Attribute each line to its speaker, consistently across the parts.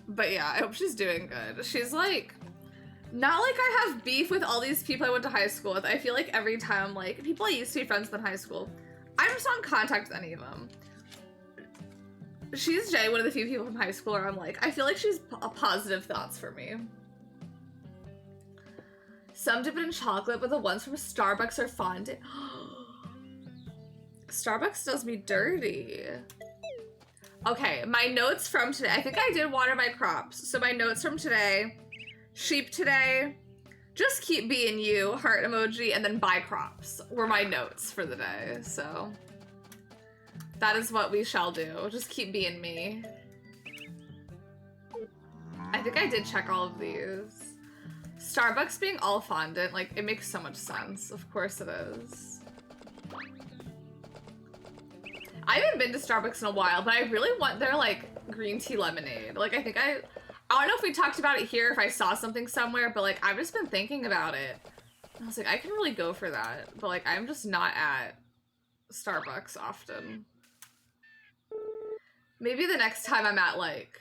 Speaker 1: But yeah, I hope she's doing good. She's like, not like I have beef with all these people I went to high school with. I feel like every time, like, people I used to be friends with in high school, I'm just not in contact with any of them. She's Jay, one of the few people from high school where I'm like, I feel like she's positive thoughts for me. Some dip it in chocolate, but the ones from Starbucks are fondant. Starbucks does me dirty. Okay, my notes from today. I think I did water my crops. So my notes from today, sheep today, just keep being you, heart emoji, and then buy crops were my notes for the day. So that is what we shall do. Just keep being me. I think I did check all of these. Starbucks being all fondant, like, it makes so much sense. Of course it is. I haven't been to Starbucks in a while, but I really want their, like, green tea lemonade. Like, I don't know if we talked about it here, if I saw something somewhere, but, like, I've just been thinking about it. I was like, I can really go for that. But, like, I'm just not at Starbucks often. Maybe the next time I'm at, like,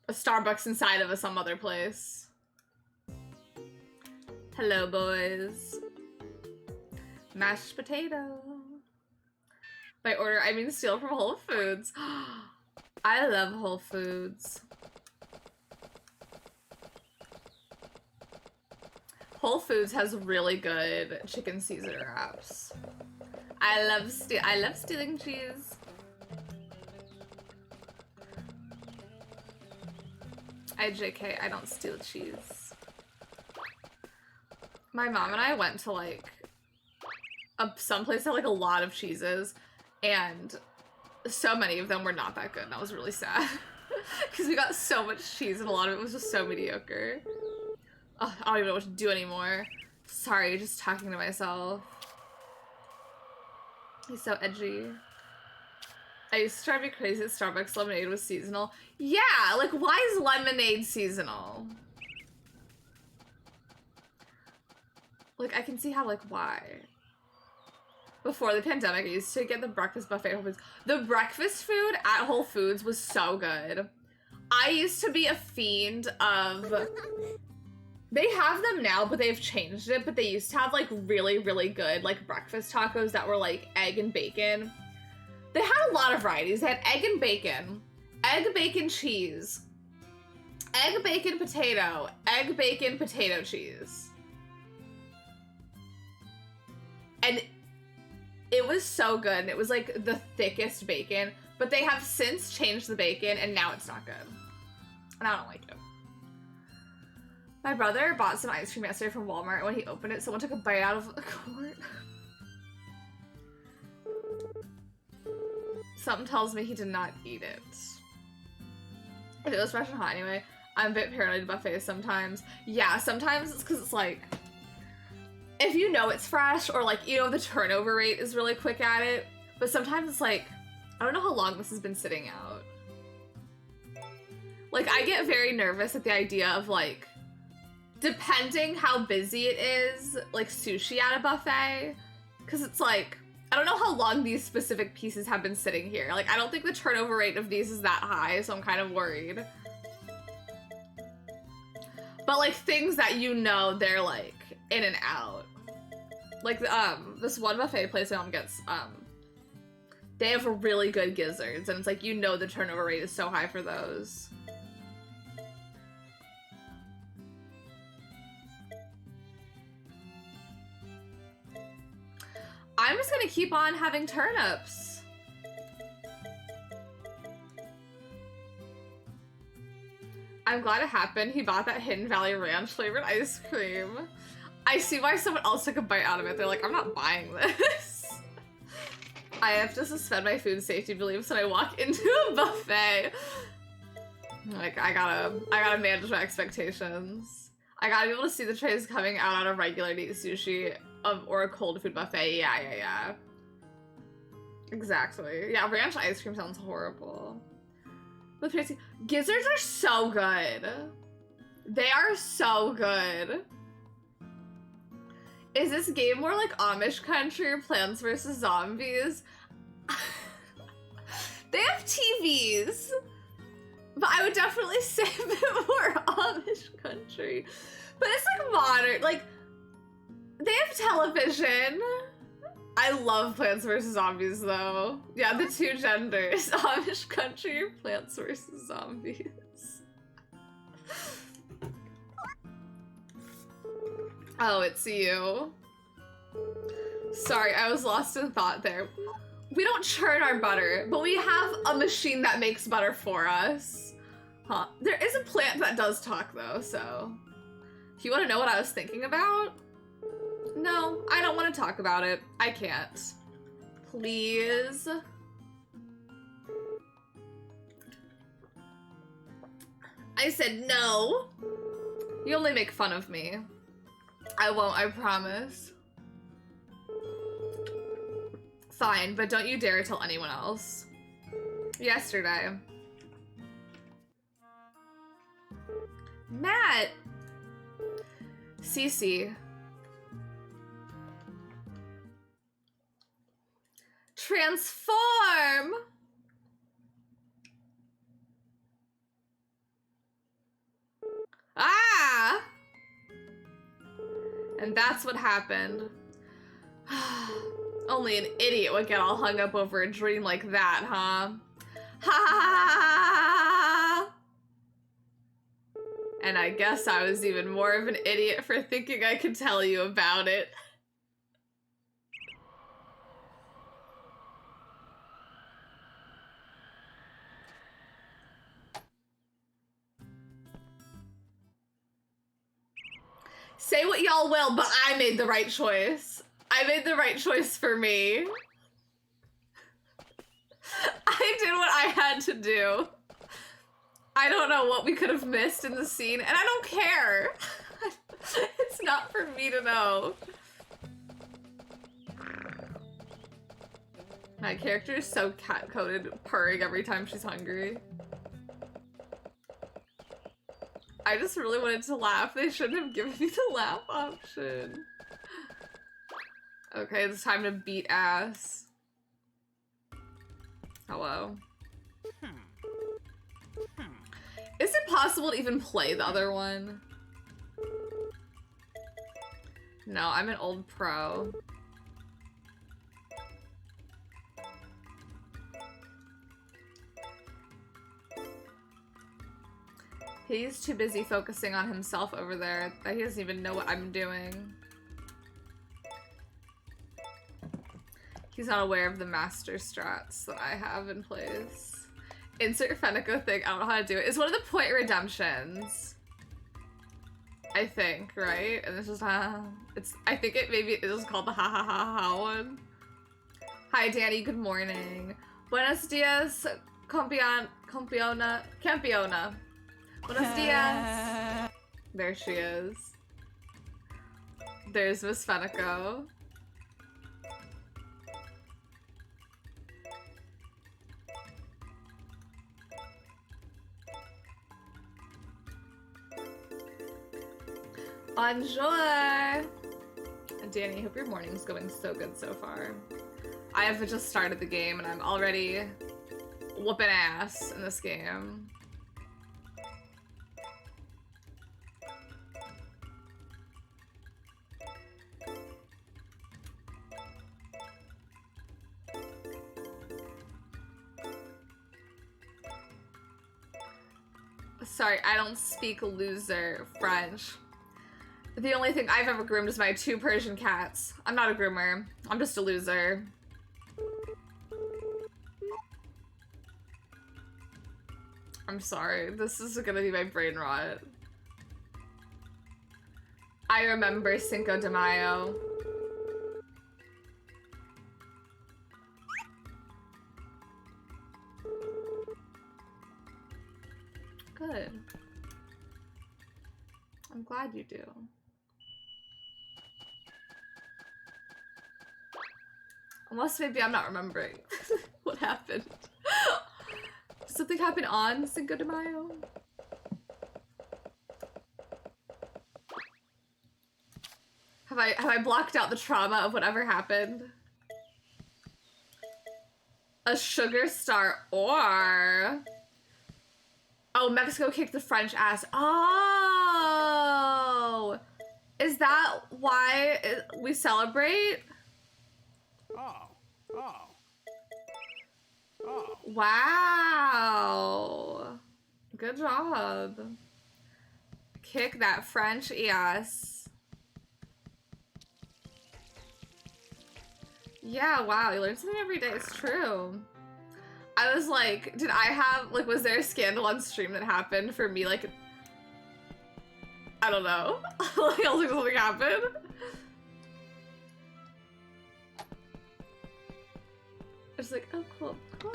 Speaker 1: a Starbucks inside of some other place. Hello, boys. Mashed potato. By order, I mean steal from Whole Foods. I love Whole Foods. Whole Foods has really good chicken Caesar wraps. I love stealing cheese. JK, I don't steal cheese. My mom and I went to like some place that had like a lot of cheeses, and so many of them were not that good, and I was really sad because we got so much cheese and a lot of it was just so mediocre. Oh, I don't even know what to do anymore. Sorry, just talking to myself. He's so edgy. I used to drive me crazy that Starbucks lemonade was seasonal. Yeah, like, why is lemonade seasonal? Like, I can see how, like, why. Before the pandemic, I used to get the breakfast buffet at Whole Foods. The breakfast food at Whole Foods was so good. I used to be a fiend of... They have them now, but they've changed it, but they used to have, like, really, really good, like, breakfast tacos that were, like, egg and bacon. They had a lot of varieties. They had egg and bacon, egg, bacon, cheese, egg, bacon, potato, egg, bacon, potato, cheese. And it was so good. And it was like the thickest bacon, but they have since changed the bacon and now it's not good. And I don't like it. My brother bought some ice cream yesterday from Walmart, and when he opened it, someone took a bite out of a quart. Something tells me he did not eat it. If it was fresh and hot anyway, I'm a bit paranoid about buffets sometimes. Yeah, sometimes it's because it's like, if you know it's fresh, or like, you know, the turnover rate is really quick at it, but sometimes it's like, I don't know how long this has been sitting out. Like, I get very nervous at the idea of like, depending how busy it is, like sushi at a buffet, because it's like, I don't know how long these specific pieces have been sitting here. Like, I don't think the turnover rate of these is that high, so I'm kind of worried. But, like, things that you know, they're, like, in and out. Like, this one buffet place my mom gets, they have really good gizzards, and it's like, you know the turnover rate is so high for those. I'm just gonna keep on having turnips. I'm glad it happened. He bought that Hidden Valley Ranch flavored ice cream. I see why someone else took a bite out of it. They're like, I'm not buying this. I have to suspend my food safety beliefs when I walk into a buffet. Like, I gotta manage my expectations. I gotta be able to see the trays coming out on a regular to eat sushi or a cold food buffet. Yeah. Exactly. Yeah, ranch ice cream sounds horrible. With gizzards are so good. They are so good. Is this game more like Amish country or Plants vs. Zombies? They have TVs, But I would definitely say a bit more Amish country. But it's like modern, like, they have television. I love Plants vs. Zombies though. Yeah, the two genders, Amish country or Plants vs. Zombies. Oh, it's you. Sorry, I was lost in thought there. We don't churn our butter, but we have a machine that makes butter for us. Huh. There is a plant that does talk though, so. Do you want to know what I was thinking about? No, I don't want to talk about it. I can't. Please. I said no. You only make fun of me. I won't, I promise. Fine, but don't you dare tell anyone else. Yesterday. Matt! Cece. Transform! Ah! And that's what happened. Only an idiot would get all hung up over a dream like that, huh? Ha ha ha ha! And I guess I was even more of an idiot for thinking I could tell you about it. Say what y'all will, but I made the right choice. I made the right choice for me. I did what I had to do. I don't know what we could have missed in the scene, and I don't care. It's not for me to know. My character is so cat-coded, purring every time she's hungry. I just really wanted to laugh. They shouldn't have given me the laugh option. Okay, it's time to beat ass. Hello. Is it possible to even play the other one? No, I'm an old pro. He's too busy focusing on himself over there that he doesn't even know what I'm doing. He's not aware of the master strats that I have in place. Insert Fenico thing, I don't know how to do it. It's one of the point redemptions. I think, right? And it's just it's I think it maybe it was called the ha ha ha ha one. Hi Danny, good morning. Buenos dias, campeona. Buenos dias. There she is. There's Miss Fenico. Bonjour! Danny, hope your morning's going so good so far. I have just started the game and I'm already whooping ass in this game. Sorry, I don't speak loser French. The only thing I've ever groomed is my 2 Persian cats. I'm not a groomer. I'm just a loser. I'm sorry. This is gonna be my brain rot. I remember Cinco de Mayo. Good. I'm glad you do. Unless maybe I'm not remembering what happened. Did something happen on Cinco de Mayo? Have I blocked out the trauma of whatever happened? A sugar star or... Oh, Mexico kicked the French ass. Oh, is that why we celebrate?
Speaker 2: Oh. Oh. Oh.
Speaker 1: Wow. Good job. Kick that French ass. Yeah, wow, you learn something every day. It's true. I was like, did I have, like, was there a scandal on stream that happened for me, like, I don't know. Like, I was like, something happened? It's like, oh, cool, cool.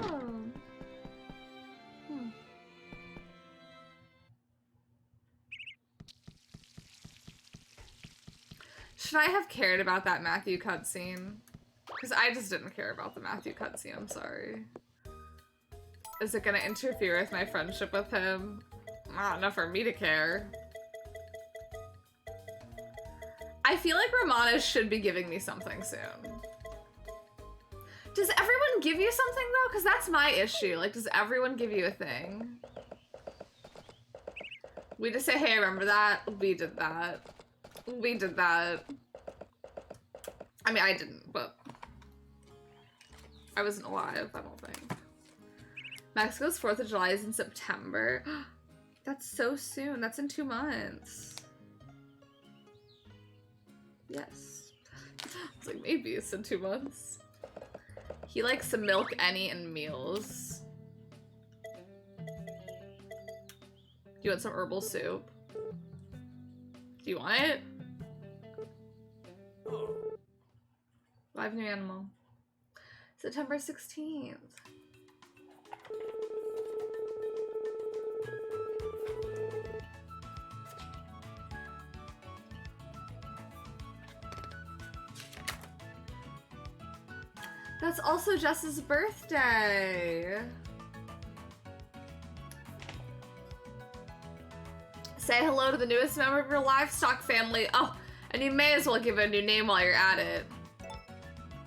Speaker 1: Hmm. Should I have cared about that Matthew cutscene? Because I just didn't care about the Matthew cutscene, I'm sorry. Is it gonna interfere with my friendship with him? Not enough for me to care. I feel like Romana should be giving me something soon. Does everyone give you something though? Because that's my issue. Like, does everyone give you a thing? We just say, hey, remember that? We did that. We did that. I mean, I didn't, but I wasn't alive, I don't think. Mexico's 4th of July is in September. That's so soon. That's in 2 months. Yes. I was like, maybe it's in 2 months. He likes some milk, any, and meals. Do you want some herbal soup? Do you want it? Live new animal. September 16th. That's also Jess's birthday. Say hello to the newest member of your livestock family. Oh, and you may as well give it a new name while you're at it.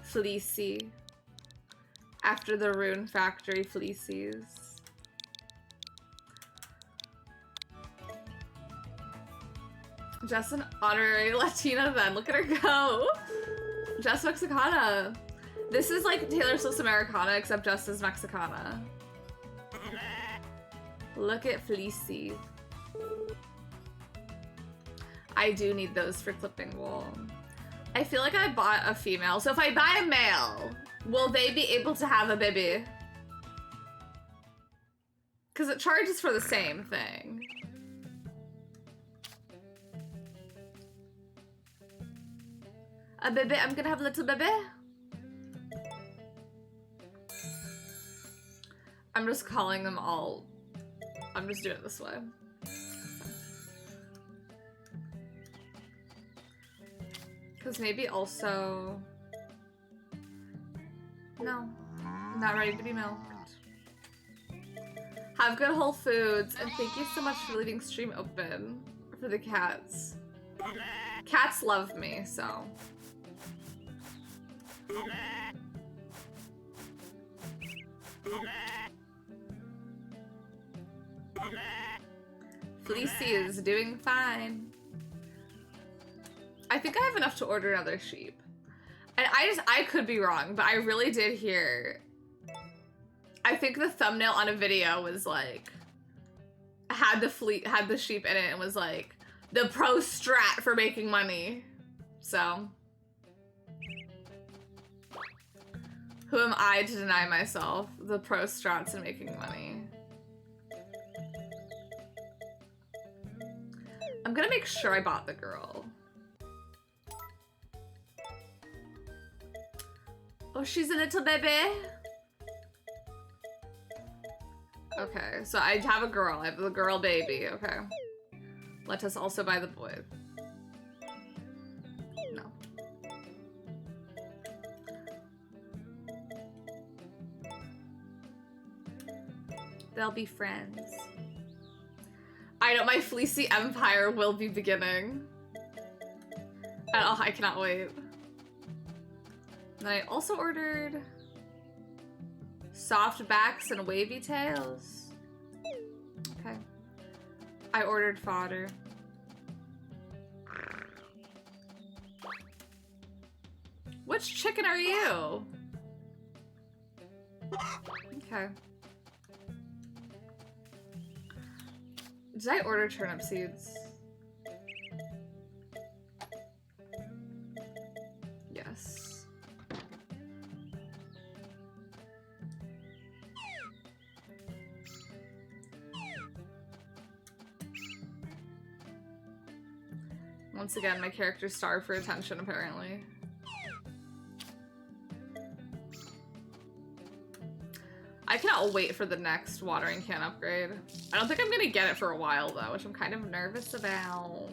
Speaker 1: Fleecy. After the Rune Factory Fleecies. Jess an honorary Latina then. Look at her go. Jess Mexicana. This is like Taylor Swift's Americana, except Jess is Mexicana. Look at Fleecy. I do need those for clipping wool. I feel like I bought a female. So if I buy a male, will they be able to have a baby? Because it charges for the same thing. A baby? I'm gonna have a little baby? I'm just calling them all. I'm just doing it this way. Because maybe also... No. I'm not ready to be milked. Have good Whole Foods. And thank you so much for leaving stream open for the cats. Cats love me, so... Fleecy is doing fine. I think I have enough to order another sheep. And I could be wrong, but I really did hear... I think the thumbnail on a video was like... had the sheep in it and was like, the pro strat for making money. So... who am I to deny myself the pro strats in making money? I'm gonna make sure I bought the girl. Oh, she's a little baby. Okay, so I have a girl. I have the girl baby. Okay. Let us also buy the boy. No. They'll be friends. I know my fleecy empire will be beginning. Oh, I cannot wait. And I also ordered soft backs and wavy tails. Okay. I ordered fodder. Which chicken are you? Okay. Did I order turnip seeds? Yes. Once again, my character's starved for attention, apparently. I cannot wait for the next watering can upgrade. I don't think I'm gonna get it for a while though, which I'm kind of nervous about.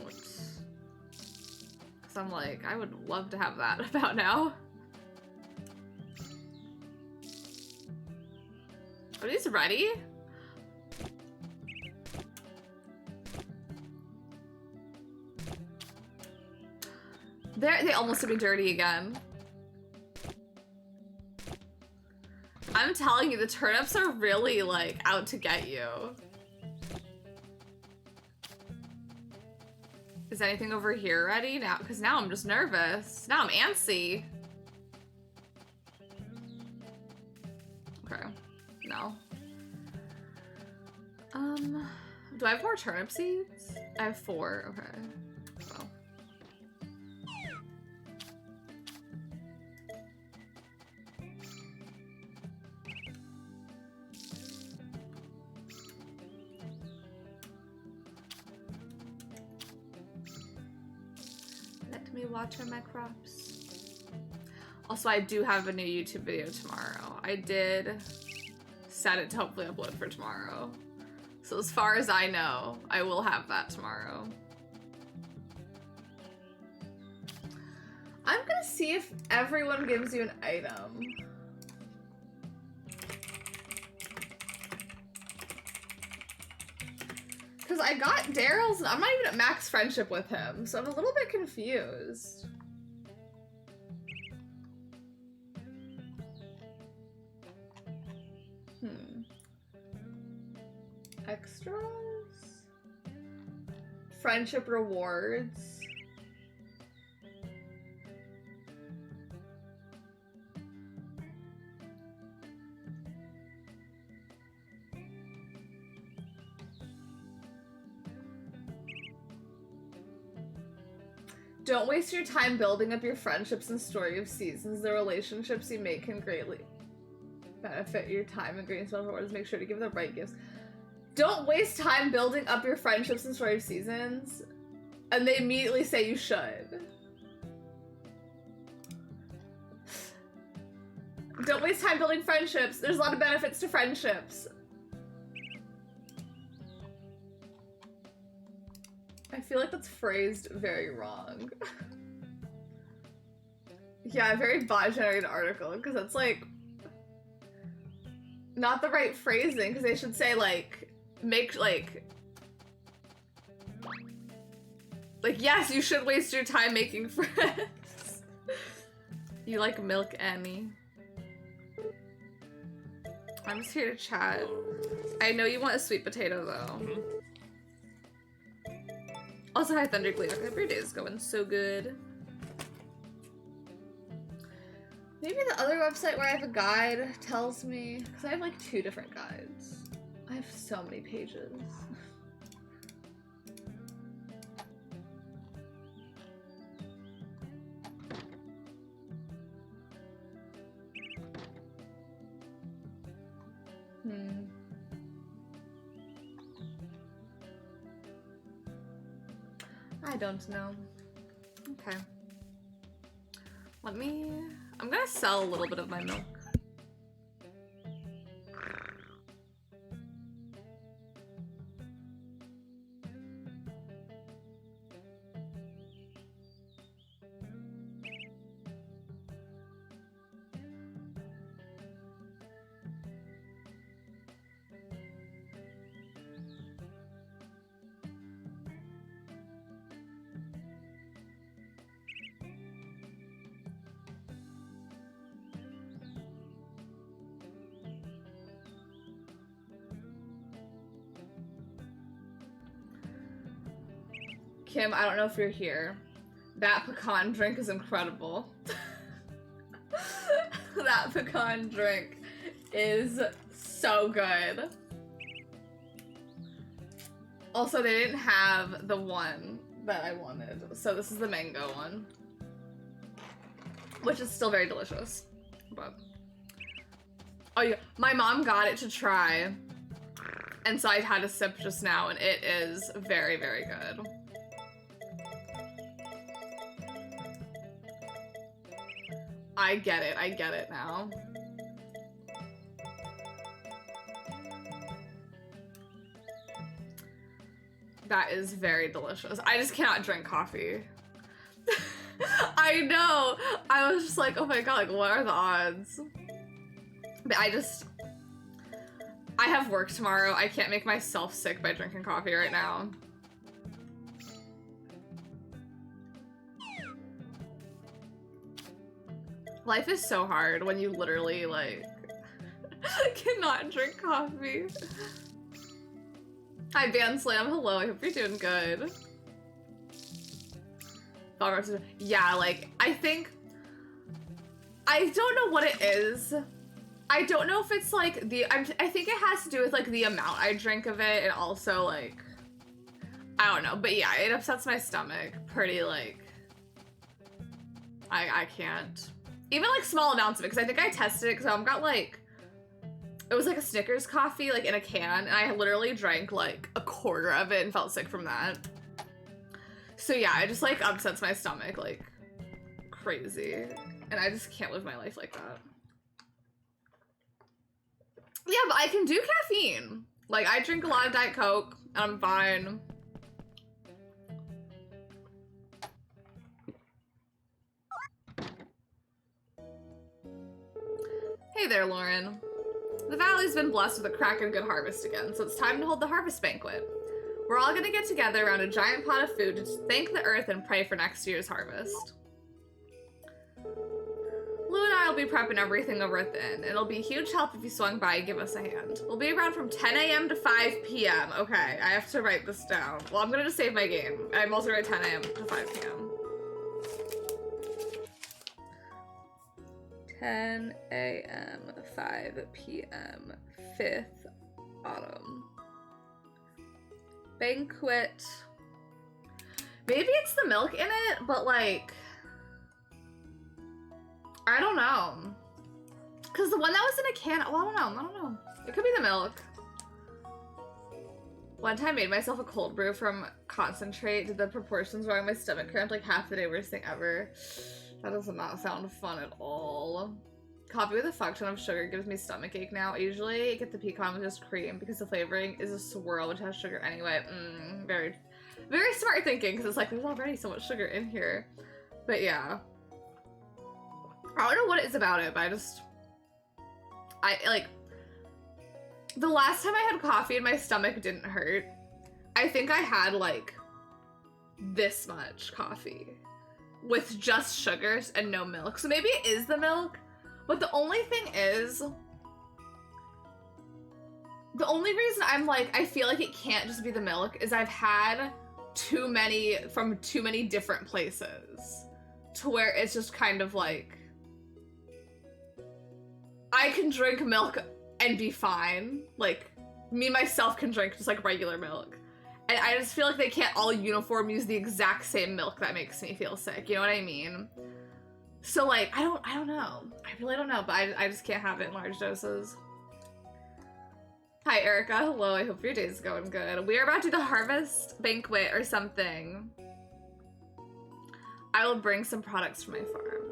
Speaker 1: Cause I'm like, I would love to have that about now. Are these ready? They almost to be dirty again. I'm telling you, the turnips are really, like, out to get you. Is anything over here ready now? Because now I'm just nervous. Now I'm antsy. Okay. No. Do I have more turnip seeds? I have 4. Okay. Well. Let me water my crops. Also, I do have a new YouTube video tomorrow. I did set it to hopefully upload for tomorrow. So as far as I know, I will have that tomorrow. I'm gonna see if everyone gives you an item. Because I got Daryl's, and I'm not even at max friendship with him, so I'm a little bit confused. Extras? Friendship rewards? Don't waste your time building up your friendships and story of seasons. The relationships you make can greatly benefit your time and great spell rewards. Make sure to give the right gifts. Don't waste time building up your friendships and story of seasons. And they immediately say you should. Don't waste time building friendships. There's a lot of benefits to friendships. I feel like that's phrased very wrong. Yeah, a very bot-generated article, because that's like not the right phrasing, because they should say like make like yes, you should waste your time making friends. You like milk, Annie. I'm just here to chat. I know you want a sweet potato though. Also, hi Thundergleam. I hope your day is going so good. Maybe the other website where I have a guide tells me, because I have like 2 different guides. I have so many pages. I don't know. Okay. I'm gonna sell a little bit of my milk. Kim, I don't know if you're here. That pecan drink is incredible. That pecan drink is so good. Also, they didn't have the one that I wanted, so this is the mango one, which is still very delicious. But oh yeah, my mom got it to try, and so I've had a sip just now, and it is very, very good. I get it now. That is very delicious. I just cannot drink coffee. I know. I was just like, oh my god, like what are the odds? But I have work tomorrow. I can't make myself sick by drinking coffee right now. Life is so hard when you literally like cannot drink coffee. Hi, Van Slam. Hello. I hope you're doing good. Yeah, like, I think... I don't know what it is. I don't know if it's, like, I think it has to do with, like, the amount I drink of it, and also, like... I don't know. But, yeah, it upsets my stomach pretty, like... I can't. Even, like, small amounts of it, because I think I tested it, because I've got, like... It was like a Snickers coffee, like in a can, and I literally drank like a quarter of it and felt sick from that. So yeah, it just like upsets my stomach like crazy. And I just can't live my life like that. Yeah, but I can do caffeine. Like I drink a lot of Diet Coke and I'm fine. Hey there, Lauren. The valley's been blessed with a crackin' good harvest again, so it's time to hold the harvest banquet. We're all gonna get together around a giant pot of food to thank the earth and pray for next year's harvest. Lou and I will be prepping everything over at the inn. It'll be a huge help if you swung by and give us a hand. We'll be around from 10 a.m. to 5 p.m. Okay, I have to write this down. Well, I'm gonna just save my game. I'm also gonna write 10 a.m. to 5 p.m. 10 a.m. 5 p.m. 5th autumn. Banquet. Maybe it's the milk in it, but like... I don't know. Because the one that was in a can... Well, I don't know. It could be the milk. One time I made myself a cold brew from concentrate. Did the proportions wrong? My stomach cramped like half the day. Worst thing ever. That does not sound fun at all. Coffee with a fuck ton of sugar gives me stomach ache now. I usually get the pecan with just cream because the flavoring is a swirl which has sugar anyway. Very, very smart thinking because it's like there's already so much sugar in here. But yeah. I don't know what it is about it, but I like, the last time I had coffee and my stomach didn't hurt, I think I had like this much coffee with just sugars and no milk. So maybe it is the milk, but the only thing is, the only reason I'm like, I feel like it can't just be the milk is I've had too many from too many different places to where it's just kind of like, I can drink milk and be fine. Like, me myself can drink just like regular milk. And I just feel like they can't all uniform use the exact same milk that makes me feel sick. You know what I mean? So like, I don't know. I really don't know, but I just can't have it in large doses. Hi, Erica. Hello. I hope your day's going good. We are about to do the harvest banquet or something. I will bring some products from my farm.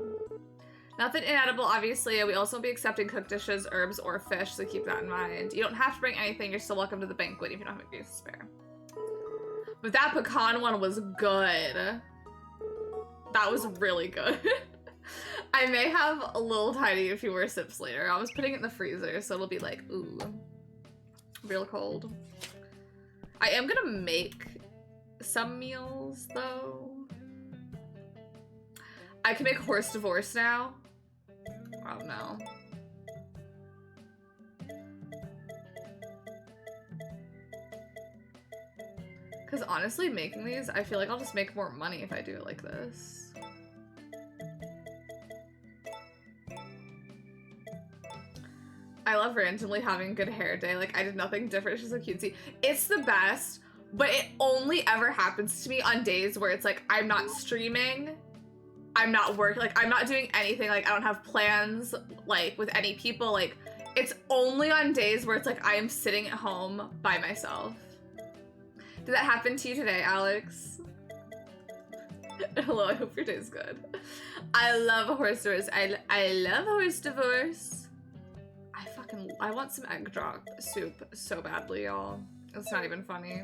Speaker 1: Nothing inedible, obviously. We also will be accepting cooked dishes, herbs, or fish, so keep that in mind. You don't have to bring anything. You're still welcome to the banquet if you don't have a to spare. But that pecan one was good. That was really good. I may have a little tiny a few more sips later. I was putting it in the freezer, so it'll be like, ooh, real cold. I am gonna make some meals, though. I can make horse divorce now. Oh no. Because honestly, making these, I feel like I'll just make more money if I do it like this. I love randomly having good hair day. Like, I did nothing different. She's so cutesy. It's the best, but it only ever happens to me on days where it's like, I'm not streaming, I'm not working, like, I'm not doing anything. Like, I don't have plans, like, with any people. Like, it's only on days where it's like, I am sitting at home by myself. Did that happen to you today, Alex? Hello, I hope your day's good. I love a horse divorce. I love a horse divorce. I want some egg drop soup so badly, y'all. It's not even funny.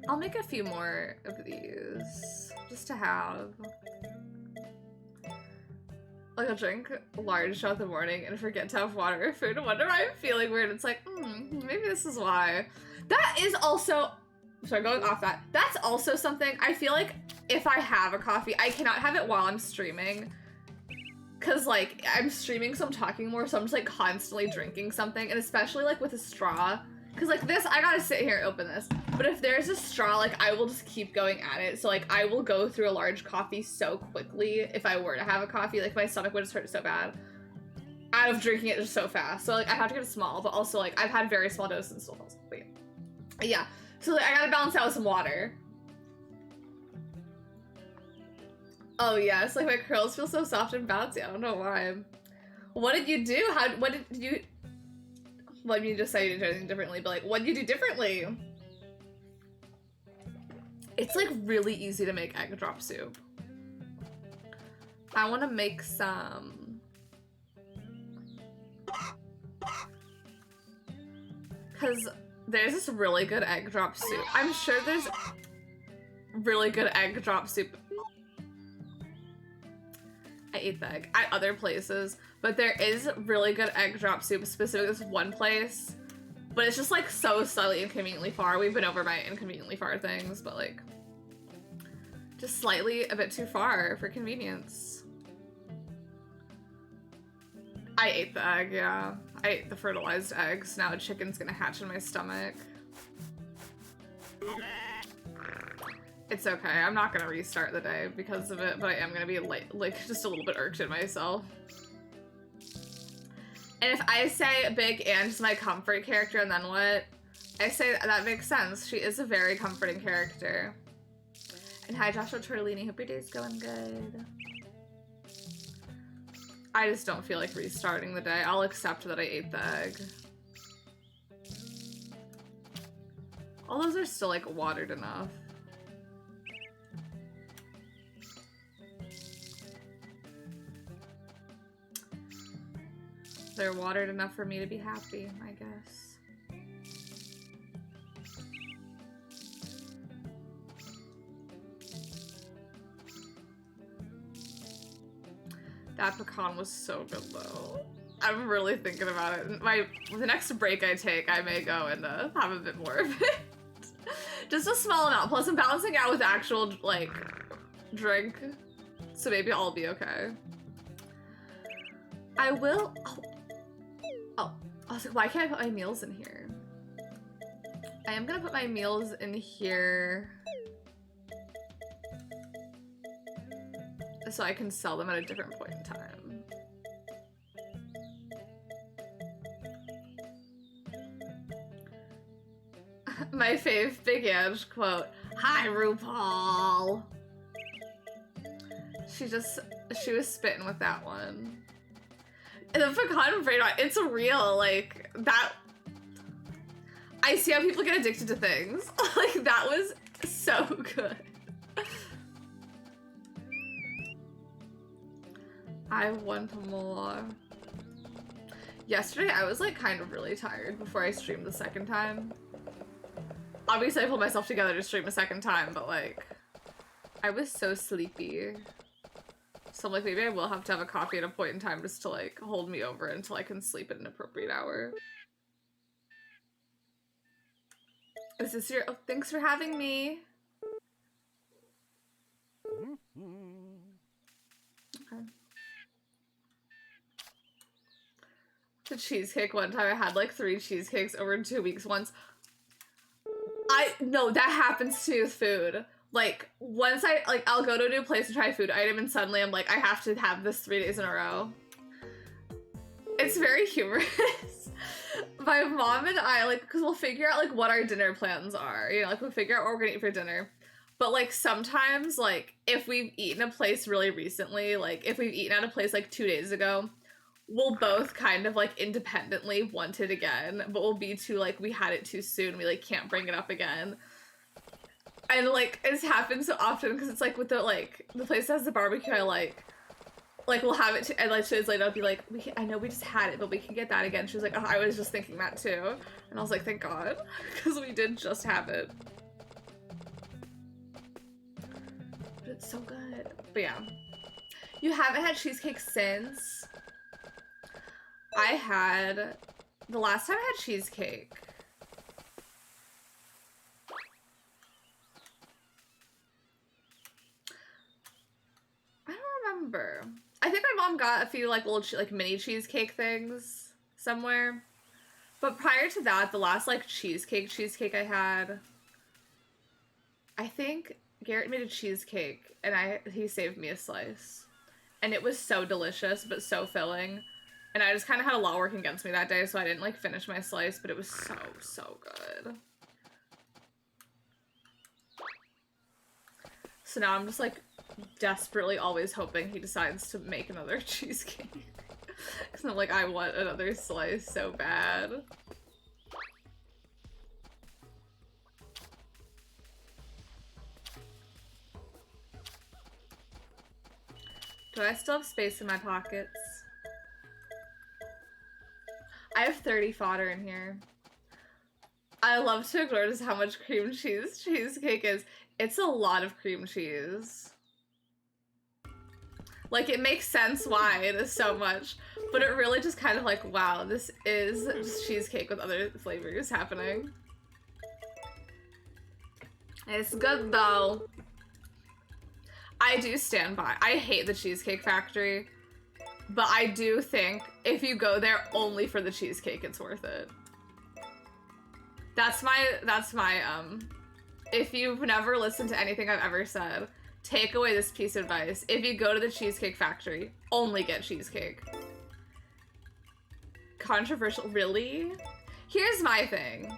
Speaker 1: I'll make a few more of these just to have. Like, I'll drink a large shot in the morning and forget to have water or food and wonder why I'm feeling weird. It's like, maybe this is why. That is also, sorry, going off that, that's also something, I feel like if I have a coffee, I cannot have it while I'm streaming. Cause like, I'm streaming so I'm talking more, so I'm just like constantly drinking something, and especially like with a straw. Cause like this, I gotta sit here and open this. But if there's a straw, like I will just keep going at it. So like I will go through a large coffee so quickly if I were to have a coffee. Like my stomach would just hurt so bad out of drinking it just so fast. So like I have to get a small, but also like I've had very small doses and still falls. Wait. Yeah. So like, I gotta balance out with some water. Oh yes, like my curls feel so soft and bouncy. I don't know why. What did you do? What did you... Well, I mean, you just say you didn't do anything differently, but like, what did you do differently? It's like really easy to make egg drop soup. I want to make some. Because there's this really good egg drop soup. I'm sure there's really good egg drop soup. I ate the egg at other places, but there is really good egg drop soup specific to this one place, but it's just like so slightly inconveniently far. We've been over my inconveniently far things, but like just slightly a bit too far for convenience. I ate the egg, yeah. I ate the fertilized eggs. Now a chicken's gonna hatch in my stomach. It's okay. I'm not gonna restart the day because of it, but I am gonna be like just a little bit irked in myself. And if I say Big Anne's my comfort character, and then what? I say that makes sense. She is a very comforting character. And hi, Joshua Tortellini. Hope your day's going good. I just don't feel like restarting the day. I'll accept that I ate the egg. All those are still like watered enough. They're watered enough for me to be happy, I guess. That pecan was so good though. I'm really thinking about it. The next break I take, I may go and have a bit more of it. Just a small amount. Plus I'm balancing out with actual like drink. So maybe I'll be okay. I will. Oh, I was like, why can't I put my meals in here? I am gonna put my meals in here so I can sell them at a different point in time. My fave Big Ange quote, "Hi RuPaul." She was spitting with that one. And the pecan braid, it's real, like, that, I see how people get addicted to things. Like, that was so good. I want more. Yesterday, I was, like, kind of really tired before I streamed the second time. Obviously, I pulled myself together to stream a second time, but, like, I was so sleepy. So I'm like, maybe I will have to have a coffee at a point in time just to like hold me over until I can sleep at an appropriate hour. Is this your, oh, thanks for having me. Okay. to cheesecake one time. I had like 3 cheesecakes over 2 weeks once. No, that happens to me with food. Like, once I'll go to a new place and try a food item and suddenly I'm like, I have to have this 3 days in a row. It's very humorous. My mom and I, like, because we'll figure out, like, what our dinner plans are. You know, like, we'll figure out what we're gonna eat for dinner. But, like, sometimes, like, if we've eaten a place really recently, like, if we've eaten at a place, like, 2 days ago, we'll both kind of, like, independently want it again. But we'll be too, like, we had it too soon. We, like, can't bring it up again. And, like, it's happened so often because it's, like, with the, like, the place that has the barbecue I like, we'll have it, and, like, 2 days later, I'll be like, I know we just had it, but we can get that again. She was like, oh, I was just thinking that, too. And I was like, thank God, because we did just have it. But it's so good. But, yeah. You haven't had cheesecake since? The last time I had cheesecake, remember. I think my mom got a few like little like mini cheesecake things somewhere. But prior to that, the last like cheesecake I had, I think Garrett made a cheesecake and he saved me a slice. And it was so delicious but so filling. And I just kind of had a lot working against me that day, so I didn't like finish my slice, but it was so good. So now I'm just like desperately always hoping he decides to make another cheesecake. Because I'm like, I want another slice so bad. Do I still have space in my pockets? I have 30 fodder in here. I love to ignore just how much cream cheese cheesecake is. It's a lot of cream cheese. Like, it makes sense why it is so much, but it really just kind of like, wow, this is just cheesecake with other flavors happening. It's good, though. I do stand by. I hate the Cheesecake Factory, but I do think if you go there only for the cheesecake, it's worth it. That's my, if you've never listened to anything I've ever said, take away this piece of advice. If you go to the Cheesecake Factory, only get cheesecake. Controversial, really? Here's my thing.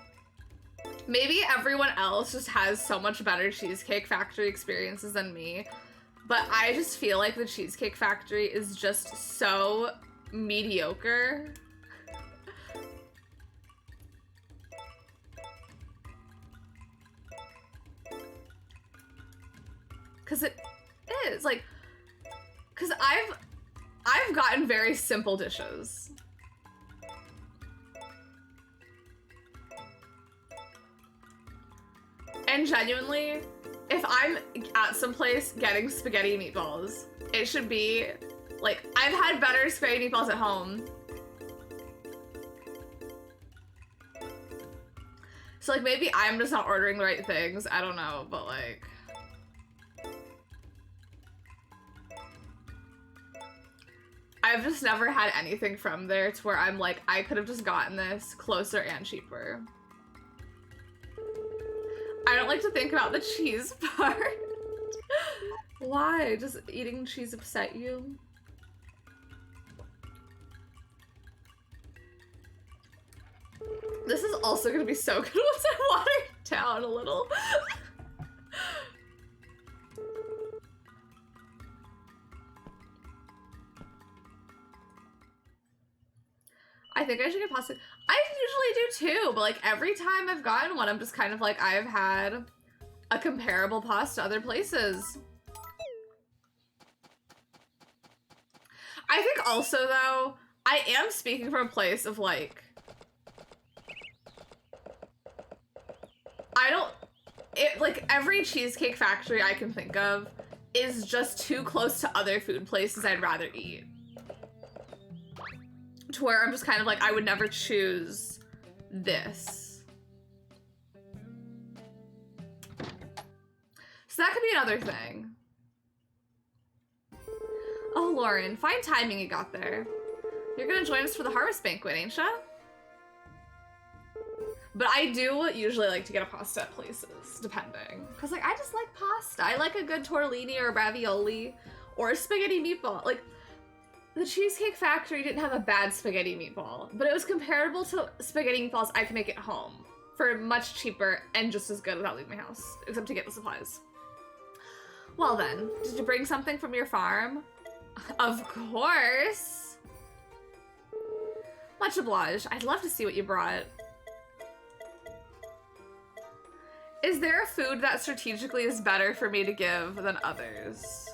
Speaker 1: Maybe everyone else just has so much better Cheesecake Factory experiences than me, but I just feel like the Cheesecake Factory is just so mediocre. Cause it is like, cause I've gotten very simple dishes. And genuinely, if I'm at some place getting spaghetti meatballs, it should be like, I've had better spaghetti meatballs at home. So like maybe I'm just not ordering the right things. I don't know, but like, I've just never had anything from there to where I'm like, I could have just gotten this closer and cheaper. I don't like to think about the cheese part. Why? Does eating cheese upset you? This is also gonna be so good once I water it down a little. I think I should get pasta. I usually do too, but like every time I've gotten one, I'm just kind of like, I've had a comparable pasta other places. I think also though, I am speaking from a place of like, like every Cheesecake Factory I can think of is just too close to other food places I'd rather eat. To where I'm just kind of like, I would never choose this. So that could be another thing. Oh, Lauren, fine timing you got there. You're gonna join us for the harvest banquet, ain't ya? But I do usually like to get a pasta at places, depending. Because, like, I just like pasta. I like a good tortellini or ravioli or a spaghetti meatball. Like, the Cheesecake Factory didn't have a bad spaghetti meatball, but it was comparable to spaghetti meatballs I can make at home for much cheaper and just as good without leaving my house, except to get the supplies. Well then, did you bring something from your farm? Of course. Much obliged. I'd love to see what you brought. Is there a food that strategically is better for me to give than others?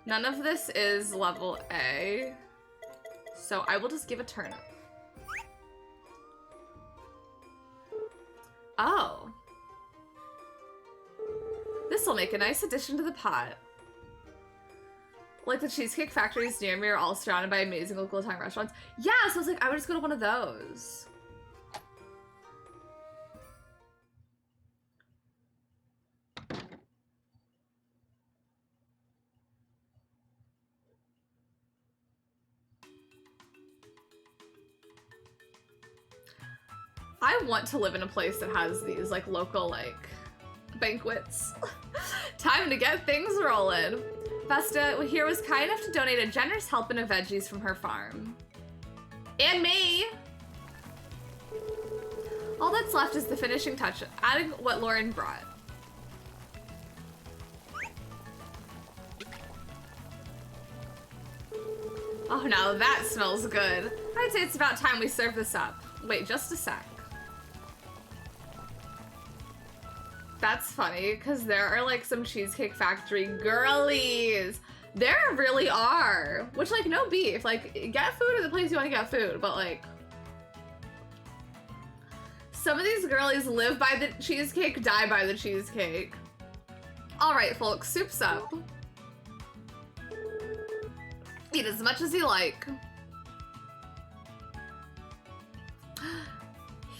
Speaker 1: None of this is level A, so I will just give a turnip. Oh. This will make a nice addition to the pot. Like the Cheesecake Factories near me are all surrounded by amazing local Italian restaurants. Yeah, so I was like, I would just go to one of those. I want to live in a place that has these, like, local, like, banquets. Time to get things rolling. Vesta here was kind enough to donate a generous helping of veggies from her farm. And me! All that's left is the finishing touch, adding what Lauren brought. Oh, now that smells good. I'd say it's about time we serve this up. Wait, just a sec. That's funny, because there are, like, some Cheesecake Factory girlies. There really are. Which, like, no beef. Like, get food at the place you want to get food, but, like... Some of these girlies live by the cheesecake, die by the cheesecake. Alright, folks, soup's up. Eat as much as you like.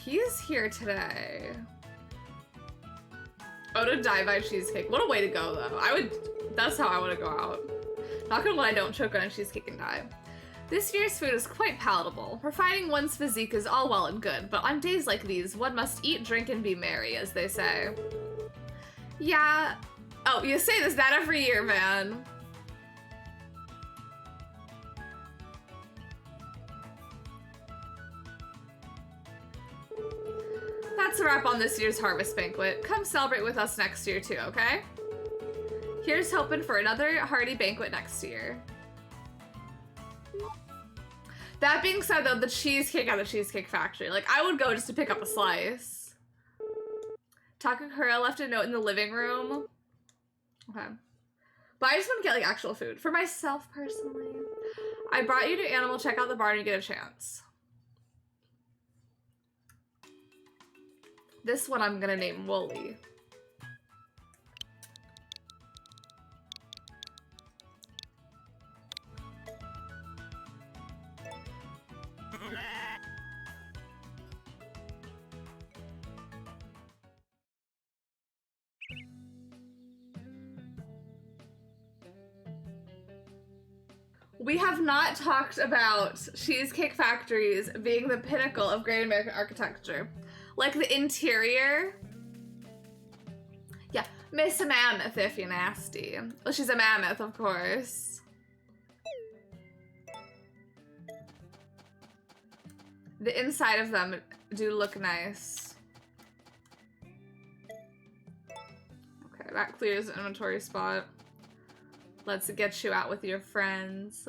Speaker 1: He's here today. Oh, to die by cheesecake. What a way to go, though. That's how I want to go out. Not gonna lie, I don't choke on a cheesecake and die. This year's food is quite palatable. Refining one's physique is all well and good, but on days like these, one must eat, drink, and be merry, as they say. Yeah. Oh, you say this that every year, man. That's a wrap on this year's harvest banquet. Come celebrate with us next year too, okay? Here's hoping for another hearty banquet next year. That being said though, the cheesecake at the Cheesecake Factory, like I would go just to pick up a slice. Takakura left a note in the living room. Okay. But I just want to get like actual food. For myself personally. I brought you to Animal, check out the barn and get a chance. This one I'm gonna name Wooly. We have not talked about Cheesecake Factories being the pinnacle of great American architecture. Like the interior. Yeah, Miss Mammoth if you're nasty. Well, she's a mammoth, of course. The inside of them do look nice. Okay, that clears the inventory spot. Let's get you out with your friends.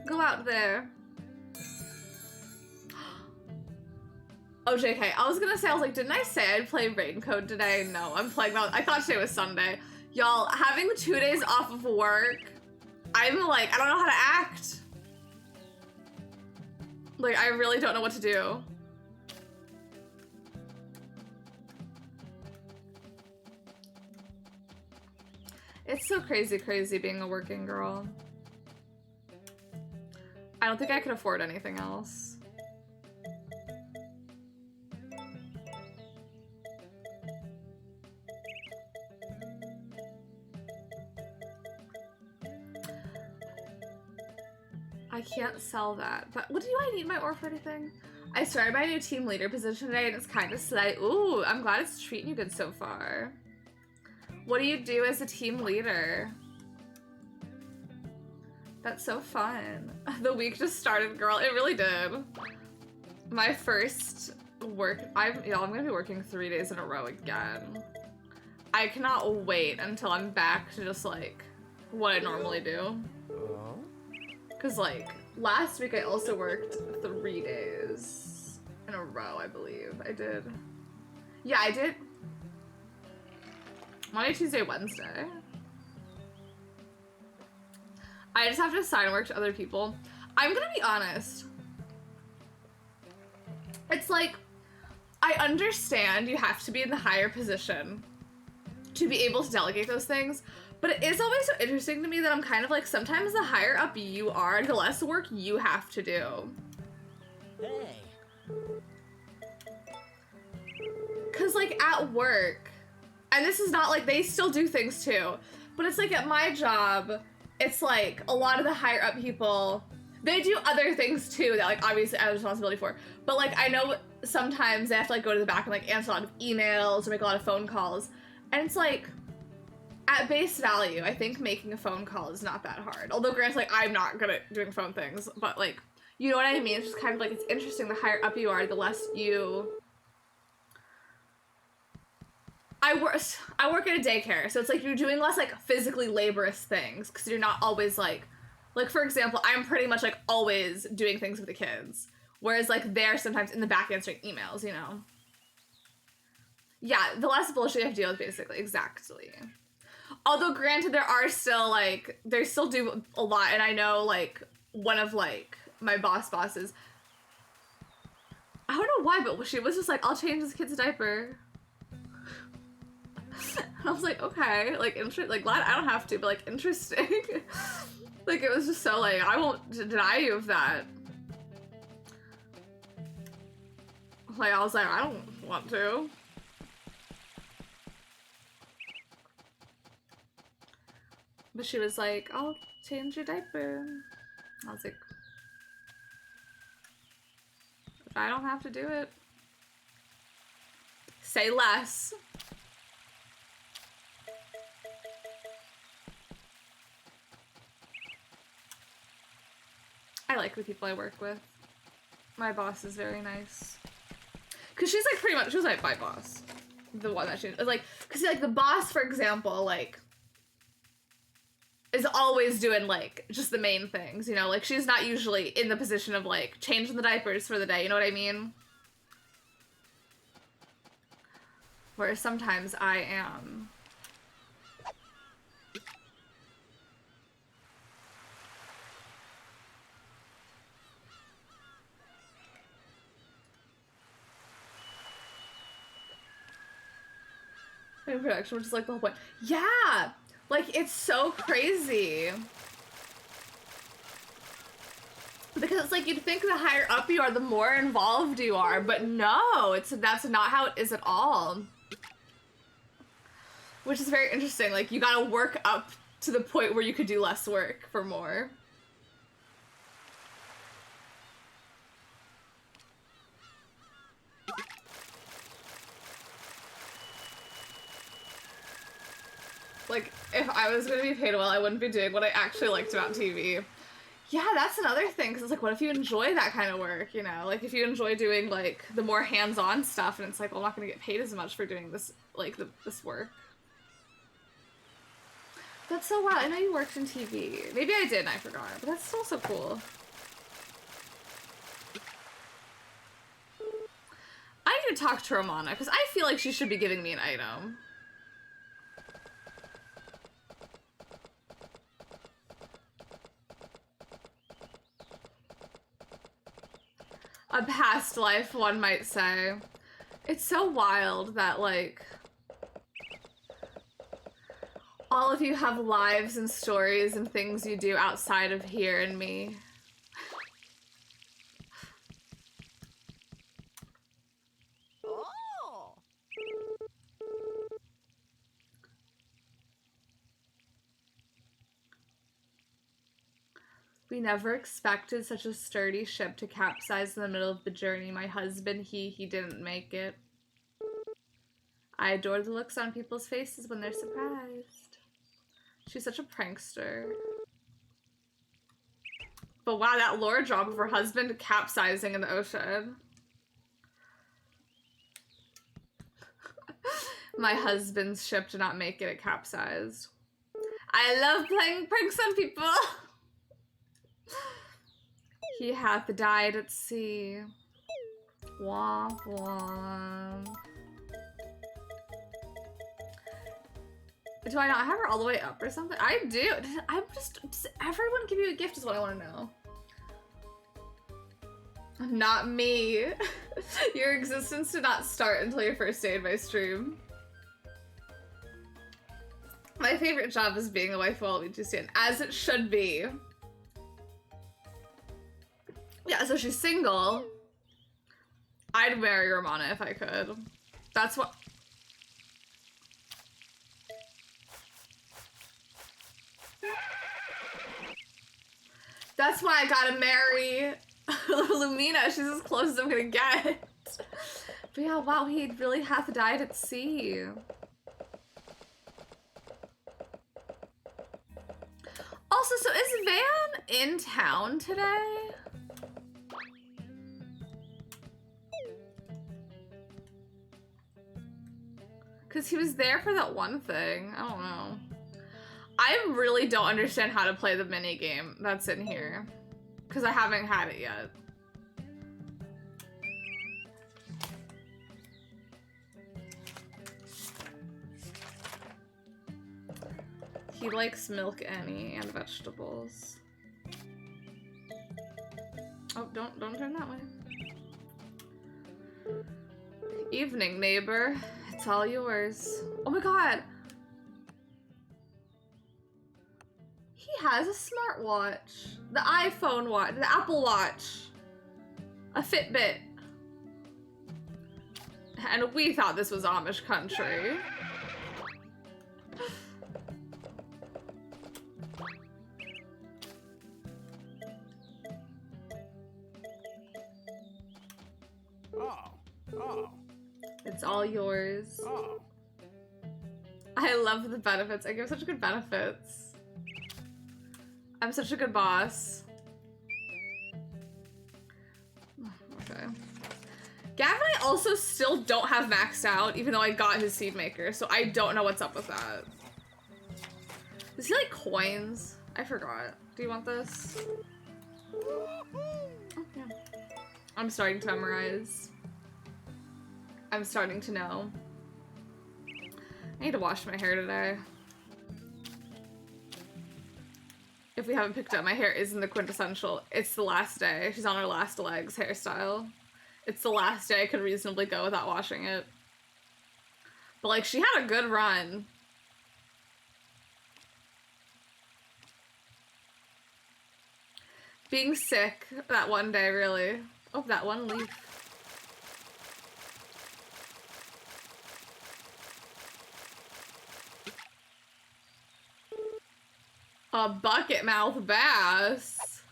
Speaker 1: Go out there. Oh, JK, I was gonna say, I was like, didn't I say I'd play Raincoat today? No, I'm playing that. I thought today was Sunday. Y'all, having 2 days off of work, I'm like, I don't know how to act. Like, I really don't know what to do. It's so crazy being a working girl. I don't think I could afford anything else. I can't sell that. But what do I need my ore for anything? I started my new team leader position today and it's kind of slight. Ooh, I'm glad it's treating you good so far. What do you do as a team leader? That's so fun. The week just started, girl. It really did. My first work, I'm gonna be working 3 days in a row again. I cannot wait until I'm back to just like what I normally do. Cause like last week I also worked 3 days in a row, I believe. I did. Yeah, I did. Monday, Tuesday, Wednesday. I just have to assign work to other people. I'm gonna be honest. It's like, I understand you have to be in the higher position to be able to delegate those things, but it is always so interesting to me that I'm kind of like, sometimes the higher up you are, the less work you have to do.
Speaker 2: Hey.
Speaker 1: Cause like at work, and this is not like, they still do things too, but it's like at my job, it's like a lot of the higher up people, they do other things too that like obviously I have responsibility for. But like I know sometimes they have to like go to the back and like answer a lot of emails or make a lot of phone calls. And it's like, at base value, I think making a phone call is not that hard. Although granted, like I'm not good at doing phone things, but like, you know what I mean? It's just kind of like, it's interesting, the higher up you are, the less you... I work at a daycare, so it's like you're doing less like physically laborious things because you're not always like for example, I'm pretty much like always doing things with the kids, whereas like they're sometimes in the back answering emails, you know? Yeah, the less bullshit you have to deal with, basically, exactly. Although granted, there are still like, they still do a lot, and I know like one of like my bosses, I don't know why, but she was just like, I'll change this kid's diaper. And I was like, okay, like, like, glad I don't have to, but, like, interesting. Like, it was just so, like, I won't deny you of that. Like, I was like, I don't want to. But she was like, I'll change your diaper. I was like, if I don't have to do it, say less. I like the people I work with. My boss is very nice. Cause she's like pretty much, she was like my boss. The one that she, like, cause like the boss, for example, like, is always doing like, just the main things, you know? Like she's not usually in the position of like, changing the diapers for the day, you know what I mean? Whereas sometimes I am. In production, which is like the whole point. Yeah! Like, it's so crazy. Because it's like, you'd think the higher up you are, the more involved you are, but no, that's not how it is at all. Which is very interesting, like, you gotta work up to the point where you could do less work for more. Like, if I was gonna be paid well, I wouldn't be doing what I actually liked about TV. Yeah, that's another thing, because it's like, what if you enjoy that kind of work, you know? Like, if you enjoy doing, like, the more hands-on stuff, and it's like, well, I'm not gonna get paid as much for doing this, like, this work. That's so wild. I know you worked in TV. Maybe I did and I forgot, but that's still so cool. I need to talk to Romana, because I feel like she should be giving me an item. A past life, one might say. It's so wild that, like, all of you have lives and stories and things you do outside of here and me.
Speaker 2: Oh.
Speaker 1: We never expected such a sturdy ship to capsize in the middle of the journey. My husband, he didn't make it. I adore the looks on people's faces when they're surprised. She's such a prankster. But wow, that lore drop of her husband capsizing in the ocean. My husband's ship did not make it, it capsized. I love playing pranks on people. He hath died at sea. Womp womp. Do I not have her all the way up or something? I do. I'm just everyone give you a gift is what I want to know. Not me. Your existence did not start until your first day in my stream. My favorite job is being a wife of Waluigi Stan, as it should be. Yeah, so she's single. I'd marry Romana if I could. That's what... That's why I gotta marry Lumina. She's as close as I'm gonna get. But yeah, wow, he really hath died at sea. Also, so is Van in town today? Because he was there for that one thing. I don't know. I really don't understand how to play the mini game that's in here. Because I haven't had it yet. He likes milk any and vegetables. Oh, don't turn that way. Evening, neighbor. It's all yours. Oh my god. He has a smartwatch. The iPhone watch, the Apple Watch. A Fitbit. And we thought this was Amish country. It's all yours. I love the benefits. I give such good benefits. I'm such a good boss. Okay. Gavin, I also still don't have maxed out, even though I got his seed maker, so I don't know what's up with that. Does he like coins? I forgot. Do you want this? Oh, yeah. I'm starting to memorize. I'm starting to know. I need to wash my hair today. If we haven't picked up, my hair isn't the quintessential. It's the last day. She's on her last legs hairstyle. It's the last day I could reasonably go without washing it. But like, she had a good run. Being sick that one day, really. Oh, that one leaf. A bucket mouth bass.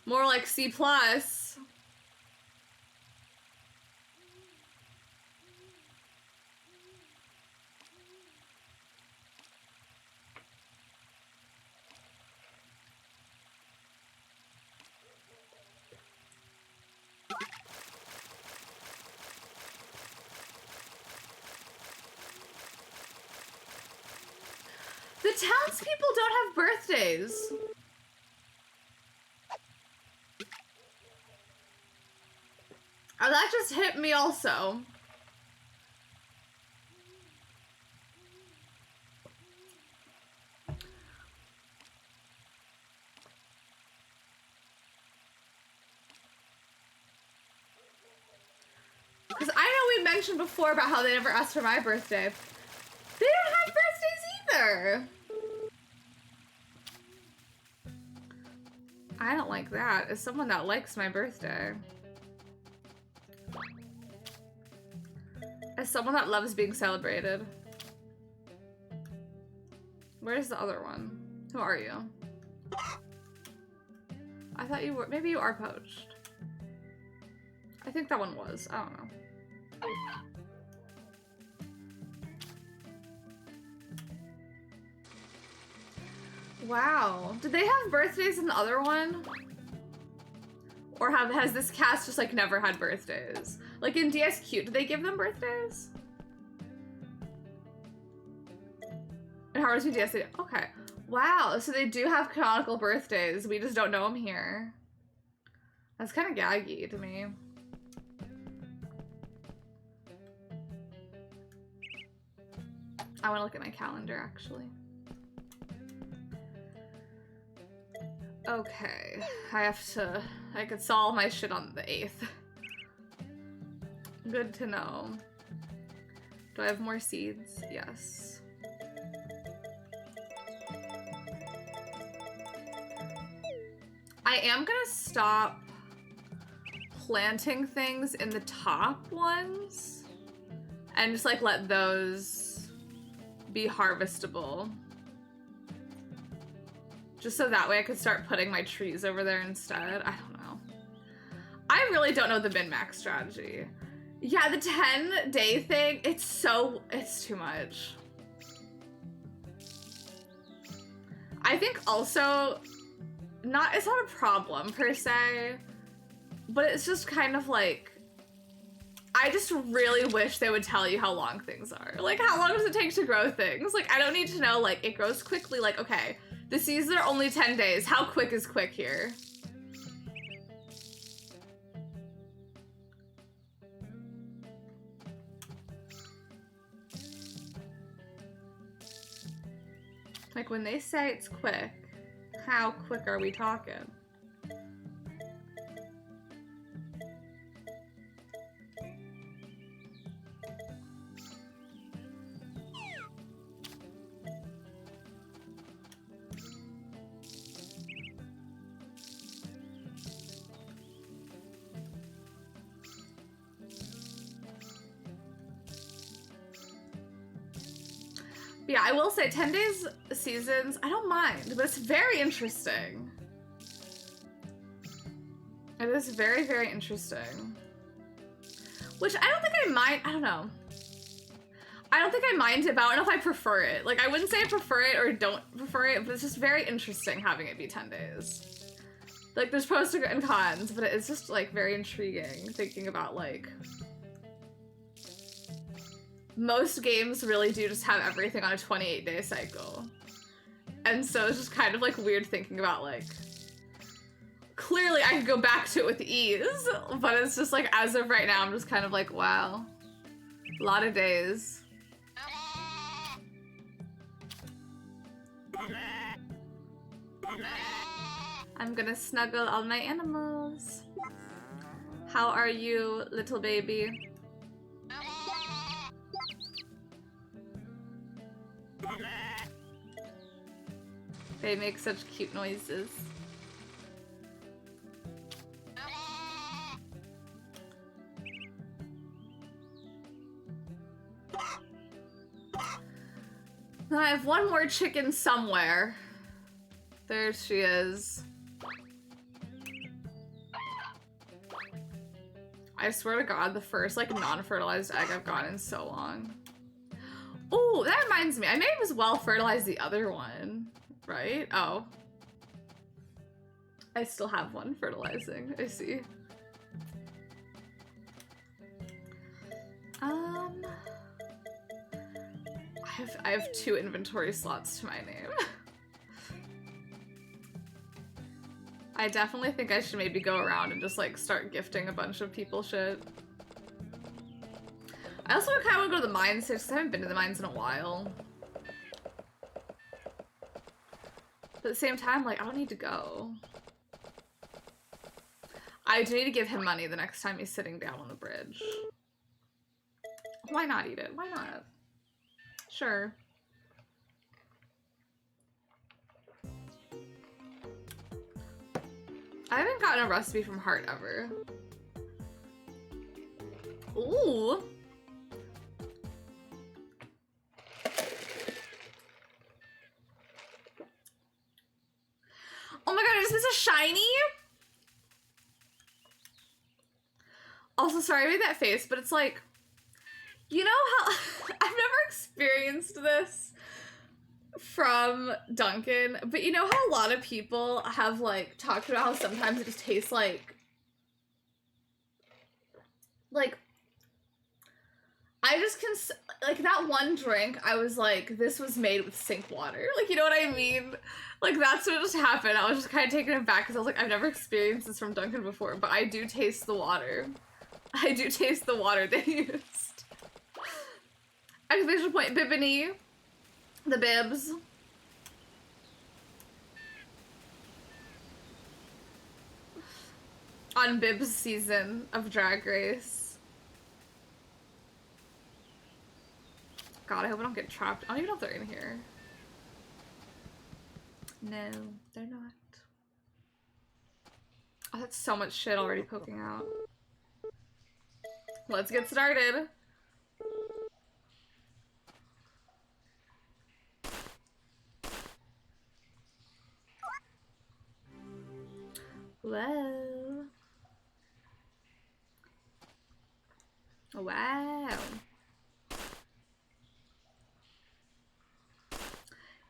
Speaker 1: More like C+. The townspeople don't have birthdays. Oh, that just hit me also. Because I know we mentioned before about how they never asked for my birthday. They don't have birthdays either. I don't like that. As someone that likes my birthday. As someone that loves being celebrated. Where's the other one? Who are you? I thought you were, maybe you are poached. I think that one was, I don't know. Wow, did they have birthdays in the other one? Or has this cast just like never had birthdays? Like in DSQ, did they give them birthdays? And Harvest Me DS, okay. Wow, so they do have canonical birthdays. We just don't know them here. That's kind of gaggy to me. I want to look at my calendar, actually. Okay, I could solve my shit on the 8th. Good to know. Do I have more seeds? Yes. I am gonna stop planting things in the top ones and just like let those be harvestable. Just so that way I could start putting my trees over there instead. I don't know. I really don't know the min-max strategy. Yeah, the 10-day thing, it's too much. I think also, it's not a problem per se, but it's just kind of like, I just really wish they would tell you how long things are. Like, how long does it take to grow things? Like, I don't need to know, like, it grows quickly. Like, okay, the seasons are only 10 days. How quick is quick here? Like, when they say it's quick, how quick are we talking? Yeah, I will say 10 days seasons, I don't mind, but it's very interesting. It is very, very interesting. Which I don't think I mind, I don't know. I don't think I mind it, but I don't know if I prefer it. Like, I wouldn't say I prefer it or don't prefer it, but it's just very interesting having it be 10 days. Like, there's pros and cons, but it's just, like, very intriguing thinking about, like, most games really do just have everything on a 28-day cycle. And so it's just kind of like weird thinking about like, clearly I could go back to it with ease, but it's just like, as of right now, I'm just kind of like, wow, a lot of days. I'm gonna snuggle all my animals. How are you, little baby? They make such cute noises. Now I have one more chicken somewhere. There she is. I swear to God, the first like non-fertilized egg I've gotten in so long. Oh, that reminds me. I may have as well fertilized the other one, right? Oh. I still have one fertilizing. I see. I have 2 inventory slots to my name. I definitely think I should maybe go around and just like start gifting a bunch of people shit. I also kind of want to go to the mines because I haven't been to the mines in a while. But at the same time, like, I don't need to go. I do need to give him money the next time he's sitting down on the bridge. Why not eat it? Why not? Sure. I haven't gotten a recipe from Heart ever. Ooh. this a shiny? Also, sorry I made that face, but it's like, you know how I've never experienced this from Dunkin', but you know how a lot of people have like talked about how sometimes it just tastes like I just can, like, that one drink, I was like, this was made with sink water. Like, you know what I mean? Like, that's what just happened. I was just kind of taken aback because I was like, I've never experienced this from Dunkin' before, but I do taste the water. I do taste the water they used. Exclamation point, Bibbini. The bibs. On Bib's season of Drag Race. God, I hope I don't get trapped. I don't even know if they're in here. No, they're not. Oh, that's so much shit already poking out. Let's get started. Whoa. Wow.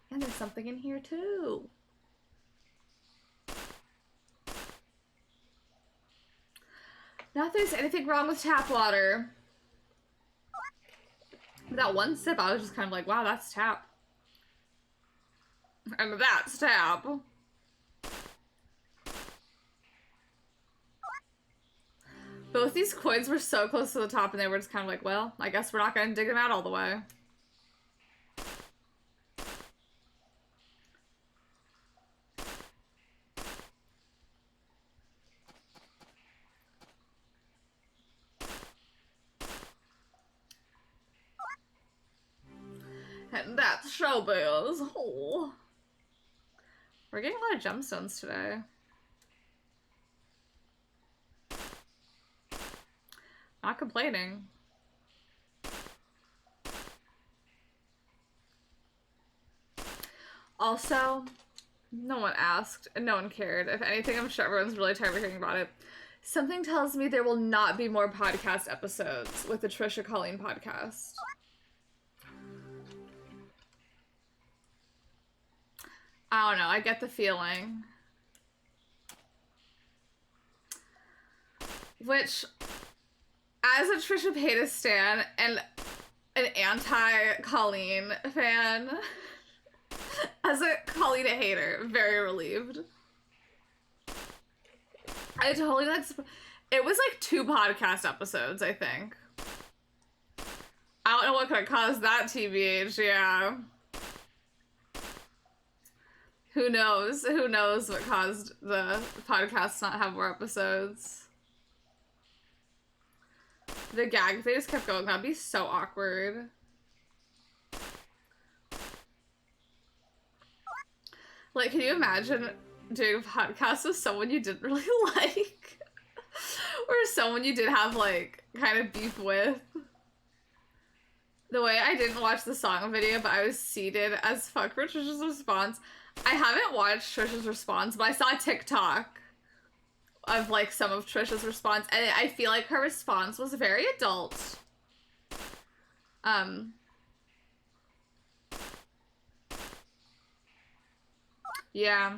Speaker 1: And there's something in here too. Not that there's anything wrong with tap water. With that one sip, I was just kind of like, wow, that's tap. And that's tap. Both these coins were so close to the top and they were just kind of like, well, I guess we're not going to dig them out all the way. And that's showbiz. Oh. We're getting a lot of gemstones today. Not complaining. Also, no one asked and no one cared. If anything, I'm sure everyone's really tired of hearing about it. Something tells me there will not be more podcast episodes with the Trisha Colleen podcast. I don't know, I get the feeling. Which, as a Trisha Paytas stan and an anti-Colleen fan, as a Colleen hater, very relieved. I totally like, it was like 2 podcast episodes, I think. I don't know what could have caused that TBH, yeah. Who knows? Who knows what caused the podcast not have more episodes? The gag, if they just kept going, that'd be so awkward. Like, can you imagine doing a podcast with someone you didn't really like? Or someone you did have, like, kind of beef with? The way I didn't watch the song video, but I was seated as fuck for Trisha's response. I haven't watched Trisha's response, but I saw a TikTok of, like, some of Trisha's response, and I feel like her response was very adult. Yeah.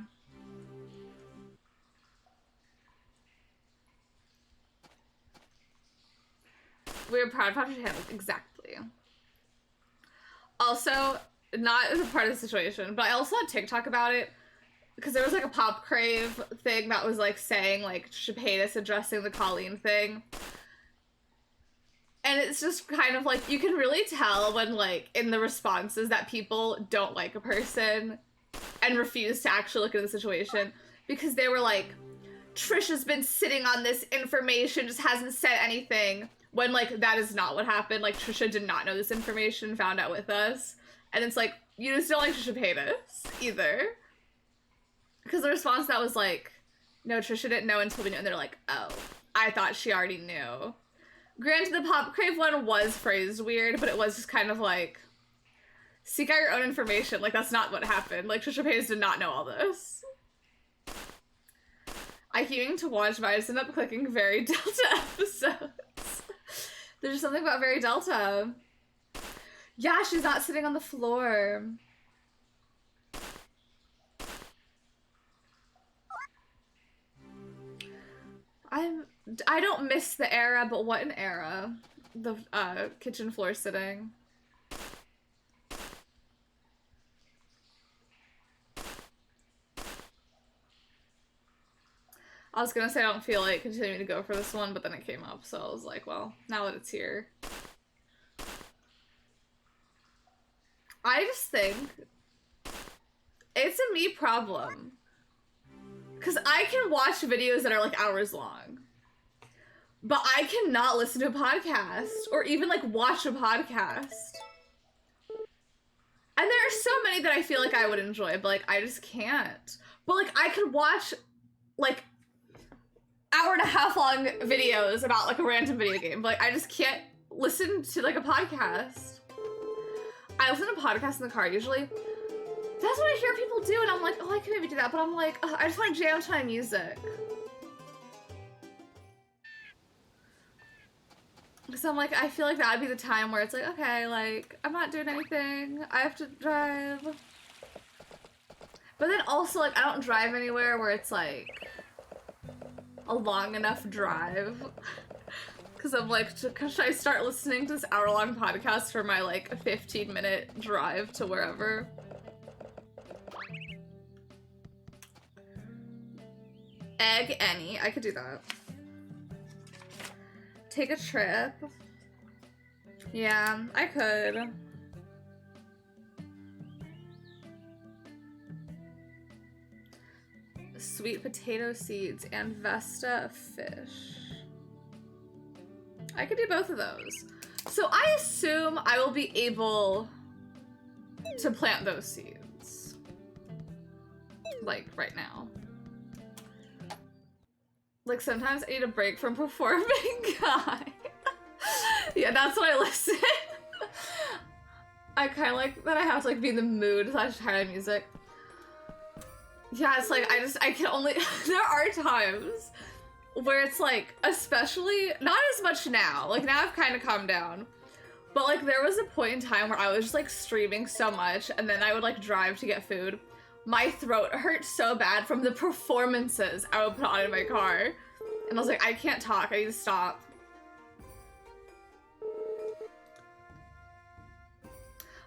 Speaker 1: We were proud of how she handled it. Exactly. Also, not as a part of the situation, but I also had TikTok about it because there was like a Pop Crave thing that was like saying like Trisha Paytas addressing the Colleen thing. And it's just kind of like, you can really tell when like in the responses that people don't like a person and refuse to actually look at the situation because they were like, Trisha's been sitting on this information, just hasn't said anything. When, like, that is not what happened. Like, Trisha did not know this information, found out with us. And it's like, you just don't like Trisha Paytas, either. Because the response to that was like, no, Trisha didn't know until we knew. And they're like, oh, I thought she already knew. Granted, the Pop Crave one was phrased weird, but it was just kind of like, seek out your own information. Like, that's not what happened. Like, Trisha Paytas did not know all this. I keep meaning to watch, but I just end up clicking Very Delta episodes. There's just something about Very Delta. Yeah, she's not sitting on the floor. I don't miss the era, but what an era. The kitchen floor sitting. I was gonna say I don't feel like continuing to go for this one, but then it came up, so I was like, well, now that it's here. I just think it's a me problem. Because I can watch videos that are like hours long, but I cannot listen to a podcast or even like watch a podcast. And there are so many that I feel like I would enjoy, but like I just can't. But like I could watch like hour-and-a-half long videos about like a random video game, but like I just can't listen to like a podcast. I listen to podcasts in the car usually. That's what I hear people do, and I'm like, oh, I can maybe do that, but I'm like, I just want to jam to my music. So I'm like, I feel like that would be the time where it's like, okay, like, I'm not doing anything, I have to drive. But then also, like, I don't drive anywhere where it's like a long enough drive. Because I'm like, should I start listening to this hour-long podcast for my like 15-minute drive to wherever? Egg any. I could do that. Take a trip. Yeah, I could. Sweet potato seeds and Vesta fish. I could do both of those. So I assume I will be able to plant those seeds. Like right now. Like sometimes I need a break from performing. Guy. Yeah, that's what I listen. I kind of like that I have to like be in the mood / try music. Yeah, it's like I can only there are times where it's like, especially not as much now. Like now I've kind of calmed down. But like there was a point in time where I was just like streaming so much and then I would like drive to get food. My throat hurt so bad from the performances I would put on in my car. And I was like, I can't talk, I need to stop.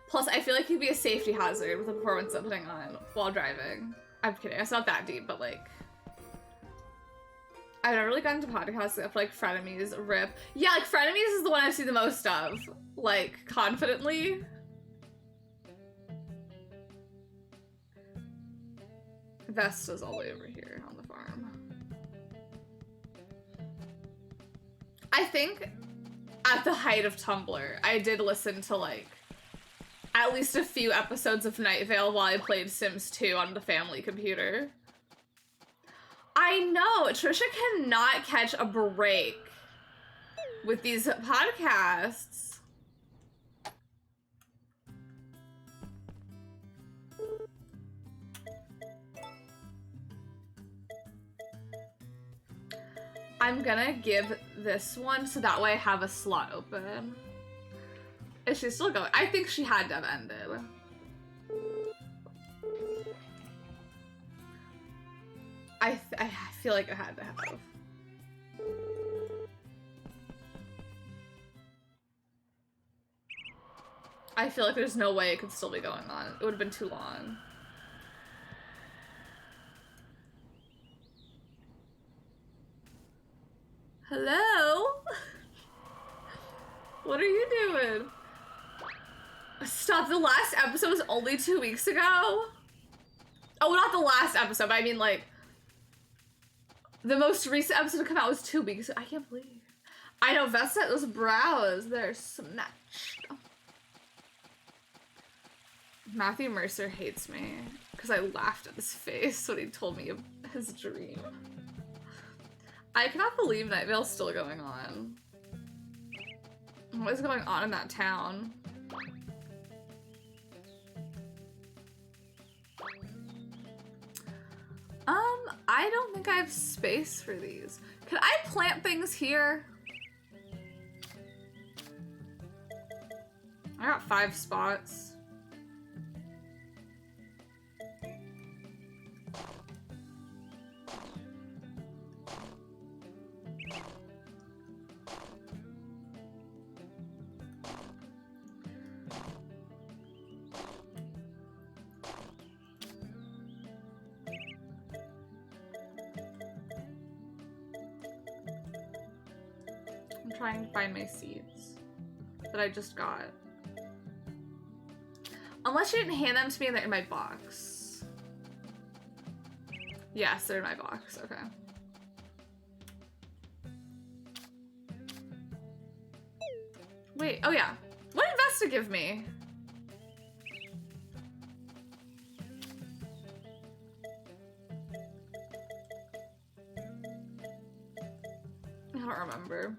Speaker 1: Plus, I feel like you'd be a safety hazard with the performance I'm putting on while driving. I'm kidding, it's not that deep, but like... I've never really gotten into podcasts except for like Frenemies, RIP. Yeah, like Frenemies is the one I see the most of. Like, confidently. Vesta's all the way over here on the farm. I think at the height of Tumblr, I did listen to like at least a few episodes of Night Vale while I played Sims 2 on the family computer. I know, Trisha cannot catch a break with these podcasts. I'm gonna give this one so that way I have a slot open. Is she still going? I think she had to have ended. I feel like it had to have. I feel like there's no way it could still be going on. It would have been too long. Hello? What are you doing? Stop, the last episode was only 2 weeks ago? Oh, not the last episode, but I mean like the most recent episode to come out was 2 weeks ago. I can't believe. I know, Vesta, those brows, they're snatched. Matthew Mercer hates me because I laughed at his face when he told me his dream. I cannot believe Night Vale's still going on. What is going on in that town? I don't think I have space for these. Could I plant things here? I got 5 spots. I'm trying to find my seeds that I just got. Unless you didn't hand them to me and they're in my box. Yes, they're in my box. Okay. Wait, oh yeah. What did Vesta give me? I don't remember.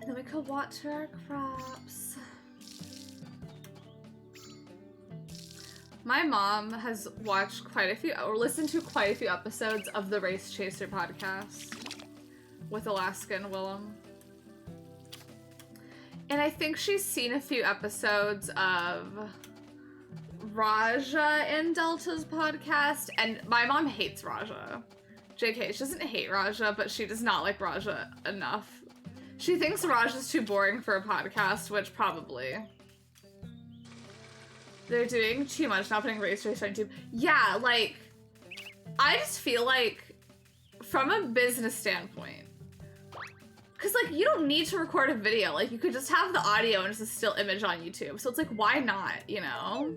Speaker 1: And then we could water our crops. My mom has watched quite a few, or listened to quite a few episodes of the Race Chaser podcast with Alaska and Willem. And I think she's seen a few episodes of Raja and Delta's podcast, and my mom hates Raja. JK, she doesn't hate Raja, but she does not like Raja enough. She thinks Raja's too boring for a podcast, which probably. They're doing too much, not putting Race Race on YouTube. Yeah, like, I just feel like, from a business standpoint, because, like, you don't need to record a video. Like, you could just have the audio and just a still image on YouTube. So it's like, why not, you know?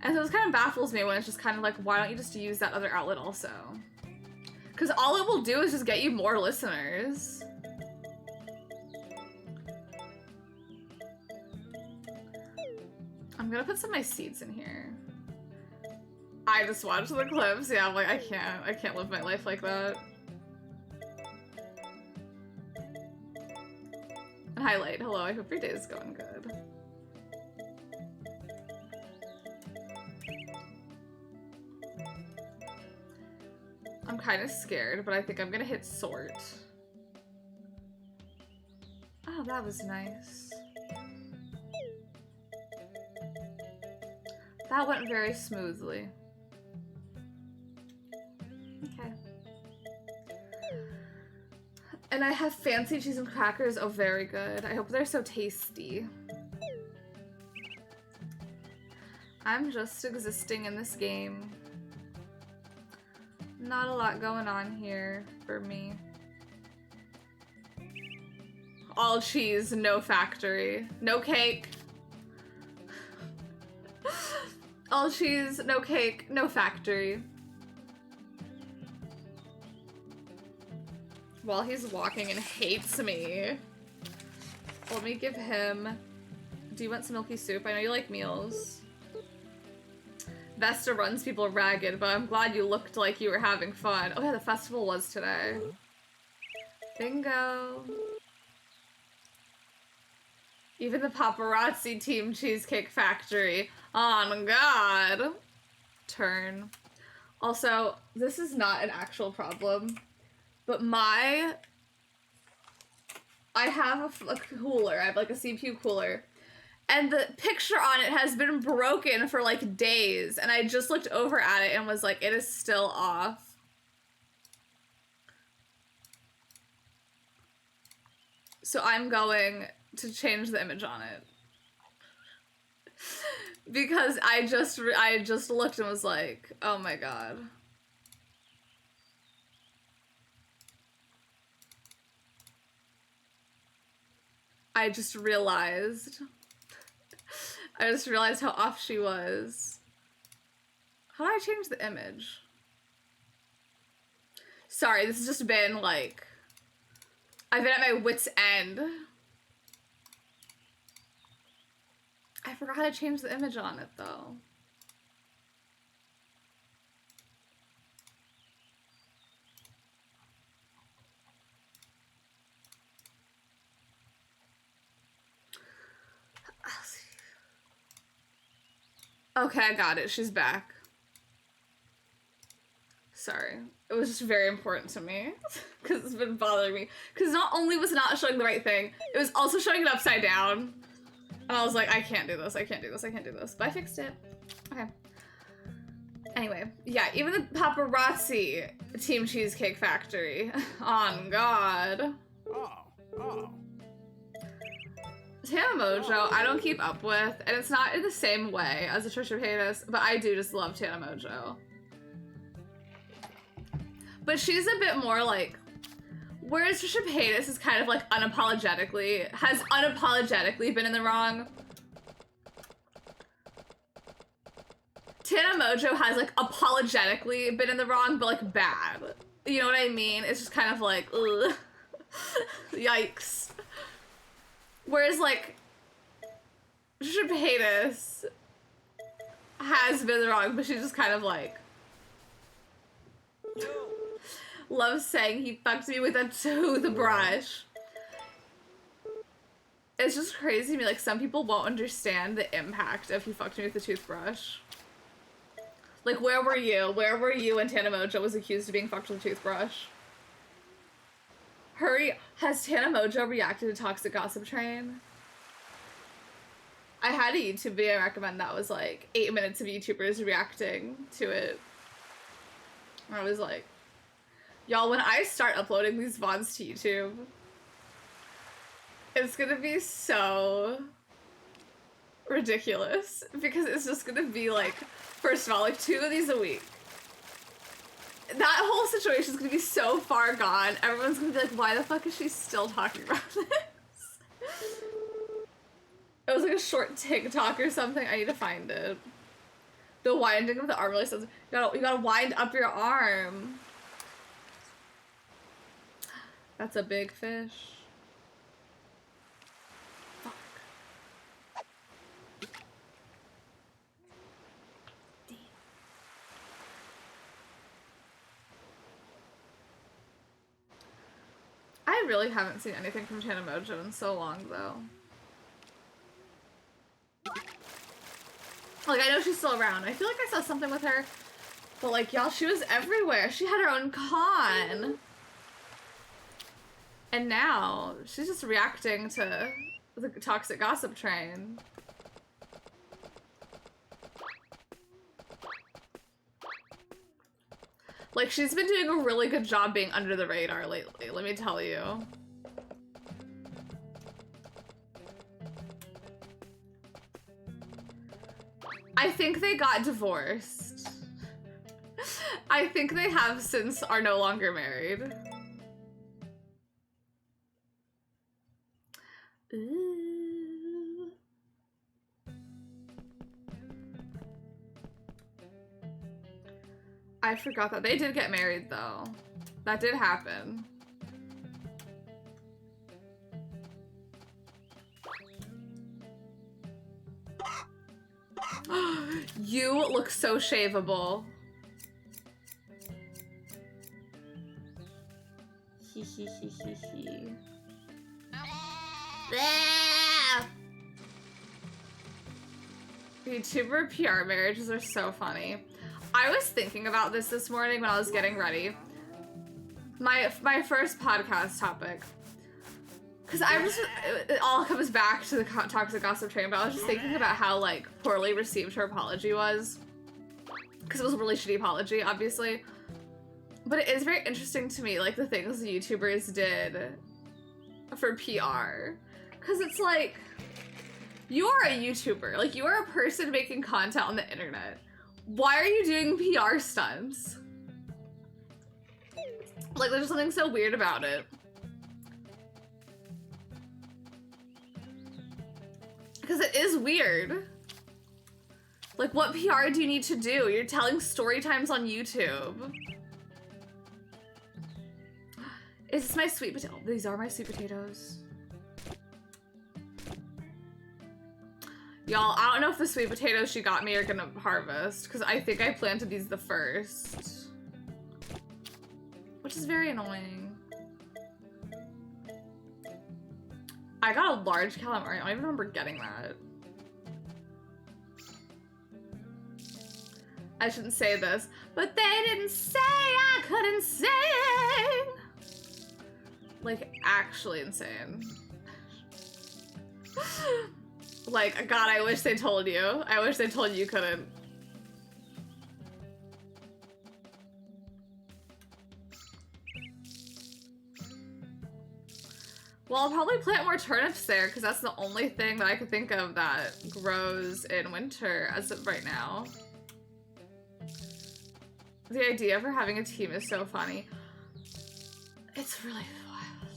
Speaker 1: And so it kind of baffles me when it's just kind of like, why don't you just use that other outlet also? Because all it will do is just get you more listeners. I'm gonna put some of my seeds in here. I just watched the clips. Yeah, I'm like, I can't live my life like that. And highlight, hello, I hope your day is going good. I'm kind of scared, but I think I'm gonna hit sort. Oh, that was nice. That went very smoothly. Okay. And I have fancy cheese and crackers. Oh, very good. I hope they're so tasty. I'm just existing in this game. Not a lot going on here for me. All cheese, no factory. No cake. All cheese, no cake, no factory. While he's walking and hates me. Let me give him... Do you want some milky soup? I know you like meals. Vesta runs people ragged, but I'm glad you looked like you were having fun. Oh yeah, the festival was today. Bingo. Even the paparazzi team Cheesecake Factory. On God. Turn. Also, this is not an actual problem, but I have a cooler. I have like a CPU cooler. And the picture on it has been broken for like days. And I just looked over at it and was like, it is still off. So I'm going to change the image on it. Because I just looked and was like, oh my God. I just realized how off she was. How do I change the image? Sorry, this has just been like, I've been at my wit's end. I forgot how to change the image on it though. Okay, I got it. She's back. Sorry. It was just very important to me because it's been bothering me. Because not only was it not showing the right thing, it was also showing it upside down. And I was like, I can't do this. I can't do this. I can't do this. But I fixed it. Okay. Anyway, yeah, even the paparazzi Team Cheesecake Factory. On God.
Speaker 2: Oh.
Speaker 1: Tana Mojo, I don't keep up with, and it's not in the same way as the Trisha Paytas, but I do just love Tana Mojo. But she's a bit more like, whereas Trisha Paytas is kind of like has unapologetically been in the wrong. Tana Mojo has like apologetically been in the wrong, but like bad. You know what I mean? It's just kind of like, ugh. Yikes. Whereas, like, Trisha Paytas has been wrong, but she's just kind of like, loves saying he fucked me with a toothbrush. It's just crazy to me, like, some people won't understand the impact of he fucked me with a toothbrush. Like, where were you? Where were you when Tana Mojo was accused of being fucked with a toothbrush? Hurry, has Tana Mojo reacted to Toxic Gossip Train? I had a YouTube video I recommend that was like 8 minutes of YouTubers reacting to it. And I was like, y'all, when I start uploading these VODs to YouTube, it's gonna be so ridiculous because it's just gonna be like, first of all, like 2 of these a week. That whole situation is gonna be so far gone. Everyone's gonna be like, why the fuck is she still talking about this? It was like a short TikTok or something. I need to find it. The winding of the arm really says, you gotta wind up your arm. That's a big fish. Fuck. I really haven't seen anything from Tana Mojo in so long, though. Like, I know she's still around. I feel like I saw something with her, but like, y'all, she was everywhere. She had her own con. And now, she's just reacting to the Toxic Gossip Train. Like, she's been doing a really good job being under the radar lately, let me tell you. I think they got divorced. I think they have since are no longer married. Ooh. I forgot that they did get married though. That did happen. You look so shaveable. He he he he he. YouTuber PR marriages are so funny. I was thinking about this morning when I was getting ready. My first podcast topic. Because it all comes back to the Toxic Gossip Train, but I was just thinking about how, like, poorly received her apology was. Because it was a really shitty apology, obviously. But it is very interesting to me, like, the things the YouTubers did for PR. Because it's like, you are a YouTuber. Like, you are a person making content on the internet. Why are you doing PR stunts? Like, there's something so weird about it. Because it is weird. Like, what PR do you need to do? You're telling story times on YouTube. Is this my sweet potato? These are my sweet potatoes. Y'all, I don't know if the sweet potatoes she got me are gonna harvest, because I think I planted these the first. Which is very annoying. I got a large calamari. I don't even remember getting that. I shouldn't say this, but they didn't say I couldn't sing. Like, actually insane. Like, God, I wish they told you. I wish they told you couldn't. Well, I'll probably plant more turnips there because that's the only thing that I could think of that grows in winter as of right now. The idea for having a team is so funny. It's really wild.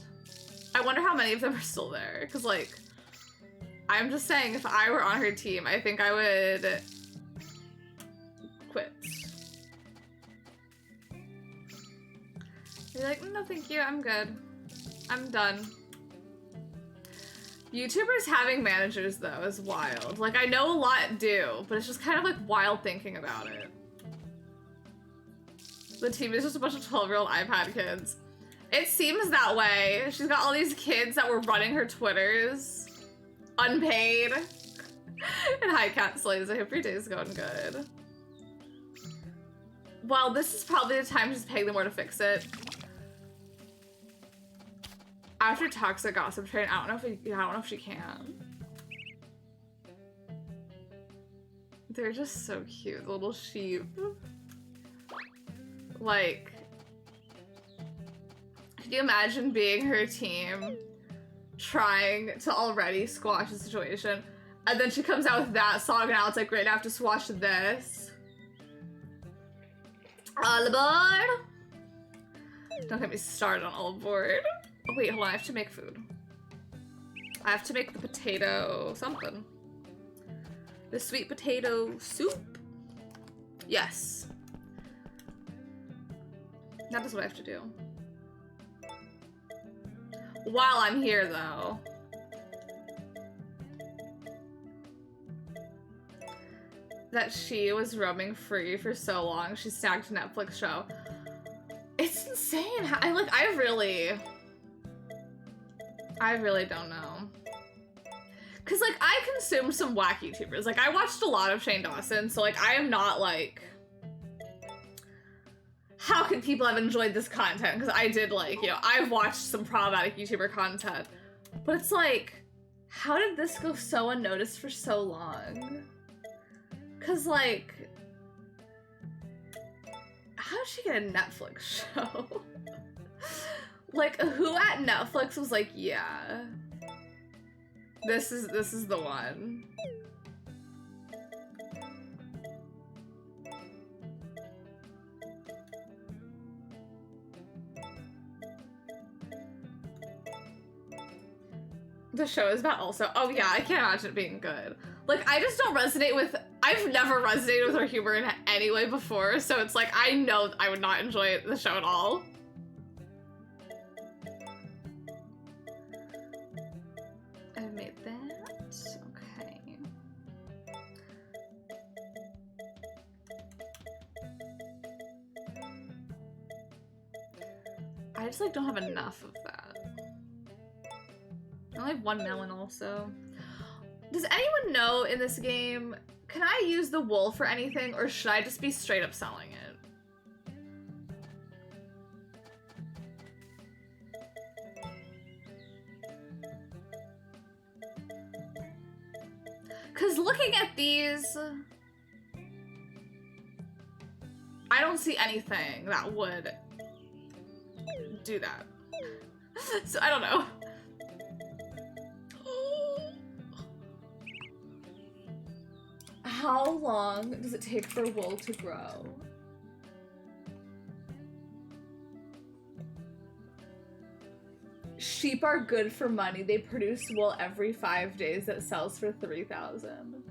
Speaker 1: I wonder how many of them are still there because, like, I'm just saying, if I were on her team, I think I would quit. Be like, no, thank you, I'm good. I'm done. YouTubers having managers, though, is wild. Like, I know a lot do, but it's just kind of, like, wild thinking about it. The team is just a bunch of 12-year-old iPad kids. It seems that way. She's got all these kids that were running her Twitters. Unpaid. And hi, Cat Slays. I hope your day's going good. Well, this is probably the time she's paying them more to fix it. After toxic gossip train, I don't know if she can. They're just so cute, the little sheep. Like, can you imagine being her team, trying to already squash the situation, and then she comes out with that song, and now it's like, great, I have to squash this. All aboard! Don't get me started on all aboard. Oh, wait, hold on, I have to make food. I have to make the potato something. The sweet potato soup? Yes. That is what I have to do. While I'm here, though. That she was roaming free for so long, she snagged a Netflix show. It's insane. I really don't know. Cause like I consumed some whack YouTubers. Like I watched a lot of Shane Dawson, so like I am not like, how could people have enjoyed this content? Because I did like, you know, I've watched some problematic YouTuber content. But it's like, how did this go so unnoticed for so long? Cause like, how did she get a Netflix show? Like, who at Netflix was like, yeah, this is the one. The show is about also, oh yeah, I can't imagine it being good. Like, I just don't resonate with, I've never resonated with her humor in any way before, so it's like, I know I would not enjoy the show at all. I made that, okay. I just like don't have enough of that. I only have one melon also. Does anyone know in this game, can I use the wool for anything or should I just be straight up selling it? Cause looking at these, I don't see anything that would do that. So I don't know. How long does it take for wool to grow? Sheep are good for money. They produce wool every 5 days that sells for 3,000.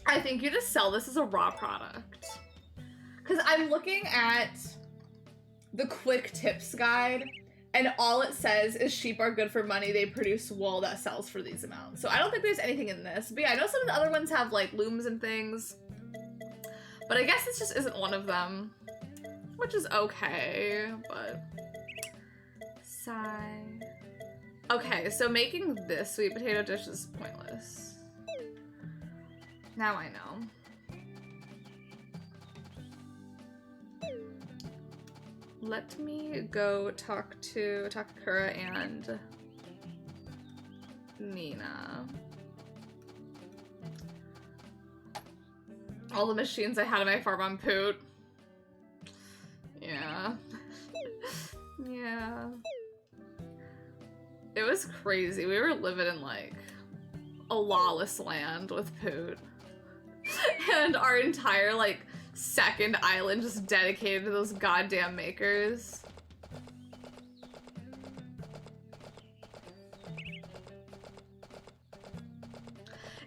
Speaker 1: I think you just sell this as a raw product. Because I'm looking at the quick tips guide and all it says is sheep are good for money. They produce wool that sells for these amounts. So I don't think there's anything in this. But yeah, I know some of the other ones have like looms and things. But I guess this just isn't one of them. Which is okay, but... Sigh. Okay, so making this sweet potato dish is pointless. Now I know. Let me go talk to Takakura and Nina. All the machines I had in my farm on Poot. Yeah. Yeah. It was crazy. We were living in like a lawless land with Poot. And our entire like second island just dedicated to those goddamn makers.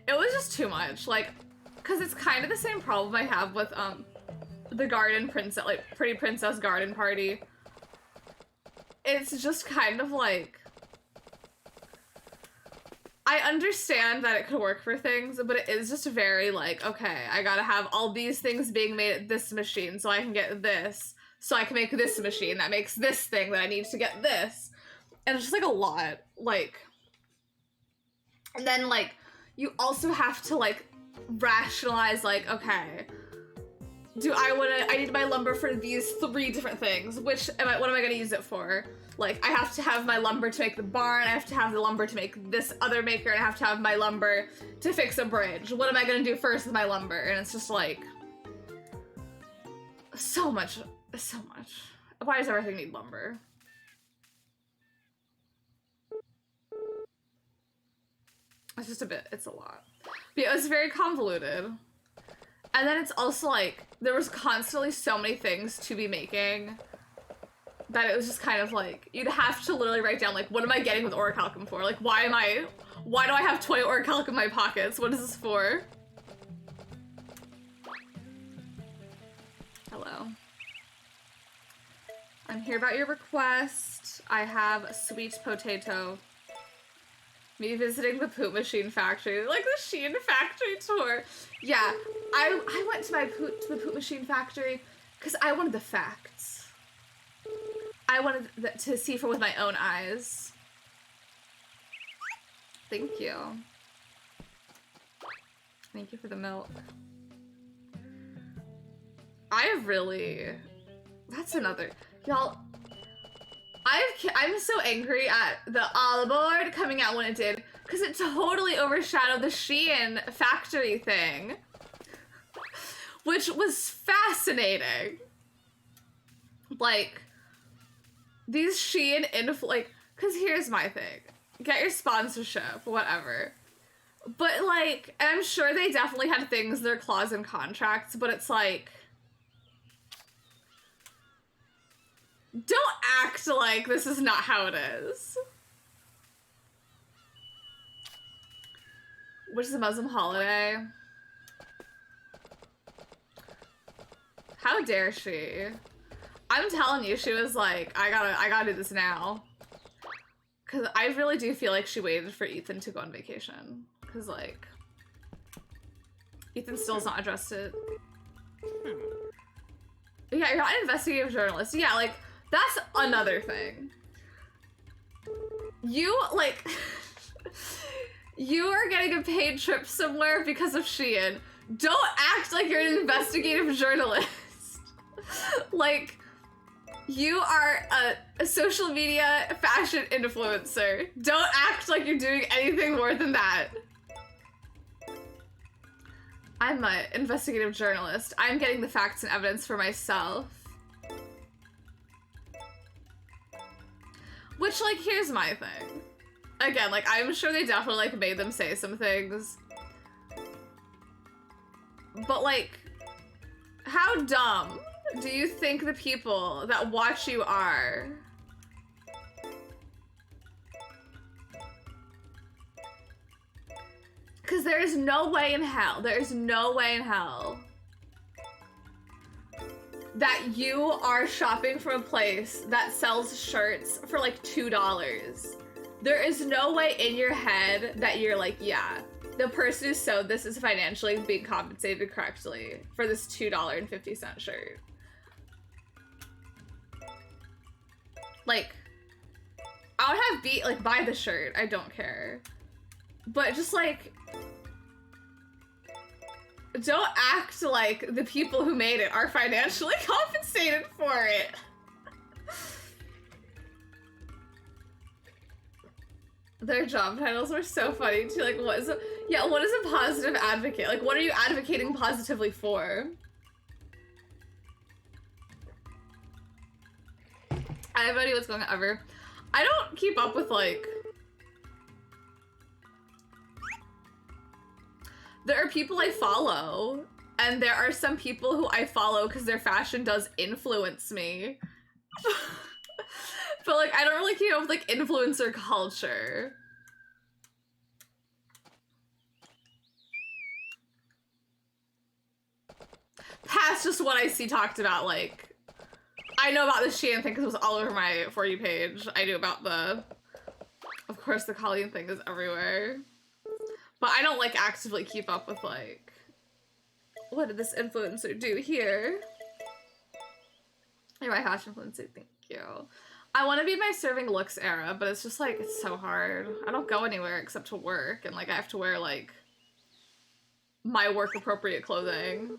Speaker 1: It was just too much, like, cause it's kind of the same problem I have with the garden princess, like Pretty Princess Garden Party. It's just kind of like, I understand that it could work for things, but it is just very like, okay, I gotta have all these things being made at this machine so I can get this, so I can make this machine that makes this thing that I need to get this. And it's just like a lot, like, and then like, you also have to like rationalize like, okay, I need my lumber for these 3 different things, what am I gonna use it for? Like, I have to have my lumber to make the barn, I have to have the lumber to make this other maker, and I have to have my lumber to fix a bridge. What am I gonna do first with my lumber? And it's just like, so much. Why does everything need lumber? It's just it's a lot. But yeah, it was very convoluted. And then it's also like, there was constantly so many things to be making that it was just kind of like, you'd have to literally write down like, what am I getting with orichalcum for? Like, why do I have 20 orichalcum in my pockets? What is this for? Hello. I'm here about your request. I have a sweet potato. Me visiting the poop machine factory, like the Sheen factory tour. Yeah, I went to the poop machine factory because I wanted the facts. I wanted to see with my own eyes. Thank you. Thank you for the milk. That's another, y'all. I'm so angry at the all aboard coming out when it did, because it totally overshadowed the Shein factory thing, which was fascinating. Like, these Shein because here's my thing. Get your sponsorship, whatever. But like, and I'm sure they definitely had things, their clause in contracts, but it's like, don't act like this is not how it is. Which is a Muslim holiday? How dare she? I'm telling you, she was like, I gotta do this now. Cause I really do feel like she waited for Ethan to go on vacation. Cause like, Ethan still's not addressed it. Yeah, you're not an investigative journalist. Yeah, like, that's another thing. You, like, you are getting a paid trip somewhere because of Shein. Don't act like you're an investigative journalist. Like, you are a social media fashion influencer. Don't act like you're doing anything more than that. I'm an investigative journalist. I'm getting the facts and evidence for myself. Which, like, here's my thing. Again, like, I'm sure they definitely, like, made them say some things. But, like, how dumb do you think the people that watch you are? Because there is no way in hell, that you are shopping from a place that sells shirts for like $2. There is no way in your head that you're like, yeah, the person who sewed this is financially being compensated correctly for this $2.50 shirt. Like, I would have like, buy the shirt, I don't care. But just like, don't act like the people who made it are financially compensated for it. Their job titles were so funny too. Like, what is a positive advocate? Like, what are you advocating positively for? I have no idea what's going on ever. I don't keep up with, like... There are people I follow, and there are some people who I follow because their fashion does influence me. But, like, I don't really keep up with, like, influencer culture. Past just what I see talked about, like... I know about the Shein thing because it was all over my For You page. I knew about the... Of course, the Colleen thing is everywhere. But I don't, like, actively keep up with, like... What did this influencer do here? You're my fashion influencer, thank you. I want to be my serving looks era, but it's just, like, it's so hard. I don't go anywhere except to work, and, like, I have to wear, like, my work-appropriate clothing.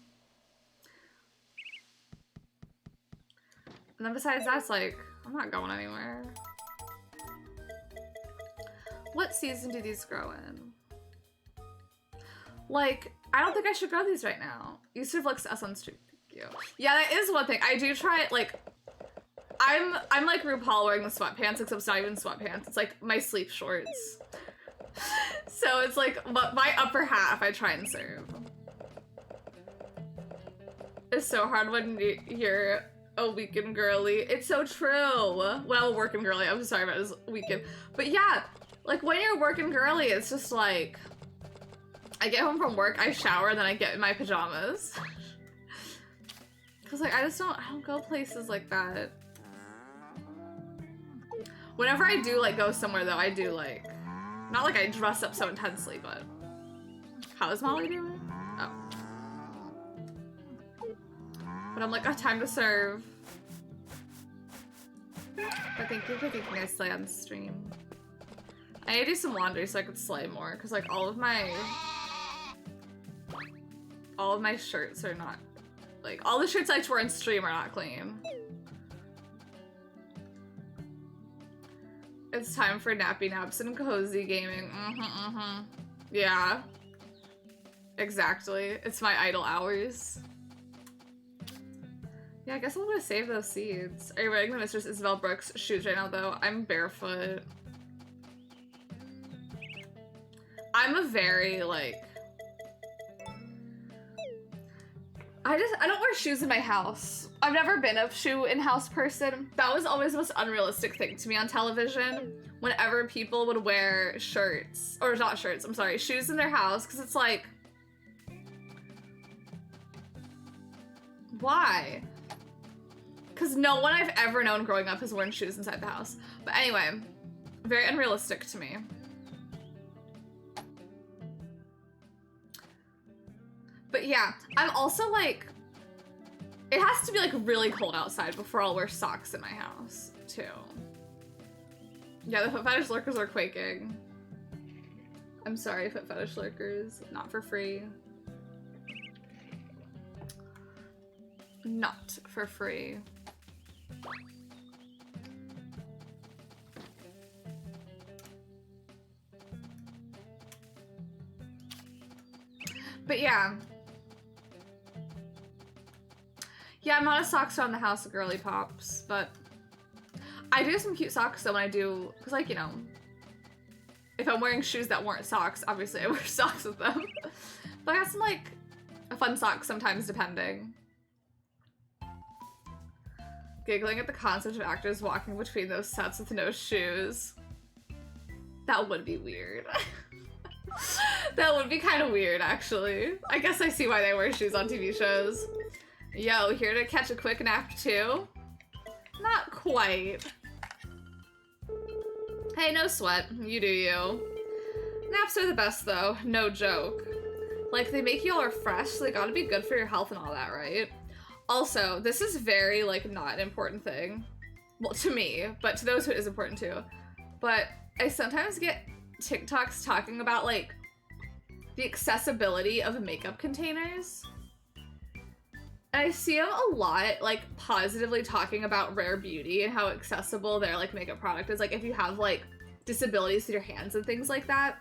Speaker 1: And then besides that, it's like, I'm not going anywhere. What season do these grow in? Like, I don't think I should grow these right now. You serve looks to us on stream. Thank you. Yeah, that is one thing. I do try, like... I'm like RuPaul wearing the sweatpants, except it's not even sweatpants. It's like my sleep shorts. So it's like my upper half I try and serve. It's so hard when you're a weekend girly. It's so true. Well, a working girly. I'm sorry about this weekend. But yeah, like when you're working girly, it's just like, I get home from work, I shower, then I get in my pajamas. Cause like I don't go places like that. Whenever I do like go somewhere though, I do like, not like I dress up so intensely, but how is Molly doing? Oh. But I'm like, oh, time to serve. But thank you for thinking I slay on stream. I need to do some laundry so I could slay more, cause like all of my shirts are not, like all the shirts I wore in stream are not clean. It's time for nappy naps and cozy gaming. Yeah. Exactly. It's my idle hours. Yeah, I guess I'm gonna save those seeds. Are you wearing the Mistress Isabel Brooks shoes right now, though? I'm barefoot. I'm a very, like... I don't wear shoes in my house. I've never been a shoe in-house person. That was always the most unrealistic thing to me on television. Whenever people would wear shirts, or not shirts, I'm sorry, shoes in their house, because it's like... Why? Because no one I've ever known growing up has worn shoes inside the house. But anyway, very unrealistic to me. But yeah, I'm also like, it has to be like really cold outside before I'll wear socks in my house too. Yeah, the foot fetish lurkers are quaking. I'm sorry, foot fetish lurkers, not for free. Not for free. But yeah. Yeah, I'm not a socks around the house girly pops, but I do some cute socks though when I do, because like, you know, if I'm wearing shoes that weren't socks, obviously I wear socks with them. But I got some like fun socks sometimes depending. Giggling at the concept of actors walking between those sets with no shoes. That would be weird. That would be kind of weird, actually. I guess I see why they wear shoes on TV shows. Yo, here to catch a quick nap too? Not quite. Hey, no sweat. You do you. Naps are the best though, no joke. Like, they make you all refreshed, so they gotta be good for your health and all that, right? Also, this is very, like, not an important thing. Well, to me, but to those who it is important to. But I sometimes get TikToks talking about, like, the accessibility of makeup containers. And I see them a lot, like, positively talking about Rare Beauty and how accessible their, like, makeup product is. Like, if you have, like, disabilities with your hands and things like that.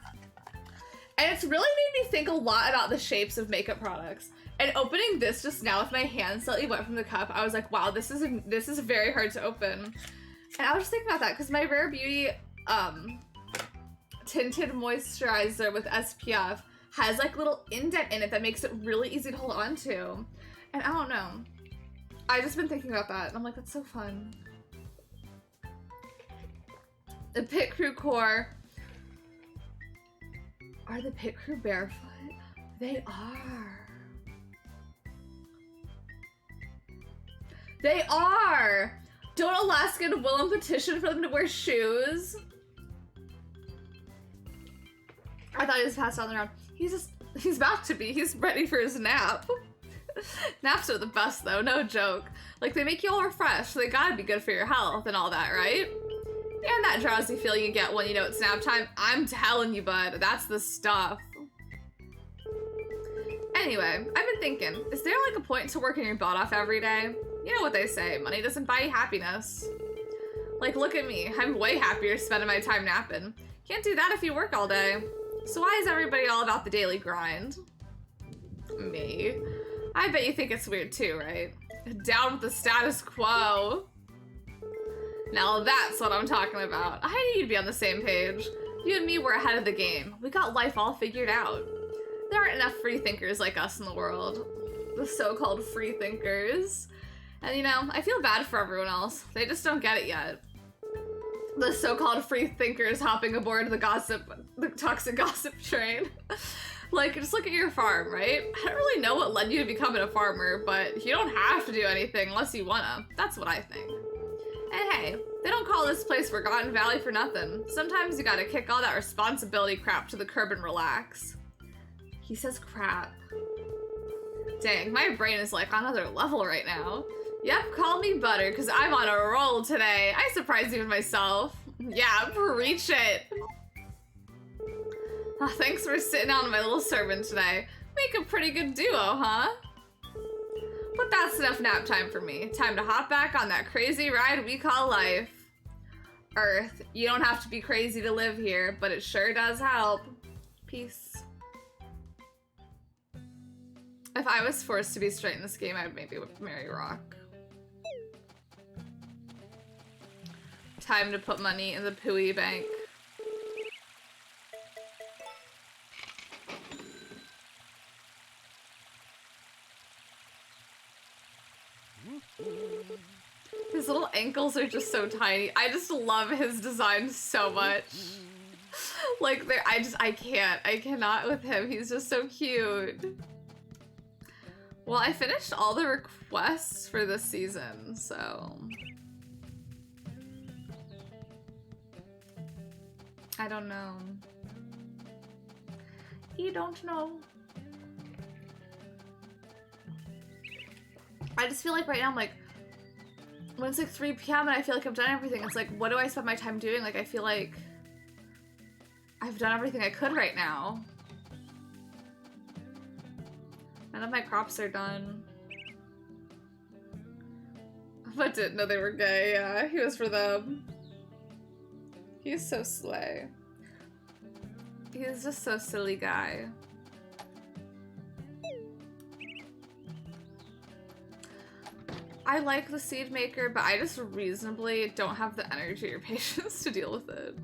Speaker 1: And it's really made me think a lot about the shapes of makeup products. And opening this just now with my hand slightly wet from the cup, I was like, wow, this is very hard to open. And I was just thinking about that because my Rare Beauty tinted moisturizer with SPF has like little indent in it that makes it really easy to hold on to. And I don't know. I've just been thinking about that and I'm like, that's so fun. The Pit Crew core. Are the Pit Crew barefoot? They are. They are! Don't Alaska and Willem petition for them to wear shoes? I thought he was passed on the ground. He's about to be. He's ready for his nap. Naps are the best though, no joke. Like, they make you all refreshed, so they gotta be good for your health and all that, right? And that drowsy feeling you get when you know it's nap time. I'm telling you, bud, that's the stuff. Anyway, I've been thinking, is there like a point to working your butt off every day? You know what they say, money doesn't buy you happiness. Like, look at me, I'm way happier spending my time napping. Can't do that if you work all day. So why is everybody all about the daily grind? Me. I bet you think it's weird too, right? Down with the status quo. Now that's what I'm talking about. I need to be on the same page. You and me were ahead of the game. We got life all figured out. There aren't enough free thinkers like us in the world. The so-called free thinkers. And you know, I feel bad for everyone else. They just don't get it yet. The so-called free thinkers hopping aboard the toxic gossip train. Like, just look at your farm, right? I don't really know what led you to becoming a farmer, but you don't have to do anything unless you wanna. That's what I think. And hey, they don't call this place Forgotten Valley for nothing. Sometimes you gotta kick all that responsibility crap to the curb and relax. He says crap. Dang, my brain is like on another level right now. Yep, call me butter, because I'm on a roll today. I surprised even myself. Yeah, preach it. Oh, thanks for sitting on my little servant today. Make a pretty good duo, huh? But that's enough nap time for me. Time to hop back on that crazy ride we call life. Earth, you don't have to be crazy to live here, but it sure does help. Peace. If I was forced to be straight in this game, I would maybe marry Rock. Time to put money in the Pooey bank. His little ankles are just so tiny. I just love his design so much. Like, I cannot with him. He's just so cute. Well, I finished all the requests for this season, so... I don't know. You don't know. I just feel like right now I'm like, when it's like 3 p.m. and I feel like I've done everything, it's like, what do I spend my time doing? Like, I feel like I've done everything I could right now. None of my crops are done. But didn't know they were gay, yeah. He was for them. He's so slay. He's just so silly guy. I like the seed maker, but I just reasonably don't have the energy or patience to deal with it.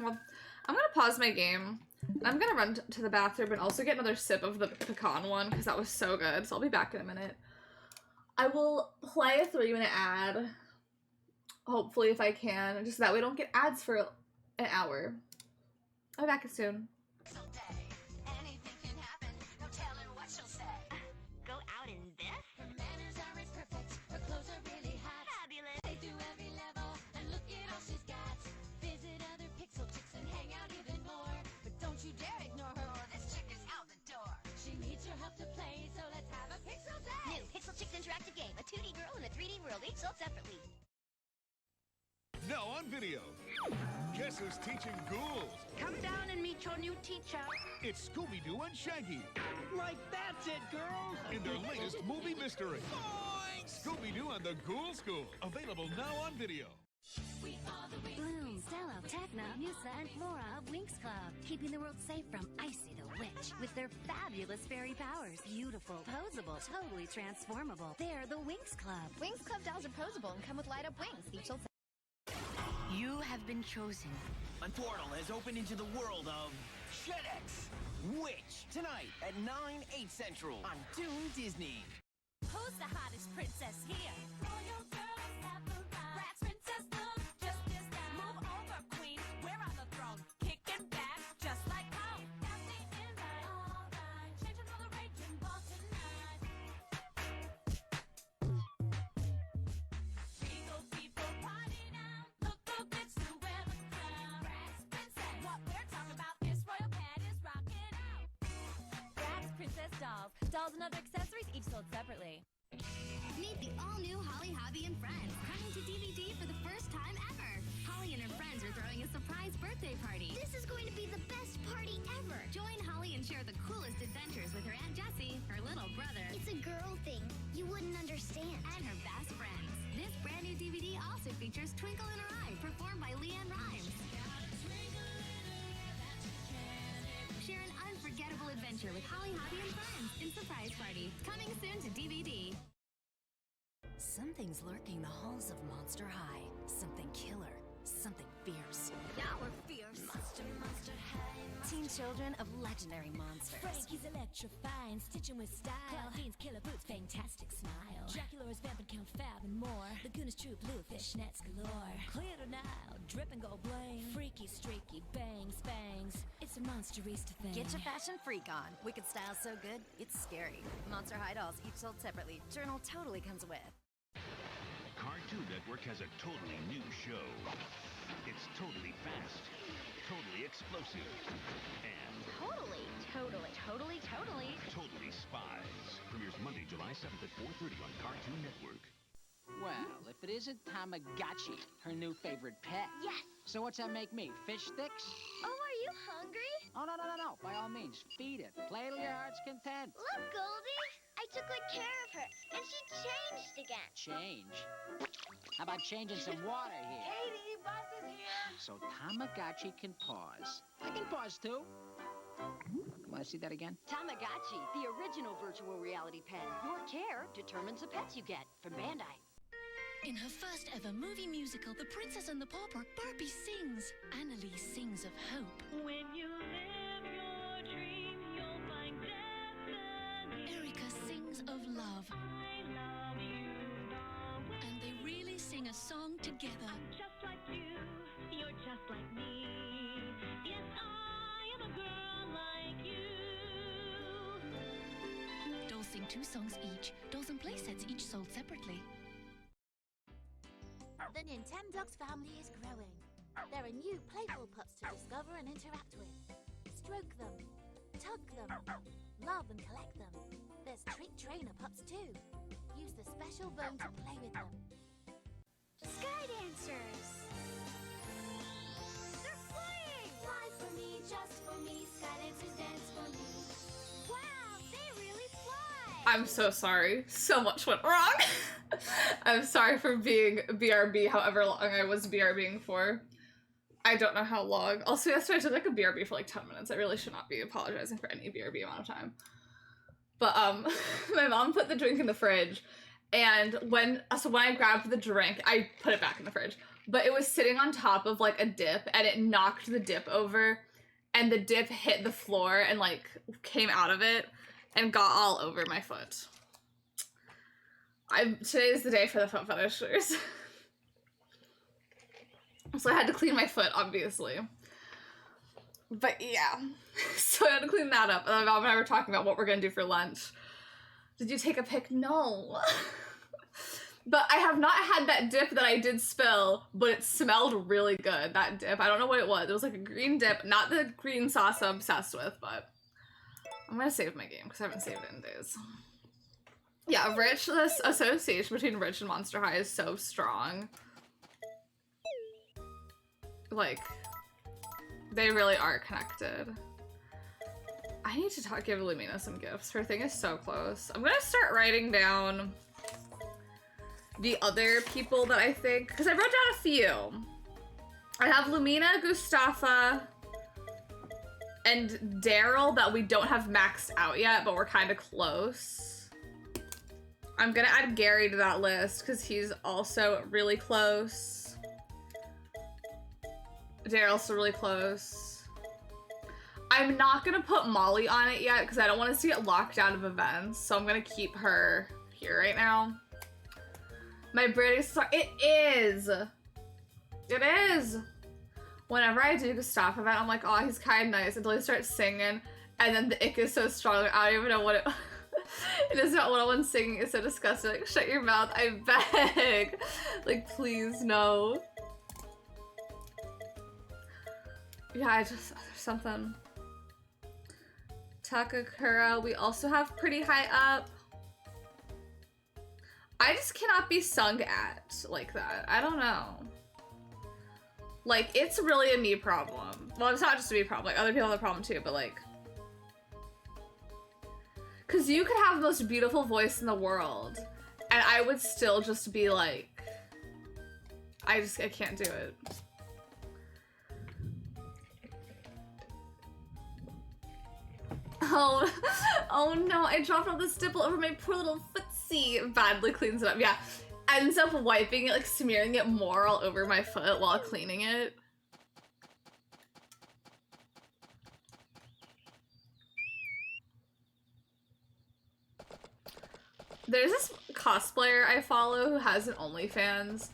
Speaker 1: Well, I'm gonna pause my game. I'm gonna run to the bathroom and also get another sip of the pecan one because that was so good. So I'll be back in a minute. I will play a 3-minute ad. Hopefully, if I can, just so that we don't get ads for an hour. I'll be back soon.
Speaker 3: World, each sold separately.
Speaker 4: Now on video. Guess who's teaching ghouls?
Speaker 3: Come down and meet your new teacher.
Speaker 4: It's Scooby-Doo and Shaggy
Speaker 2: Like that's it, girls.
Speaker 4: in their latest movie mystery. Scooby-Doo and the Ghoul School. Available now on video.
Speaker 5: Bloom, Stella, Techna, Musa, and Flora of Winx Club, keeping the world safe from Icy the Witch with their fabulous fairy powers. Beautiful, posable, totally transformable. They're the Winx Club.
Speaker 3: Winx Club dolls are posable and come with light-up wings. Each sold
Speaker 5: You have been chosen.
Speaker 2: A portal has opened into the world of Shedex Witch tonight at 9/8 Central on Toon Disney.
Speaker 5: Who's the hottest princess here? Royal girls have arrived. Bratz princess look just as down. Move over, queen. We're on the throne. Kicking back just like home. Dancing in right. All right. Changing all the raging ball tonight. Regal people party now. Look who gets to wear the crown. Bratz princess. What we're talking about, this royal pad is rocking out. Bratz princess dolls. Dolls and other accessories each sold separately.
Speaker 6: Meet the all-new Holly, Hobby, and Friends, coming to DVD for the first time ever. Holly and her friends are throwing a surprise birthday party. This is going to be the best party ever. Join Holly and share the coolest adventures with her Aunt Jessie, her little brother. It's a girl thing. You wouldn't understand. And her best friends. This brand new DVD also features Twinkle in Her Eye, performed by Leanne Rimes. Share an unforgettable adventure with Holly, Hobby, and Friends in Surprise Party. Coming soon to DVD.
Speaker 5: Something's lurking the halls of Monster High. Something killer. Something fierce.
Speaker 6: Now we're fierce.
Speaker 5: Monster High. Teen children of legendary monsters.
Speaker 7: Frankie's electrifying, stitching with style. Claudine's killer boots, fantastic smile. Dracula's vamping count fab and more. Laguna's true blue, fishnets galore. Clear to Nile, drip and go bling. Freaky, streaky, bangs, bangs. It's a monsterista thing.
Speaker 5: Get your fashion freak on. Wicked style so good, it's scary. Monster High dolls, each sold separately. Journal totally comes with.
Speaker 8: Cartoon Network has a totally new show. It's totally fast, totally explosive, and
Speaker 3: totally
Speaker 8: totally spies. Premieres Monday, July 7th at 4:30 on Cartoon Network.
Speaker 9: Well, if it isn't Tamagotchi, her new favorite pet.
Speaker 3: Yes.
Speaker 9: So what's that make me? Fish sticks?
Speaker 3: Oh, are you hungry?
Speaker 9: Oh, no. By all means, feed it. Play till your heart's content.
Speaker 3: Look, Goldie. I took good care of her, and she changed again.
Speaker 9: Change? How about changing some water here?
Speaker 3: Katie, Buzz is here.
Speaker 9: So Tamagotchi can pause. I can pause too. Want to see that again?
Speaker 10: Tamagotchi, the original virtual reality pet. Your care determines the pets you get from Bandai.
Speaker 7: In her first ever movie musical, The Princess and the Pauper, Barbie sings. Annalise sings of hope. When you live your dream, you'll find destiny. Erica sings of love. I love you, darling. And they really sing a song together. I'm just like you, you're just like me. Yes, I am a girl like you. Dolls sing 2 songs each. Dolls and playsets each sold separately.
Speaker 11: The Nintendogs family is growing. There are new playful pups to discover and interact with. Stroke them, tug them, love and collect them. There's treat trainer pups too. Use the special bone to play with them.
Speaker 3: Sky dancers. They're flying.
Speaker 11: Fly for me, just for me. Sky dancers dance for me.
Speaker 3: Wow, they really fly.
Speaker 1: I'm so sorry. So much went wrong. I'm sorry for being BRB however long I was BRBing for. I don't know how long. Also, yesterday I took like a BRB for like 10 minutes. I really should not be apologizing for any BRB amount of time. But my mom put the drink in the fridge, and when I grabbed the drink, I put it back in the fridge. But it was sitting on top of like a dip, and it knocked the dip over, and the dip hit the floor and like came out of it and got all over my foot. Today is the day for the foot fetishers. So I had to clean my foot, obviously. But yeah, so I had to clean that up. And my mom and I were talking about what we're gonna do for lunch. Did you take a pic? No. But I have not had that dip that I did spill, but it smelled really good, that dip. I don't know what it was. It was like a green dip, not the green sauce I'm obsessed with, but I'm gonna save my game because I haven't saved it in days. Yeah, Rich, this association between Rich and Monster High is so strong. Like, they really are connected. I need to give Lumina some gifts. Her thing is so close. I'm gonna start writing down the other people that I think, because I wrote down a few. I have Lumina, Gustafa, and Daryl that we don't have maxed out yet, but we're kind of close. I'm gonna add Gary to that list because he's also really close. Daryl's still really close. I'm not gonna put Molly on it yet because I don't want us to get locked out of events, so I'm gonna keep her here right now. My British star, it is! It is! Whenever I do Gustav event, I'm like, oh, he's kind of nice until he starts singing, and then the ick is so strong, I don't even know what it it is not 101 singing, it's so disgusting. Like, shut your mouth, I beg! Like, please, no. Yeah, there's something. Takakura, we also have pretty high up. I just cannot be sung at like that. I don't know. Like, it's really a me problem. Well, it's not just a me problem. Like, other people have a problem too, but like... Because you could have the most beautiful voice in the world, and I would still just be like... I can't do it. Oh, oh no, I dropped all the stipple over my poor little footsie. Badly cleans it up. Yeah, ends up wiping it, like smearing it more all over my foot while cleaning it. There's this cosplayer I follow who has an OnlyFans.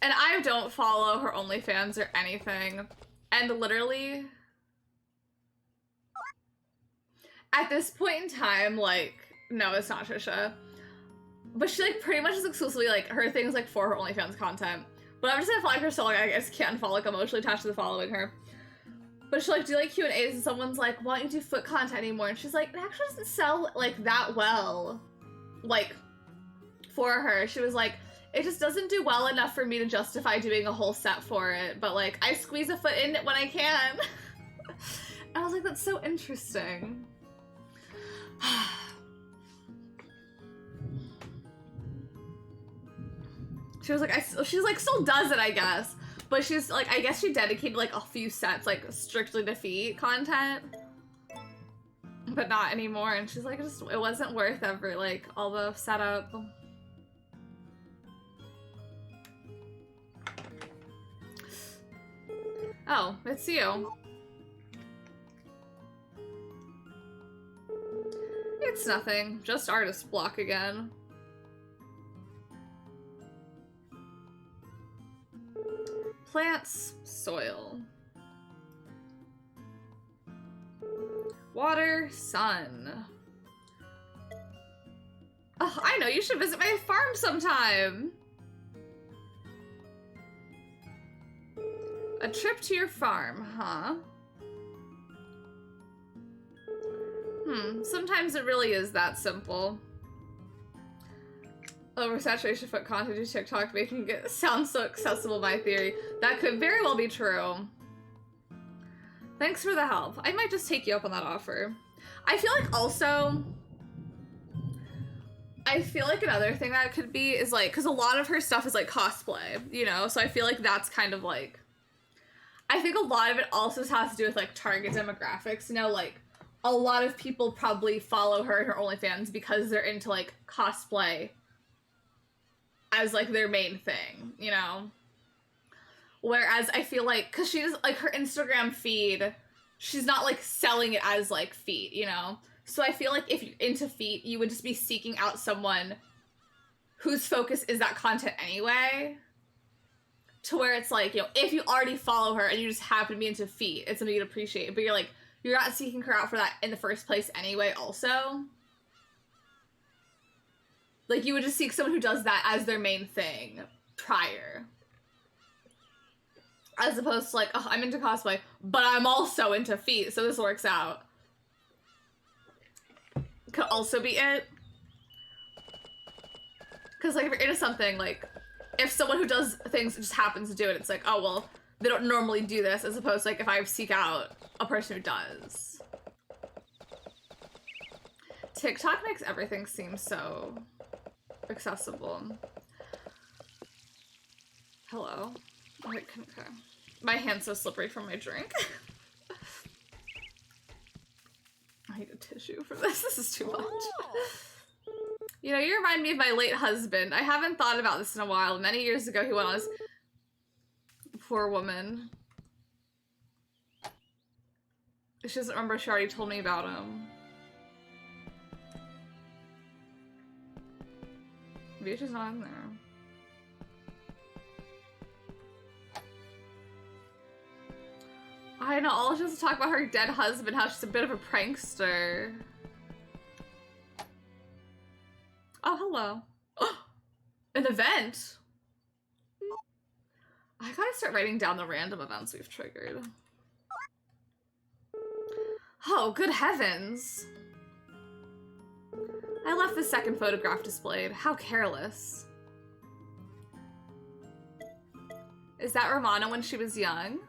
Speaker 1: And I don't follow her OnlyFans or anything. And literally... at this point in time, like, no, it's not Trisha. But she, like, pretty much is exclusively, like, her thing's, like, for her OnlyFans content. But I'm just gonna follow her so, like, I just can't unfollow, like, emotionally attached to the following her. But she'll, like, do, like, Q&As and someone's like, why don't you do foot content anymore? And she's like, it actually doesn't sell, like, that well. Like, for her. She was like, it just doesn't do well enough for me to justify doing a whole set for it. But, like, I squeeze a foot in when I can. I was like, that's so interesting. She was like, she's like, still does it, I guess. But she's like, I guess she dedicated like a few sets, like strictly to feet content. But not anymore. And she's like, it wasn't worth ever, like, all the setup. Oh, it's you. It's nothing, just artist block again. Plants, soil. Water, sun. Oh, I know, you should visit my farm sometime. A trip to your farm, huh? Sometimes it really is that simple. Oversaturation foot content to TikTok making it sound so accessible, my theory. That could very well be true. Thanks for the help. I might just take you up on that offer. I feel like also... I feel like another thing that could be is like, because a lot of her stuff is like cosplay, you know? So I feel like that's kind of like... I think a lot of it also has to do with like target demographics, you know, like... A lot of people probably follow her and her OnlyFans because they're into, like, cosplay as, like, their main thing, you know? Whereas I feel like, because she's, like, her Instagram feed, she's not, like, selling it as, like, feet, you know? So I feel like if you're into feet, you would just be seeking out someone whose focus is that content anyway. To where it's like, you know, if you already follow her and you just happen to be into feet, it's something you'd appreciate. But you're like, you're not seeking her out for that in the first place anyway, also. Like, you would just seek someone who does that as their main thing prior. As opposed to like, oh, I'm into cosplay, but I'm also into feet, so this works out. Could also be it. Because, like, if you're into something, like, if someone who does things just happens to do it, it's like, oh, well, they don't normally do this, as opposed to, like, if I seek out a person who does. TikTok makes everything seem so accessible. Hello? Okay. My hand's so slippery from my drink. I need a tissue for this. This is too much. You know, you remind me of my late husband. I haven't thought about this in a while. Many years ago, he went on his... Poor woman. She doesn't remember. She already told me about him. Maybe she's not in there. I know, all she has to talk about her dead husband, how she's a bit of a prankster. Oh, hello. An event? I gotta start writing down the random events we've triggered. Oh, good heavens. I left the second photograph displayed. How careless. Is that Romana when she was young?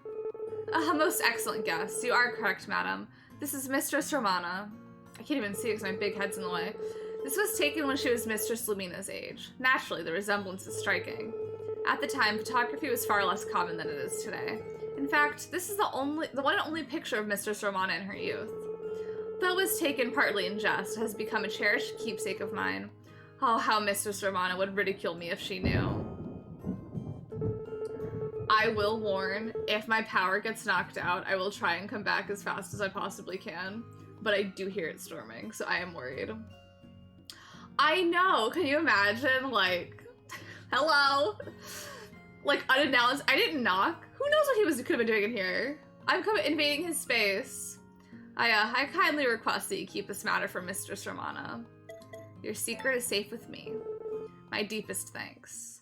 Speaker 1: A most excellent guess. You are correct, madam. This is Mistress Romana. I can't even see it because my big head's in the way. This was taken when she was Mistress Lumina's age. Naturally, the resemblance is striking. At the time, photography was far less common than it is today. In fact, this is the one and only picture of Mistress Romana in her youth. Though it was taken partly in jest, it has become a cherished keepsake of mine. Oh, how Mistress Romana would ridicule me if she knew. I will warn, if my power gets knocked out, I will try and come back as fast as I possibly can. But I do hear it storming, so I am worried. I know, can you imagine, like, hello? Like, unannounced, I didn't knock. Who knows what he could have been doing in here? I'm invading his space. I kindly request that you keep this matter from Mistress Romana. Your secret is safe with me. My deepest thanks.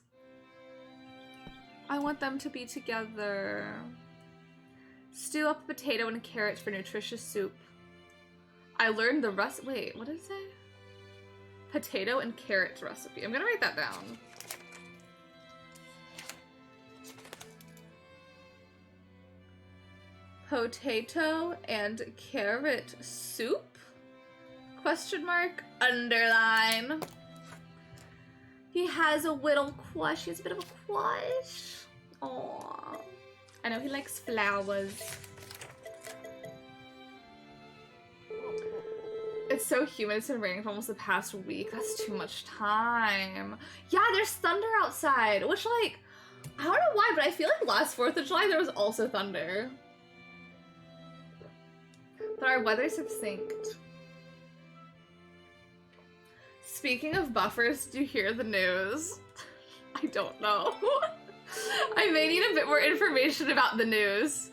Speaker 1: I want them to be together. Stew up a potato and a carrot for nutritious soup. I learned the wait, what did it say? Potato and carrot recipe. I'm gonna write that down. Potato and carrot soup? Question mark, underline. He has a little crush. He has a bit of a crush. Aww. I know he likes flowers. It's so humid. It's been raining for almost the past week. That's too much time. Yeah, there's thunder outside, which, like, I don't know why, but I feel like last 4th of July there was also thunder. But our weathers have synced. Speaking of buffers, do you hear the news? I don't know. I may need a bit more information about the news.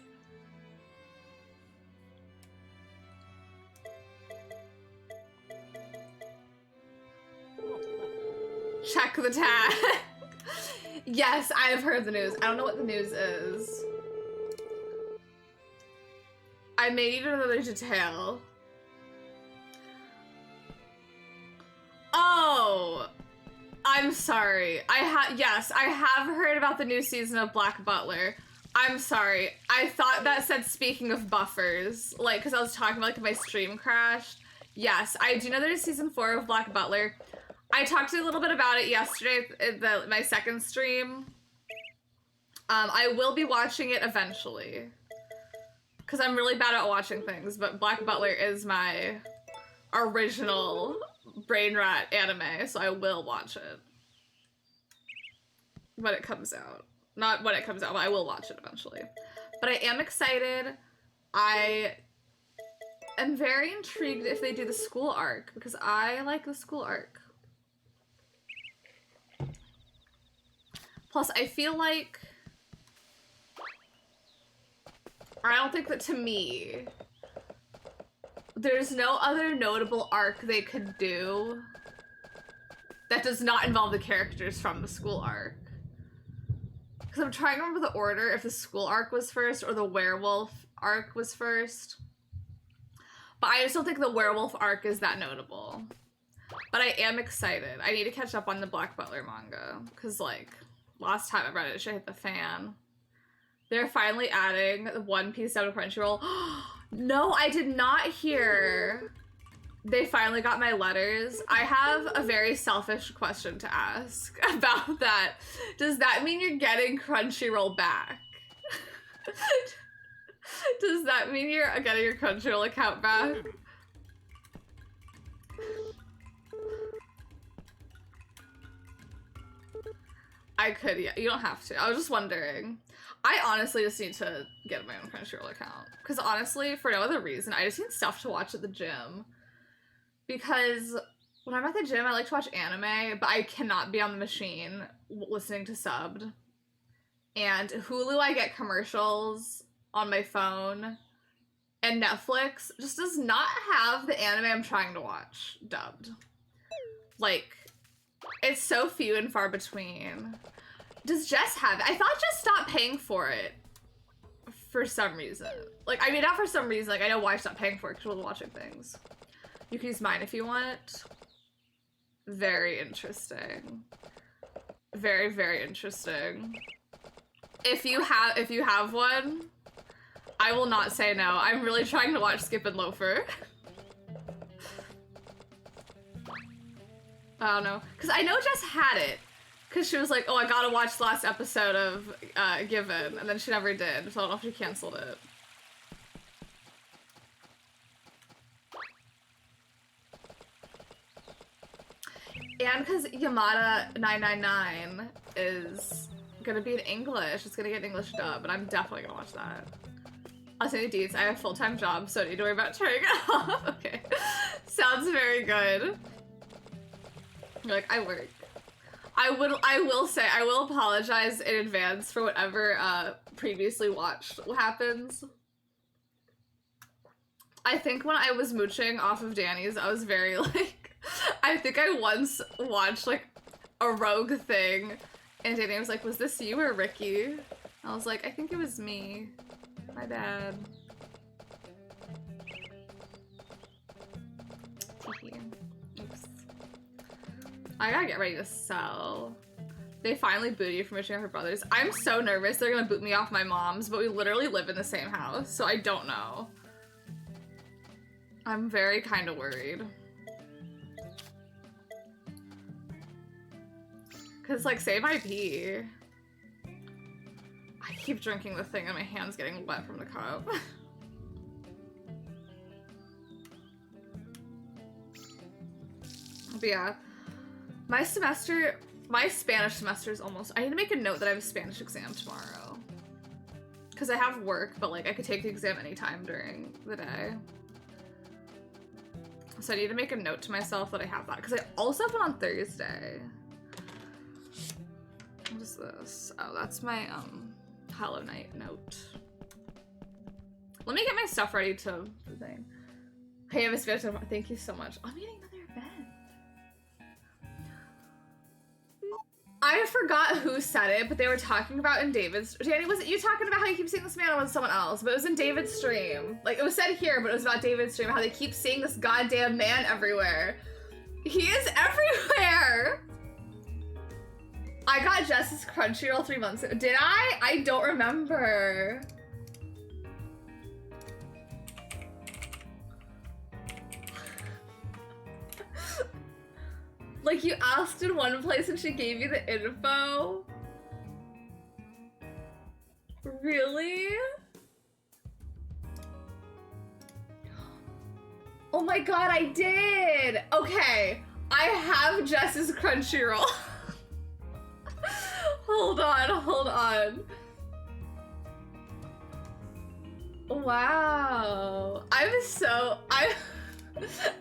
Speaker 1: Check the tag. Yes, I have heard the news. I don't know what the news is. I may need another detail. Oh, I'm sorry. Yes, I have heard about the new season of Black Butler. I'm sorry. I thought that said speaking of buffers, like, because I was talking about, like, my stream crashed. Yes, I do know there's season 4 of Black Butler. I talked to you a little bit about it yesterday in my second stream. I will be watching it eventually. Because I'm really bad at watching things, but Black Butler is my original brain rat anime, so I will watch it. When it comes out. Not when it comes out, but I will watch it eventually. But I am excited. I am very intrigued if they do the school arc, because I like the school arc. Plus, I feel like... I don't think that, to me, there's no other notable arc they could do that does not involve the characters from the school arc. Because I'm trying to remember the order, if the school arc was first or the werewolf arc was first. But I just don't think the werewolf arc is that notable. But I am excited. I need to catch up on the Black Butler manga. Because, like, last time I read it, shit hit the fan. They're finally adding the One Piece down to Crunchyroll. No, I did not hear they finally got my letters. I have a very selfish question to ask about that. Does that mean you're getting Crunchyroll back? Does that mean you're getting your Crunchyroll account back? I could, yeah. You don't have to. I was just wondering. I honestly just need to get my own Crunchyroll account. Because honestly, for no other reason, I just need stuff to watch at the gym. Because when I'm at the gym, I like to watch anime, but I cannot be on the machine listening to subbed. And Hulu, I get commercials on my phone. And Netflix just does not have the anime I'm trying to watch dubbed. Like, it's so few and far between. Does Jess have it? I thought Jess stopped paying for it for some reason. Like, I mean, not for some reason. Like, I know why she stopped paying for it because she wasn't watching things. You can use mine if you want. Very interesting. Very, very interesting. If you have one, I will not say no. I'm really trying to watch Skip and Loafer. I don't know. Because I know Jess had it. Because she was like, oh, I gotta watch the last episode of Given. And then she never did. So I don't know if she canceled it. And because Yamada 999 is gonna be in English. It's gonna get an English dub. And I'm definitely gonna watch that. I'll say the deets. I have a full-time job, so I need to worry about turning it off. Okay. Sounds very good. You're like, I work. I will say, I will apologize in advance for whatever previously watched happens. I think when I was mooching off of Danny's, I was very like, I think I once watched like a rogue thing and Danny was like, was this you or Ricky? I was like, I think it was me. My bad. Oops. I gotta get ready to sell. They finally booted you from mooching off your brothers. I'm so nervous they're gonna boot me off my mom's, but we literally live in the same house, so I don't know. I'm very kind of worried. Cause like, save IP. I keep drinking the thing and my hand's getting wet from the cup. But yeah, my Spanish semester is almost, I need to make a note that I have a Spanish exam tomorrow. Cause I have work, but like I could take the exam anytime during the day. So I need to make a note to myself that I have that. Cause I also have one on Thursday. What is this? Oh, that's my Hollow Knight note. Let me get my stuff ready to the thing. Hey, I have a Spanish. Thank you so much. I'm getting another event. I forgot who said it, but they were talking about in David's. Danny, was it you talking about how you keep seeing this man or was it someone else? But it was in David's stream. Like, it was said here, but it was about David's stream, how they keep seeing this goddamn man everywhere. He is everywhere! I got Jess's Crunchyroll 3 months ago. Did I? I don't remember. Like, you asked in one place and she gave you the info? Really? Oh my god, I did! Okay, I have Jess's Crunchyroll. Hold on. Wow.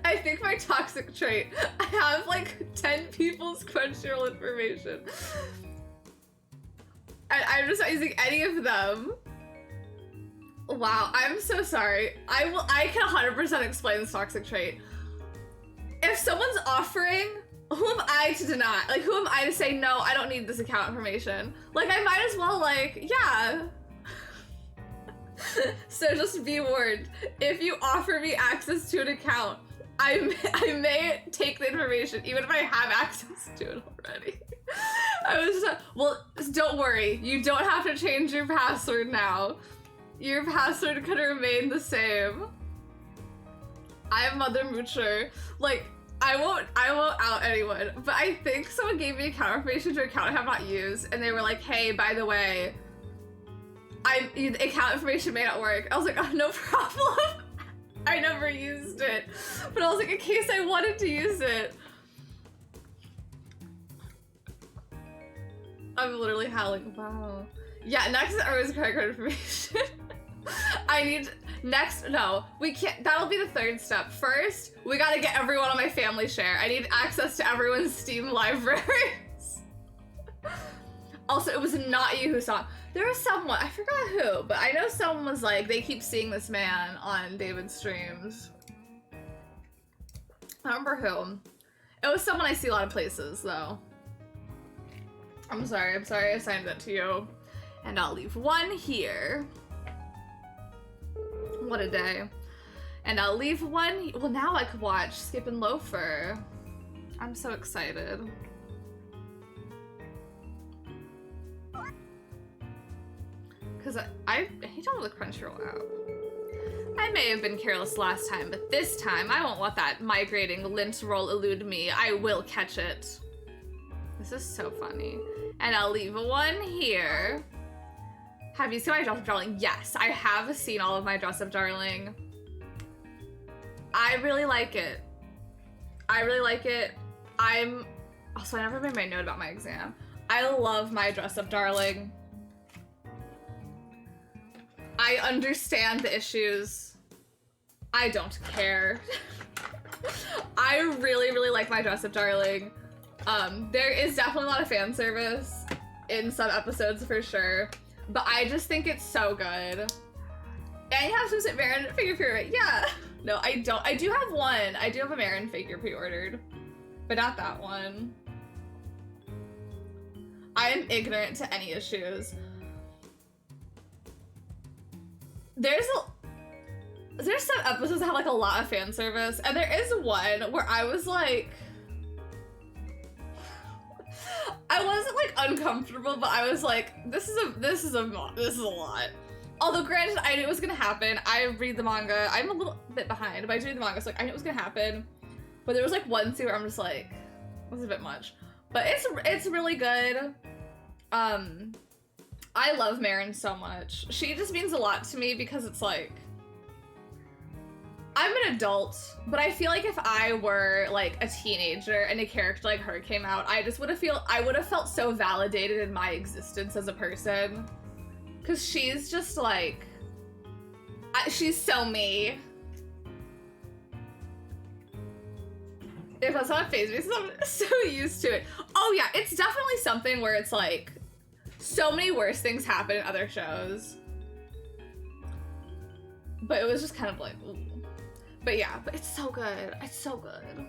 Speaker 1: I think my toxic trait, I have like 10 people's Crunchyroll information. And I'm just not using any of them. Wow, I'm so sorry. I can 100% explain this toxic trait. If someone's offering, who am I to deny? Like, who am I to say, no, I don't need this account information? Like, I might as well, like, yeah. So just be warned. If you offer me access to an account, I may take the information even if I have access to it already. I was just, well, don't worry. You don't have to change your password now. Your password could remain the same. I'm Mother Moocher. Like, I won't out anyone, but I think someone gave me account information to an account I have not used, and they were like, hey, by the way, the account information may not work. I was like, oh, no problem. I never used it. But I was like, in case I wanted to use it. I'm literally howling. Wow. Yeah, next is everyone's credit card information. I need, next, no, we can't, that'll be the third step. First, we gotta get everyone on my family share. I need access to everyone's Steam libraries. Also, it was not you who saw it. There was someone, I forgot who, but I know someone was like, they keep seeing this man on David's streams. I don't remember who. It was someone I see a lot of places, though. I'm sorry I assigned that to you. And I'll leave one here. What a day. And I'll leave one, well now I could watch Skip and Loafer. I'm so excited. Cause I hate all the Crunchyroll app. I may have been careless last time, but this time I won't let that migrating lint roll elude me. I will catch it. This is so funny. And I'll leave one here. Have you seen my Dress Up Darling? Yes, I have seen all of my Dress Up Darling. I really like it. I really like it. Also, I never made my note about my exam. I love my Dress Up Darling. I understand the issues. I don't care. I really, really like my Dress Up Darling. There is definitely a lot of fan service in some episodes for sure, but I just think it's so good. And you have to sit Marin figure pre-ordered. Yeah. No, I don't. I do have one. I do have a Marin figure pre-ordered, but not that one. I am ignorant to any issues. There's some episodes that have like a lot of fan service, and there is one where I was like, I wasn't like uncomfortable, but I was like, this is a lot. Although granted, I knew it was gonna happen. I read the manga. I'm a little bit behind, but I do read the manga, so like I knew it was gonna happen. But there was like one scene where I'm just like, this is a bit much. But it's really good. I love Marin so much. She just means a lot to me because it's like, I'm an adult, but I feel like if I were like a teenager and a character like her came out, I would have felt so validated in my existence as a person. Cause she's just like, she's so me. If that's not phase me, I'm so used to it. Oh yeah, it's definitely something where it's like, so many worse things happen in other shows. But it was just kind of like, ooh. But yeah, but it's so good. It's so good.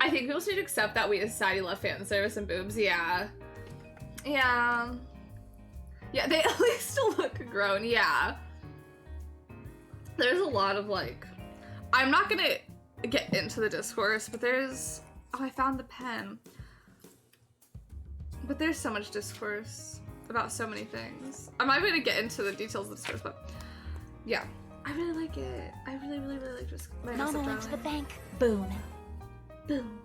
Speaker 1: I think people should need to accept that we as society love fan service and boobs. Yeah. Yeah. Yeah, they at least look grown. Yeah. There's a lot of like, I'm not gonna get into the discourse, but there's, oh, I found the pen. But there's so much discourse about so many things. I'm not gonna get into the details of the discourse, but yeah. I really like it. I really, really, really like just my
Speaker 11: Mama went to the bank. Boom.
Speaker 1: Boom.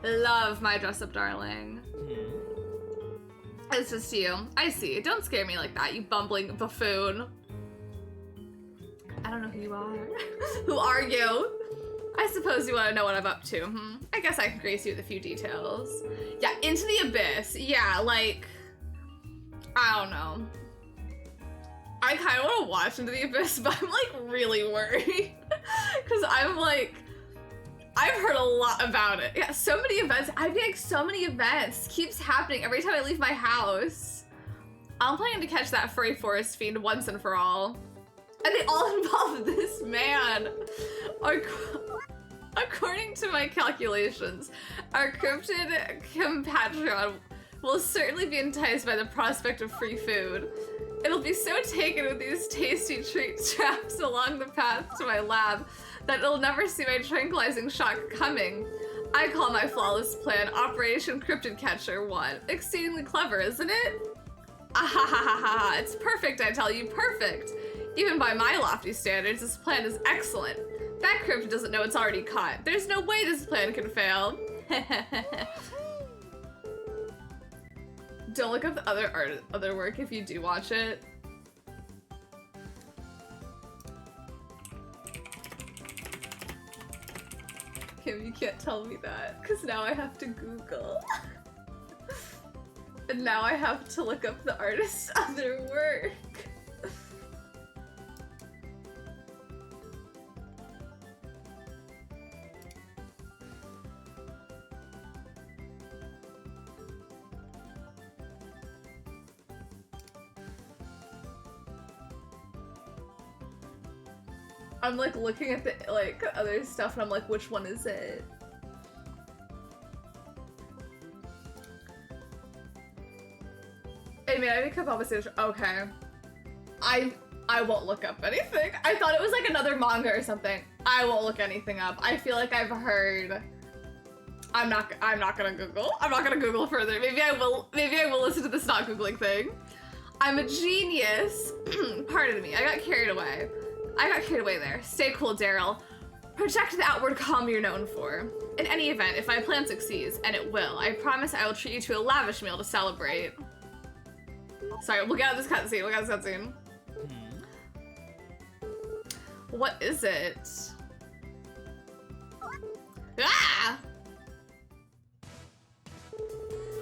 Speaker 1: Love my Dress Up Darling. It's just you. I see. Don't scare me like that, you bumbling buffoon. I don't know who you are. Who are you? I suppose you want to know what I'm up to, hmm? I guess I can grace you with a few details. Yeah, Into the Abyss. Yeah, like, I don't know. I kind of want to watch Into the Abyss, but I'm like really worried. Because I'm like, I've heard a lot about it. Yeah, so many events. I feel like so many events keeps happening every time I leave my house. I'm planning to catch that furry forest fiend once and for all. And they all involve this man. According to my calculations, our cryptid compatriot will certainly be enticed by the prospect of free food. It'll be so taken with these tasty treat traps along the path to my lab that it'll never see my tranquilizing shock coming. I call my flawless plan Operation Cryptid Catcher 1. Exceedingly clever, isn't it? Ahahaha, it's perfect, I tell you, perfect. Even by my lofty standards, this plan is excellent. That cryptid doesn't know it's already caught. There's no way this plan can fail. Don't look up the other work if you do watch it. Kim, you can't tell me that, because now I have to Google. And now I have to look up the artist's other work. I'm like looking at the like other stuff and I'm like, which one is it? I mean, I think up opposite. Okay. I won't look up anything. I thought it was like another manga or something. I won't look anything up. I feel like I've heard. I'm not gonna Google. I'm not gonna Google further. Maybe I will listen to this not Googling thing. I'm a genius. Pardon me. I got carried away there. Stay cool, Daryl. Protect the outward calm you're known for. In any event, if my plan succeeds, and it will, I promise I will treat you to a lavish meal to celebrate. Sorry, we'll get out of this cutscene. What is it? Ah!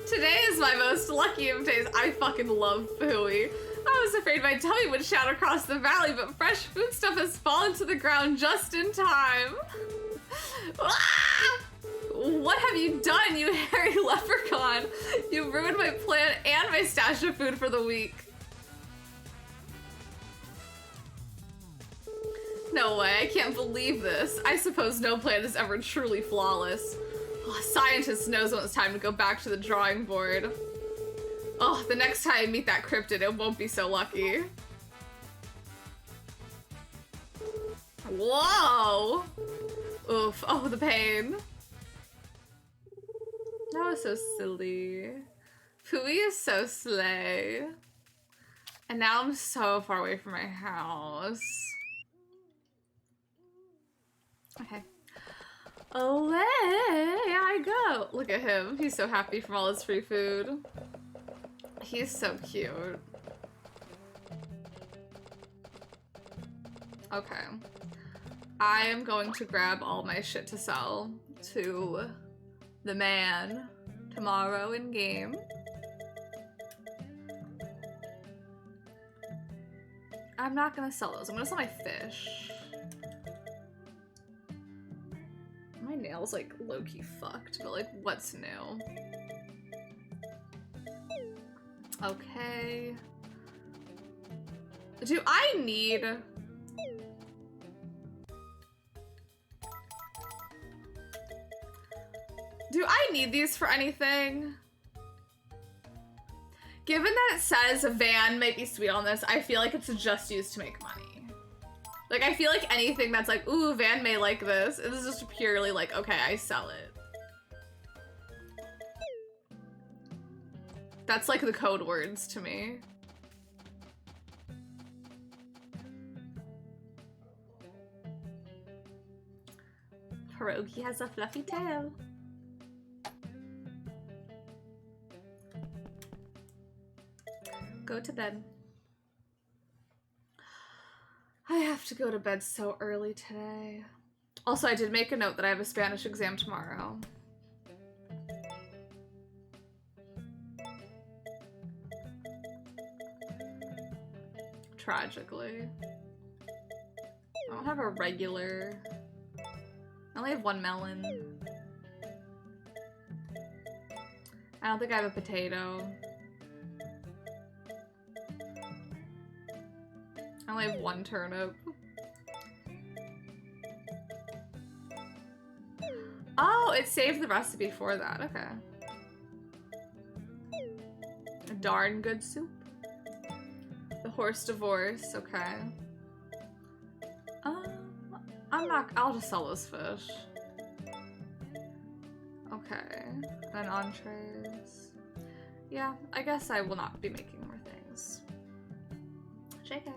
Speaker 1: Today is my most lucky of days. I fucking love Fooey. I was afraid my tummy would shout across the valley, but fresh foodstuff has fallen to the ground just in time. Ah! What have you done, you hairy leprechaun? You ruined my plan and my stash of food for the week. No way, I can't believe this. I suppose no plan is ever truly flawless. Oh, a scientist knows when it's time to go back to the drawing board. Oh, the next time I meet that cryptid, it won't be so lucky. Whoa! Oof, oh, the pain. That was so silly. Fooey is so slay. And now I'm so far away from my house. Okay. Away I go. Look at him. He's so happy from all his free food. He's so cute. Okay. I am going to grab all my shit to sell to the man tomorrow in game. I'm not gonna sell those. I'm gonna sell my fish. My nails like low-key fucked, but like what's new? Okay. Do I need... Do I need these for anything? Given that it says Van may be sweet on this, I feel like it's just used to make money. Like, I feel like anything that's like, ooh, Van may like this, this is just purely like, okay, I sell it. That's like the code words to me. Pierogi has a fluffy tail. Go to bed. I have to go to bed so early today. Also, I did make a note that I have a Spanish exam tomorrow. Tragically. I don't have a regular... I only have one melon. I don't think I have a potato. I only have one turnip. Oh, it saved the recipe for that. Okay. darn good soup. The horse divorce, okay. I'll just sell those fish. Okay, and entrees. Yeah, I guess I will not be making more things. JK.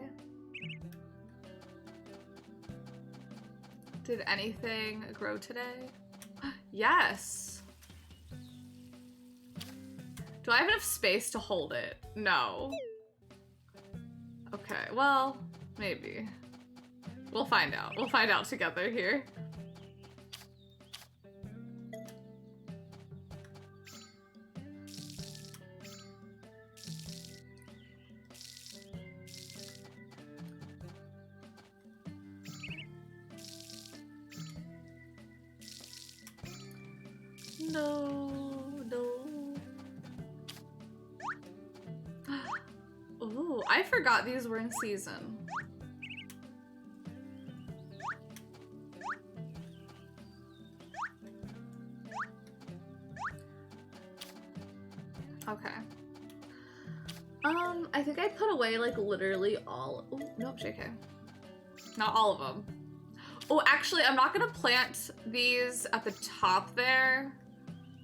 Speaker 1: Did anything grow today? Yes! Do I have enough space to hold it? No. Okay, well, maybe. We'll find out. We'll find out together here. No, no. Ooh, I forgot these were in season. Okay. I think I put away like literally all. Oh, nope, JK. Not all of them. Oh, actually, I'm not gonna plant these at the top there.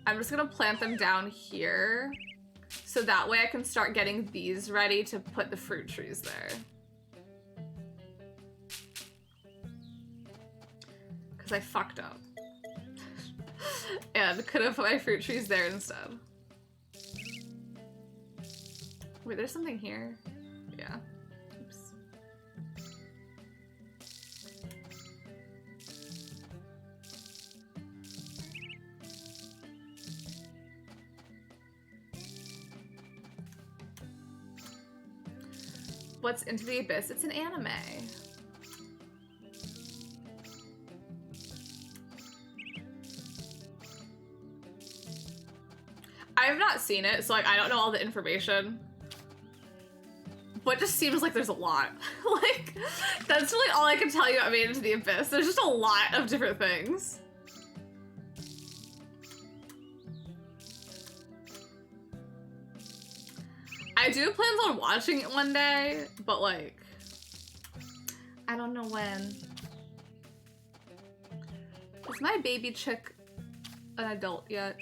Speaker 1: I'm just gonna plant them down here. So that way I can start getting these ready to put the fruit trees there. Because I fucked up. And could have put my fruit trees there instead. Wait, there's something here. Yeah. Oops. What's Into the Abyss? It's an anime. I have not seen it, so like I don't know all the information. But it just seems like there's a lot. Like, that's really all I can tell you about Made Into the Abyss. There's just a lot of different things. I do plan on watching it one day, but like, I don't know when. Is my baby chick an adult yet?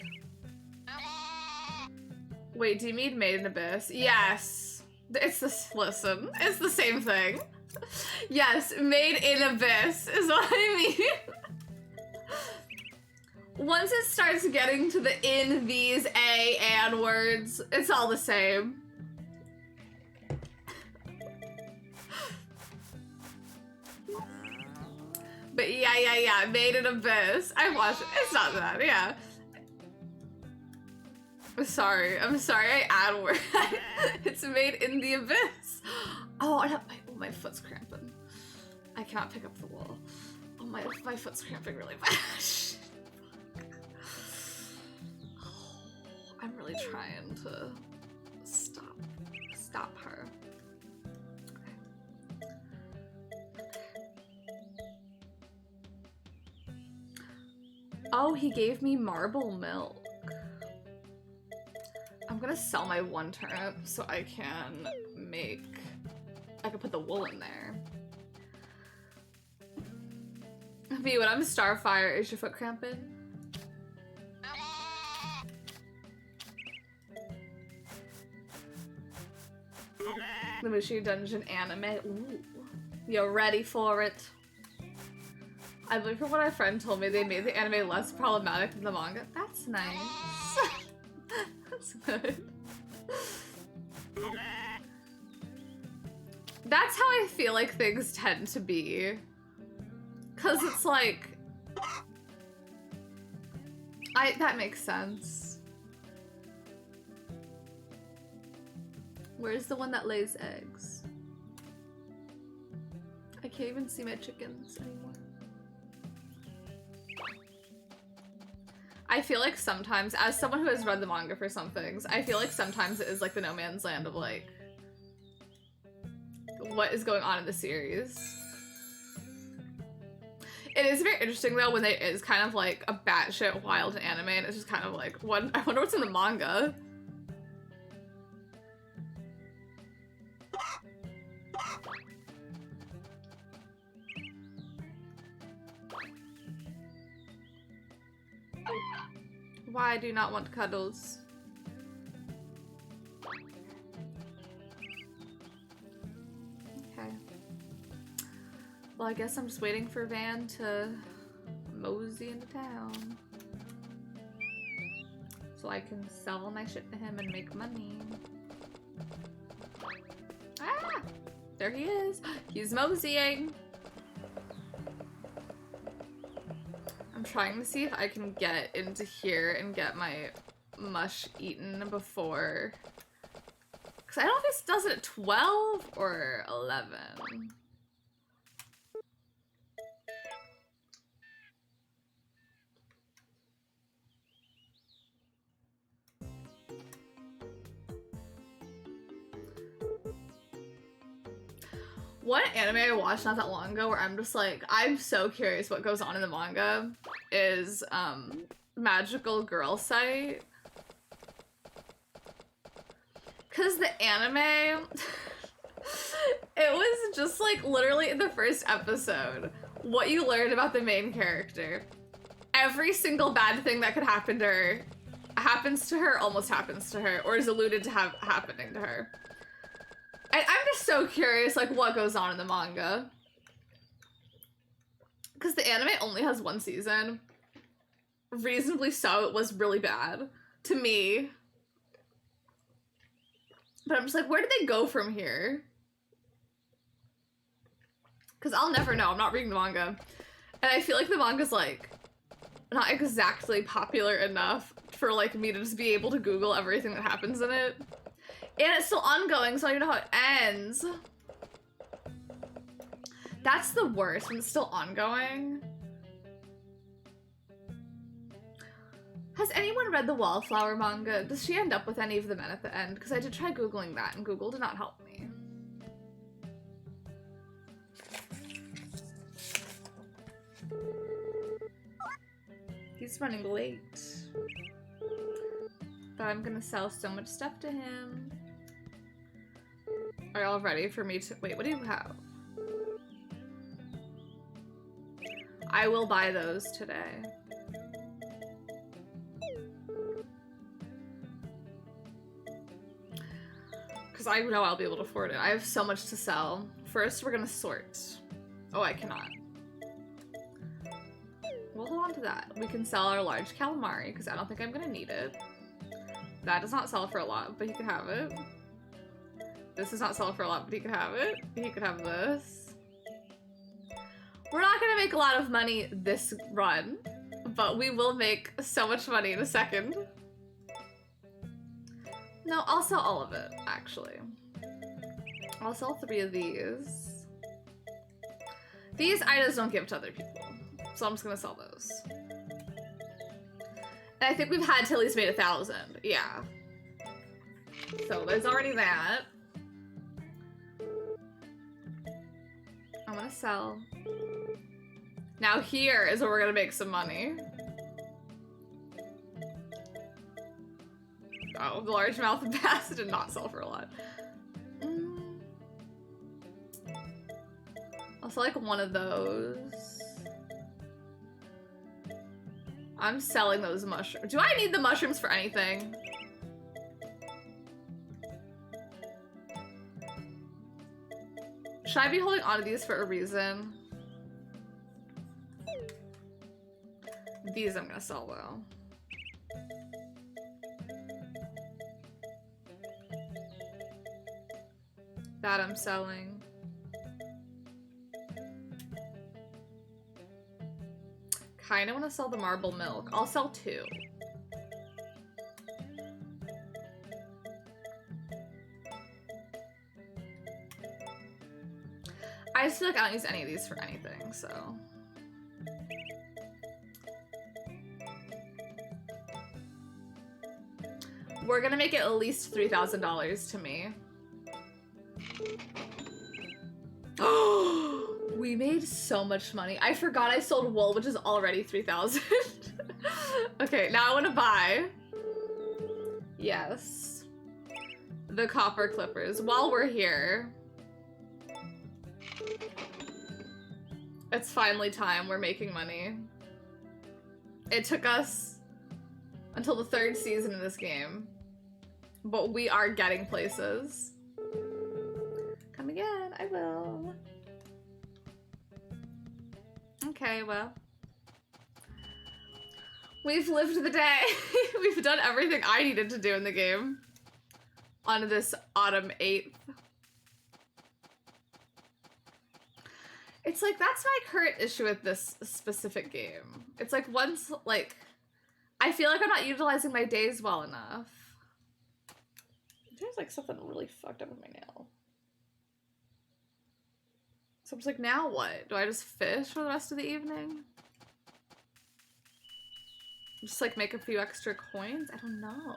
Speaker 1: Wait, do you mean Made in Abyss? Yes. It's this, listen, it's the same thing. Yes, Made in Abyss is what I mean. Once it starts getting to the in, these, a, and words, it's all the same. But yeah, Made in Abyss. I watched it. It's not that, yeah. I'm sorry, I add word. It's Made in the Abyss. Oh, my foot's cramping. I cannot pick up the wall. Oh, my foot's cramping really bad. Oh, I'm really trying to stop her. Oh, he gave me marble milk. I'm gonna sell my one turnip so I can put the wool in there. V, when I'm Starfire, is your foot cramping? The Mushi Dungeon anime. Ooh. You're ready for it. I believe from what our friend told me, they made the anime less problematic than the manga. That's nice. That's good. That's how I feel like things tend to be. Cause it's like... that makes sense. Where's the one that lays eggs? I can't even see my chickens anymore. I feel like sometimes, as someone who has read the manga for some things, I feel like sometimes it is like the no man's land of like, what is going on in the series. It is very interesting though when it is kind of like a batshit wild anime and it's just kind of like, I wonder what's in the manga. Why do you not want cuddles? Okay. Well, I guess I'm just waiting for Van to mosey into town so I can sell all my shit to him and make money. Ah! There he is. He's moseying. I'm trying to see if I can get into here and get my mush eaten before. Because I don't know if this does it at 12 or 11. One anime I watched not that long ago where I'm just like, I'm so curious what goes on in the manga is Magical Girl Site. Cause the anime, it was just like literally in the first episode, what you learned about the main character. Every single bad thing that could happen to her happens to her, almost happens to her, or is alluded to happening to her. I'm just so curious, like, what goes on in the manga. Because the anime only has one season. Reasonably so, it was really bad. To me. But I'm just like, where did they go from here? Because I'll never know, I'm not reading the manga. And I feel like the manga's, like, not exactly popular enough for, like, me to just be able to Google everything that happens in it. And it's still ongoing, so I don't even know how it ends. That's the worst, when it's still ongoing. Has anyone read the Wallflower manga? Does she end up with any of the men at the end? Because I did try Googling that, and Google did not help me. He's running late. But I'm gonna sell so much stuff to him. Are y'all ready for me to— wait, what do you have? I will buy those today. Because I know I'll be able to afford it. I have so much to sell. First, we're gonna sort. Oh, I cannot. We'll hold on to that. We can sell our large calamari, because I don't think I'm gonna need it. That does not sell for a lot, but he can have it. This does not sell for a lot, but he can have it. He could have this. We're not gonna make a lot of money this run, but we will make so much money in a second. No, I'll sell all of it, actually. I'll sell 3 of these. These I just don't give to other people, so I'm just gonna sell those. And I think we've had till he's made 1,000. Yeah. So there's already that. I'm gonna sell. Now here is where we're gonna make some money. Oh, the largemouth bass did not sell for a lot. I'll sell like one of those. I'm selling those mushrooms. Do I need the mushrooms for anything? Should I be holding on to these for a reason? These I'm gonna sell though. That I'm selling. Kinda wanna sell the marble milk. I'll sell 2. I just feel like I don't use any of these for anything, so. We're gonna make it at least $3,000 to me. Oh, we made so much money. I forgot I sold wool, which is already 3,000. Okay, now I want to buy. Yes. The copper clippers. While we're here, It's finally time. We're making money. It took us until the 3rd season of this game, but we are getting places. Come again, I will. Okay, well. We've lived the day. We've done everything I needed to do in the game on this autumn 8th. It's like, that's my current issue with this specific game. It's like, once, like, I feel like I'm not utilizing my days well enough. There's like something really fucked up with my nail. So I'm just like, now what? Do I just fish for the rest of the evening? Just like make a few extra coins? I don't know.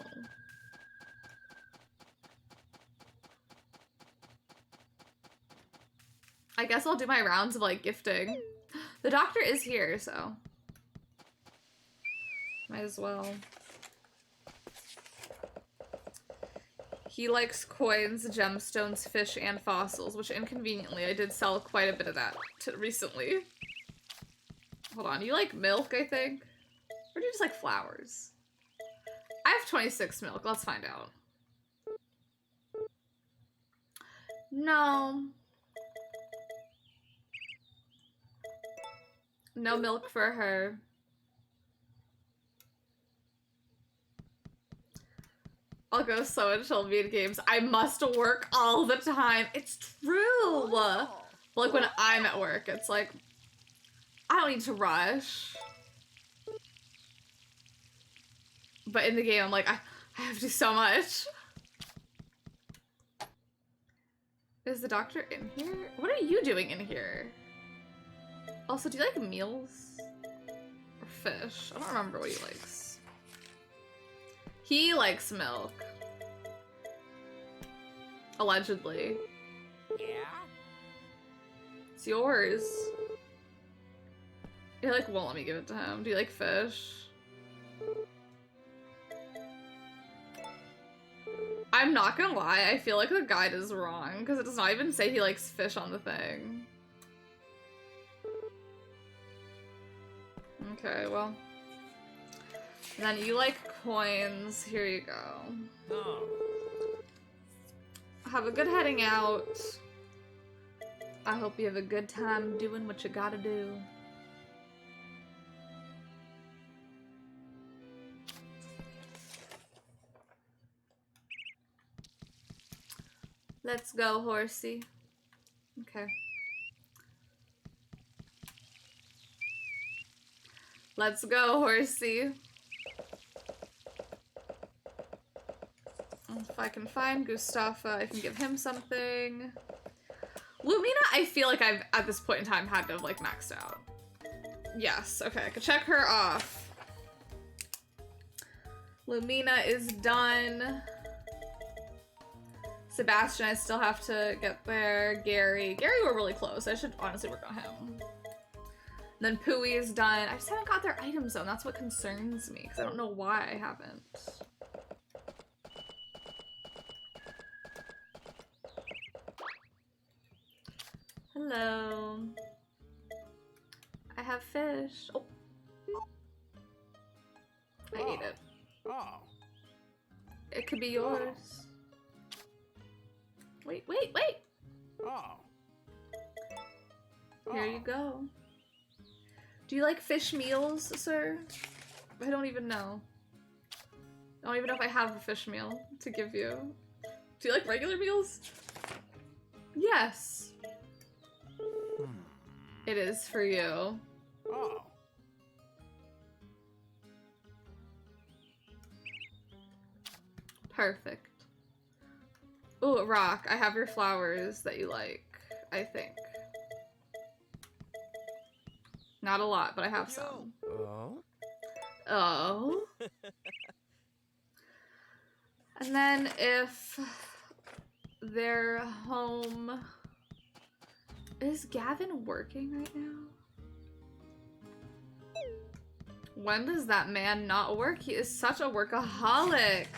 Speaker 1: I guess I'll do my rounds of like gifting. The doctor is here, so might as well. He likes coins, gemstones, fish, and fossils, which inconveniently I did sell quite a bit of that recently. Hold on, you like milk, I think? Or do you just like flowers? I have 26 milk, let's find out. No. No milk for her. I'll go so and chill video games. I must work all the time. It's true. Oh. Like when I'm at work, it's like, I don't need to rush. But in the game, I'm like, I have to do so much. Is the doctor in here? What are you doing in here? Also, do you like meals? Or fish? I don't remember what he likes. He likes milk. Allegedly.
Speaker 2: Yeah?
Speaker 1: It's yours. He like won't let me give it to him. Do you like fish? I'm not gonna lie, I feel like the guide is wrong because it does not even say he likes fish on the thing. Okay, well. Then you like coins. Here you go.
Speaker 2: Oh.
Speaker 1: Have a good heading out. I hope you have a good time doing what you gotta do. Let's go, horsey. Okay. Let's go, horsey. If I can find Gustafa, I can give him something. Lumina, I feel like I've, at this point in time, had to have, like, maxed out. Yes, okay, I can check her off. Lumina is done. Sebastian, I still have to get there. Gary, we're really close. I should honestly work on him. Then Pooey is done. I just haven't got their items though, and that's what concerns me, because I don't know why I haven't. Hello. I have fish. Oh. I ate it.
Speaker 2: Oh.
Speaker 1: It could be yours. Wait.
Speaker 2: Oh.
Speaker 1: Here you go. Do you like fish meals, sir? I don't even know. I don't even know if I have a fish meal to give you. Do you like regular meals? Yes. It is for you.
Speaker 2: Oh.
Speaker 1: Perfect. Ooh, Rock, I have your flowers that you like, I think. Not a lot, but I have some.
Speaker 2: Oh?
Speaker 1: Oh. And then if they're home... Is Gavin working right now? When does that man not work? He is such a workaholic.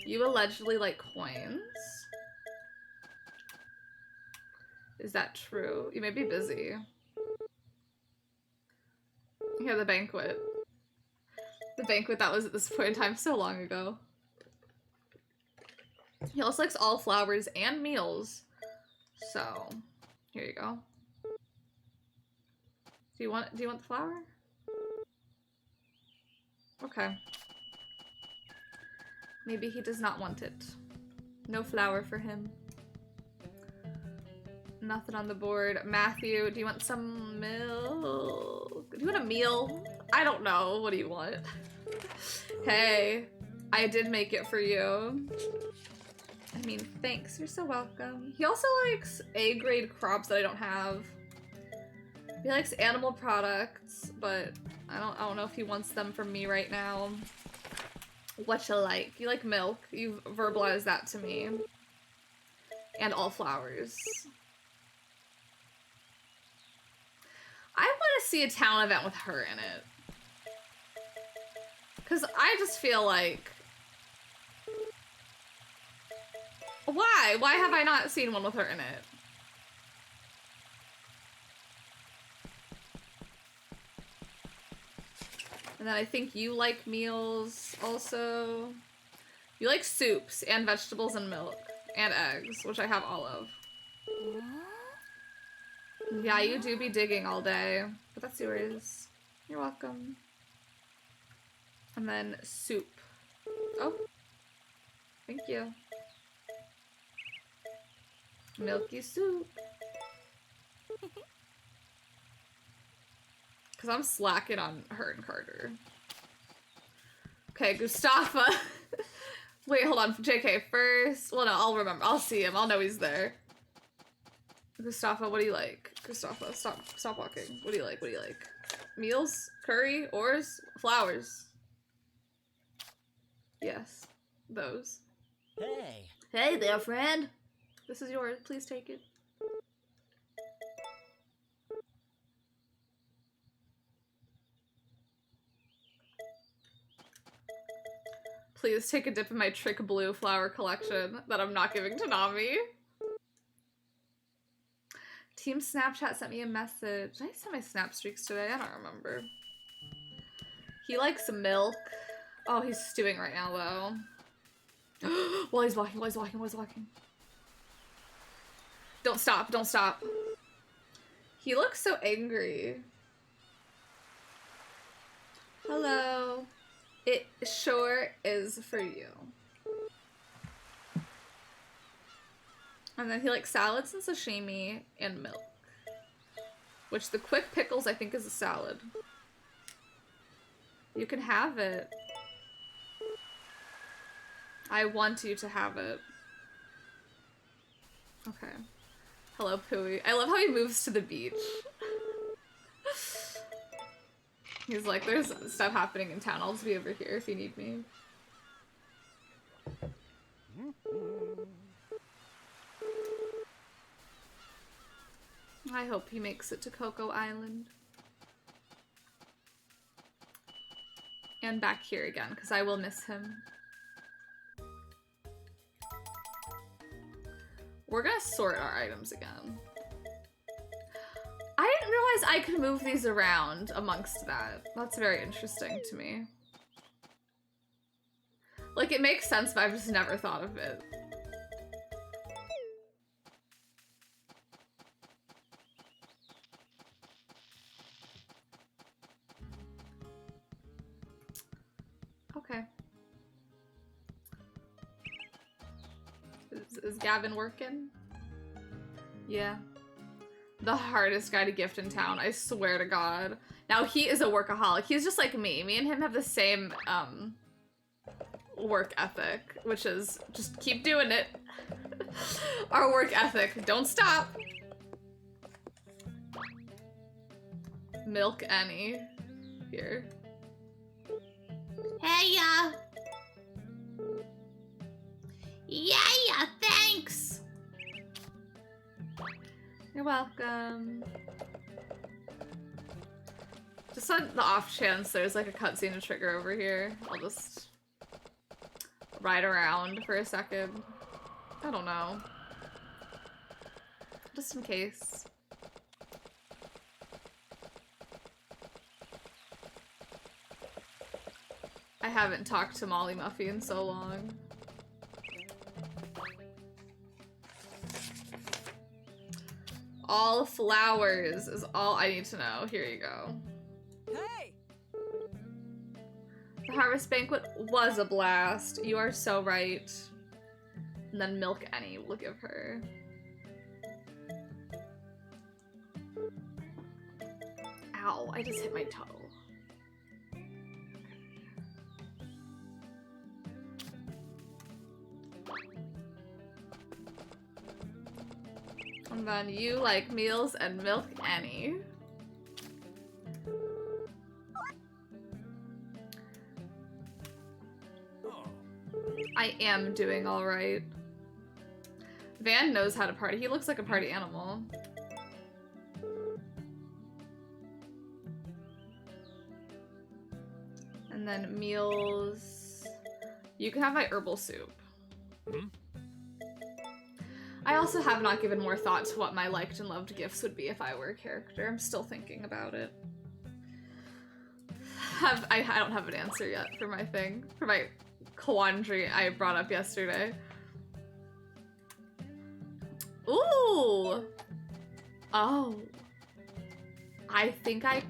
Speaker 1: You allegedly like coins. Is that true? You may be busy. Yeah, the banquet. The banquet that was at this point in time so long ago. He also likes all flowers and meals. So, here you go. Do you want the flower? Okay. Maybe he does not want it. No flower for him. Nothing on the board. Matthew, do you want some milk? Do you want a meal? I don't know. What do you want? Hey, I did make it for you. I mean, thanks. You're so welcome. He also likes A-grade crops that I don't have. He likes animal products, but I don't know if he wants them from me right now. What you like? You like milk. You've verbalized that to me. And all flowers. I want to see a town event with her in it. Because I just feel like... Why? Why have I not seen one with her in it? And then I think you like meals also. You like soups and vegetables and milk and eggs, which I have all of. Yeah, you do be digging all day, but that's yours. You're welcome. And then soup. Oh, thank you. Milky soup. Because I'm slacking on her and Carter. Okay, Gustafa. Wait, hold on. JK first. Well, no, I'll remember. I'll see him. I'll know he's there. Gustafa, what do you like? Gustafa, stop walking. What do you like? What do you like? Meals? Curry? Oars? Flowers? Yes. Those.
Speaker 2: Hey.
Speaker 1: Hey there, friend. This is yours. Please take it. Please take a dip in my Trick Blue flower collection that I'm not giving to Nami. Team Snapchat sent me a message. Did I send my snap streaks today? I don't remember. He likes milk. Oh, he's stewing right now, though. While he's walking. Don't stop, don't stop. He looks so angry. Hello. It sure is for you. And then he likes salads and sashimi and milk. Which the quick pickles I think is a salad. You can have it. I want you to have it. Okay. Hello, Pooey. I love how he moves to the beach. He's like, there's stuff happening in town. I'll just be over here if you need me. I hope he makes it to Cocoa Island. And back here again, because I will miss him. We're gonna sort our items again. I didn't realize I could move these around amongst that. That's very interesting to me. Like, it makes sense, but I've just never thought of it. Okay. Is Gavin working? Yeah. The hardest guy to gift in town, I swear to God. Now, he is a workaholic. He's just like me. Me and him have the same, work ethic, which is just keep doing it. Our work ethic. Don't stop. Milk Annie. Here. Hey, yeah, thanks! You're welcome. Just on the off chance there's like a cutscene to trigger over here, I'll just ride around for a second. I don't know. just in case. I haven't talked to Molly Muffy in so long. All flowers is all I need to know. Here you go.
Speaker 12: Hey!
Speaker 1: The Harvest Banquet was a blast. You are so right. And then Milk Annie will give her. Ow, I just hit my toe. And then you like meals and Milk Annie. I am doing all right. Van knows how to party. He looks like a party animal. And then meals. You can have my herbal soup. I also have not given more thought to what my liked and loved gifts would be if I were a character. I'm still thinking about it. I don't have an answer yet for my thing. For my quandary I brought up yesterday. Ooh! Oh. I think I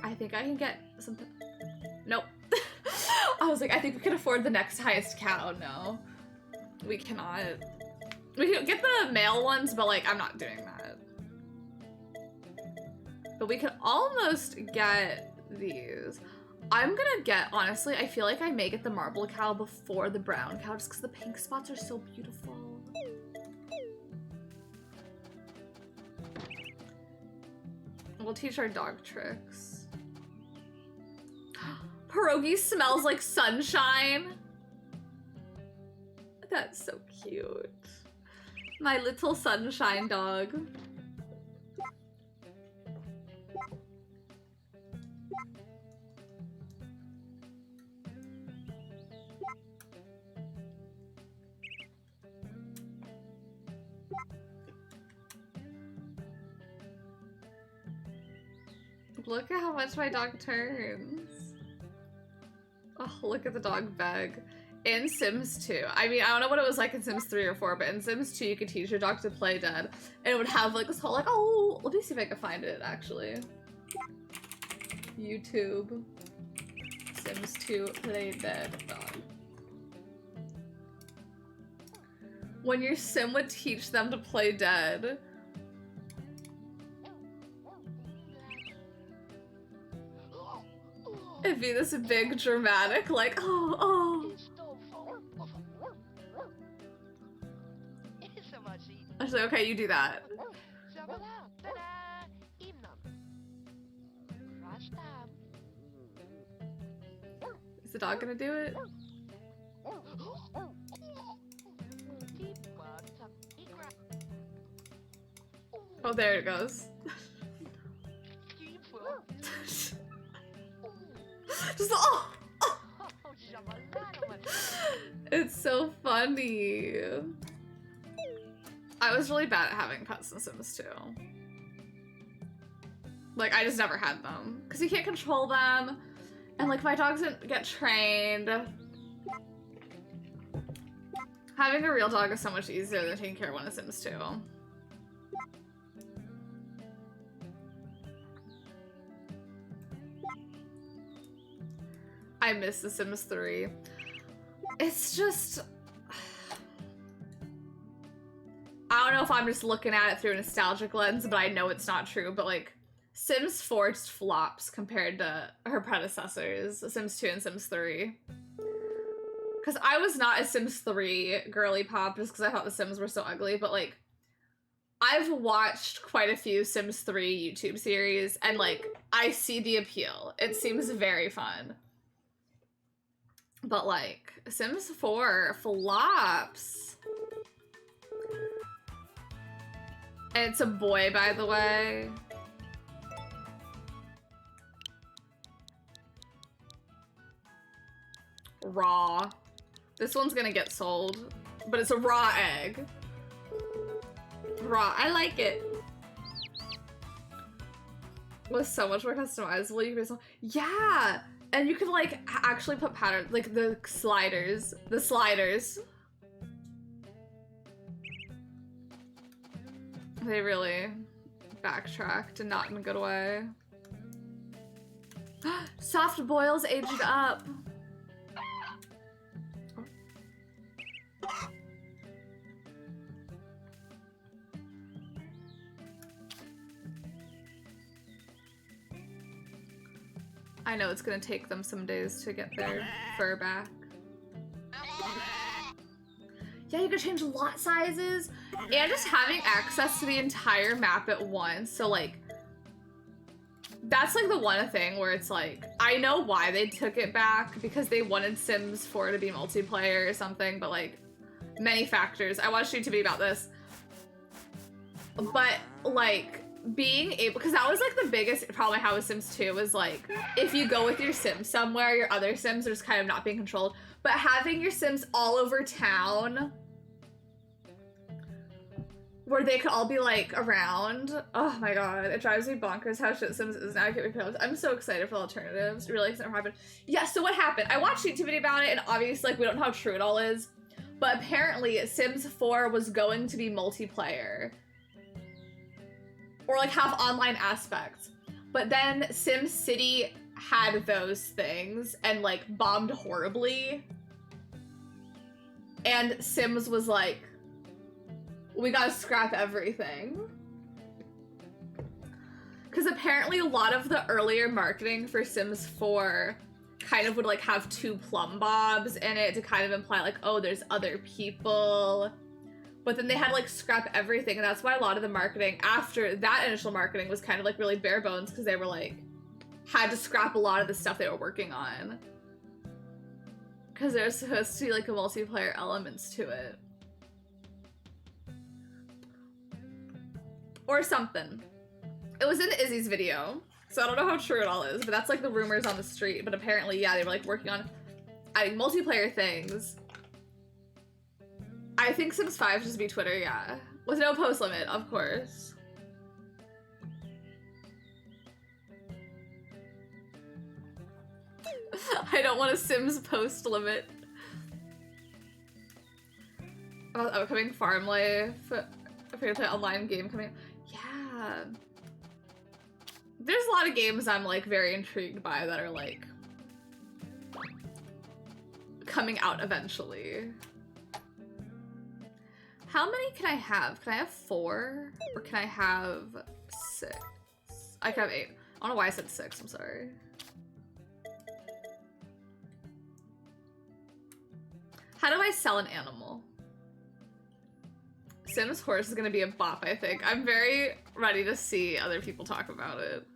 Speaker 1: can get something. Nope. I was like, I think we can afford the next highest cow. No. We cannot. We can get the male ones, but like, I'm not doing that. But we can almost get these. I'm gonna get, honestly, I feel like I may get the marble cow before the brown cow just because the pink spots are so beautiful. We'll teach our dog tricks. Pierogi smells like sunshine. That's so cute. My little sunshine dog. Look at how much my dog turns. Oh, look at the dog beg. In Sims 2, I mean, I don't know what it was like in Sims 3 or 4, but in Sims 2 you could teach your dog to play dead. And it would have like this whole like, oh, let me see if I can find it actually. YouTube. Sims 2 play dead dog. When your sim would teach them to play dead. It'd be this big dramatic like, oh. I was like, okay, you do that. Is the dog gonna do it? Oh, there it goes. Just oh, oh. It's so funny. I was really bad at having pets in Sims 2. Like, I just never had them. Because you can't control them. And, like, my dogs didn't get trained. Having a real dog is so much easier than taking care of one in Sims 2. I miss The Sims 3. It's just... I don't know if I'm just looking at it through a nostalgic lens, but I know it's not true, but like, Sims 4 just flops compared to her predecessors, Sims 2 and Sims 3. Because I was not a Sims 3 girly pop just because I thought the Sims were so ugly, but like, I've watched quite a few Sims 3 YouTube series, and like, I see the appeal. It seems very fun. But like, Sims 4 flops. And it's a boy, by the way. Raw. This one's gonna get sold, but it's a raw egg. Raw. I like it. Was so much more customizable. You can, yeah, and you could like actually put patterns, like the sliders. The sliders. They really backtracked and not in a good way. Soft boils aged up. I know it's gonna take them some days to get their fur back. Yeah, you could change lot sizes and just having access to the entire map at once. So like, that's like the one thing where it's like, I know why they took it back because they wanted Sims 4 to be multiplayer or something, but like many factors. I watched YouTube about this, but like being able, because that was like the biggest problem I had with Sims 2 was like, if you go with your Sims somewhere, your other Sims are just kind of not being controlled, but having your Sims all over town where they could all be like around. Oh my god, it drives me bonkers how shit Sims is now. I get me. I'm so excited for the alternatives. Really excited for what happened. Yeah, so what happened? I watched a YouTube video about it, and obviously like we don't know how true it all is, but apparently Sims 4 was going to be multiplayer or like have online aspects, but then Sim City had those things and like bombed horribly, and Sims was like, we gotta scrap everything. Because apparently a lot of the earlier marketing for Sims 4 kind of would like have 2 plumb bobs in it to kind of imply like, oh, there's other people. But then they had to like scrap everything, and that's why a lot of the marketing after that initial marketing was kind of like really bare bones, because they were like, had to scrap a lot of the stuff they were working on. Because there's supposed to be like a multiplayer elements to it. Or something. It was in Izzy's video, so I don't know how true it all is, but that's like the rumors on the street. But apparently, yeah, they were like working on adding multiplayer things. I think Sims 5 should just be Twitter, yeah. With no post limit, of course. I don't want a Sims post limit. Upcoming farm life. Free-to-play online game coming. Yeah. There's a lot of games I'm like very intrigued by that are like coming out eventually. How many can I have? Can I have 4? Or can I have 6? I can have 8. I don't know why I said 6, I'm sorry. How do I sell an animal? Sims horse is gonna be a bop, I think. I'm very ready to see other people talk about it.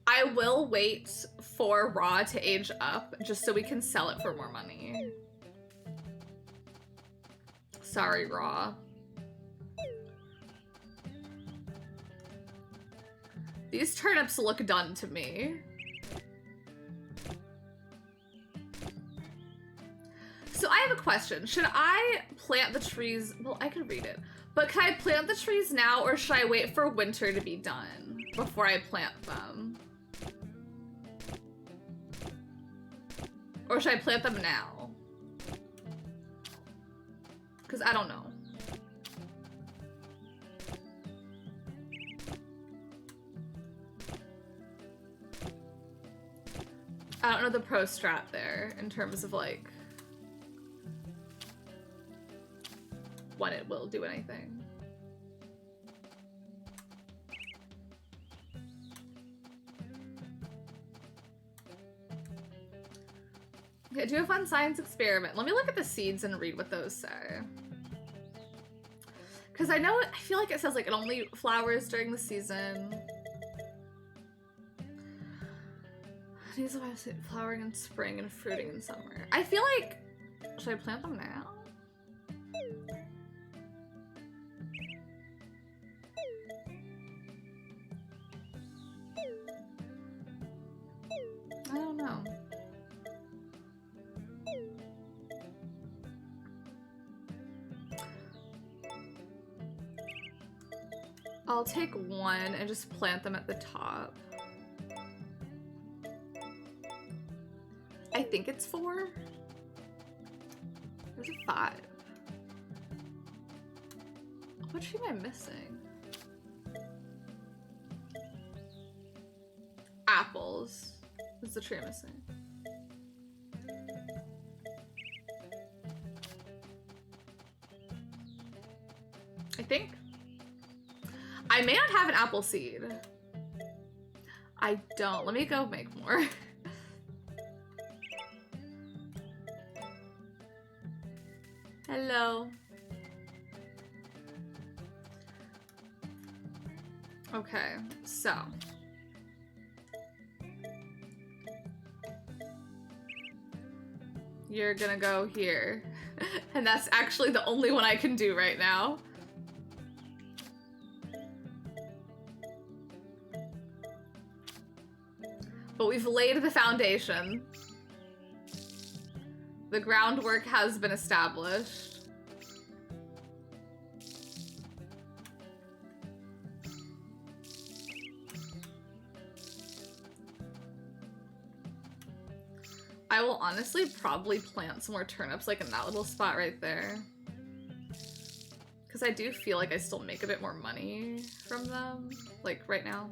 Speaker 1: I will wait for Raw to age up just so we can sell it for more money. Sorry, Raw. These turnips look done to me. So I have a question. Should I plant the trees? Well, I could read it. But can I plant the trees now, or should I wait for winter to be done before I plant them? Or should I plant them now? Because I don't know. I don't know the pro strat there in terms of like when it will do anything. Okay, do a fun science experiment. Let me look at the seeds and read what those say. Because I know, I feel like it says like it only flowers during the season. These are flowering in spring and fruiting in summer. I feel like, should I plant them now? I don't know. I'll take one and just plant them at the top. I think it's 4. There's a 5. What tree am I missing? Apples is the tree I'm missing. I think. I may not have an apple seed. I don't. Let me go make more. Hello. Okay, so. You're gonna go here. And that's actually the only one I can do right now. But we've laid the foundation. The groundwork has been established. I will honestly probably plant some more turnips like in that little spot right there. Because I do feel like I still make a bit more money from them, like right now.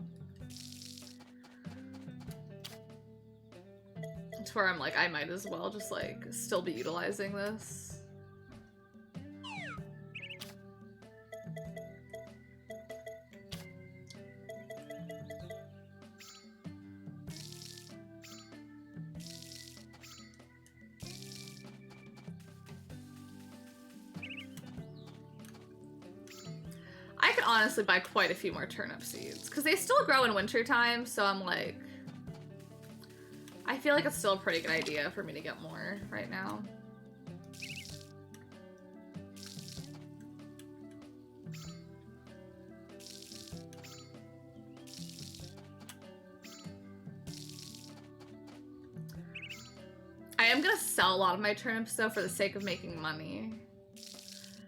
Speaker 1: To where I'm like, I might as well just like still be utilizing this. I could honestly buy quite a few more turnip seeds because they still grow in winter time, so I'm like, I feel like it's still a pretty good idea for me to get more right now. I am gonna sell a lot of my turnips though for the sake of making money.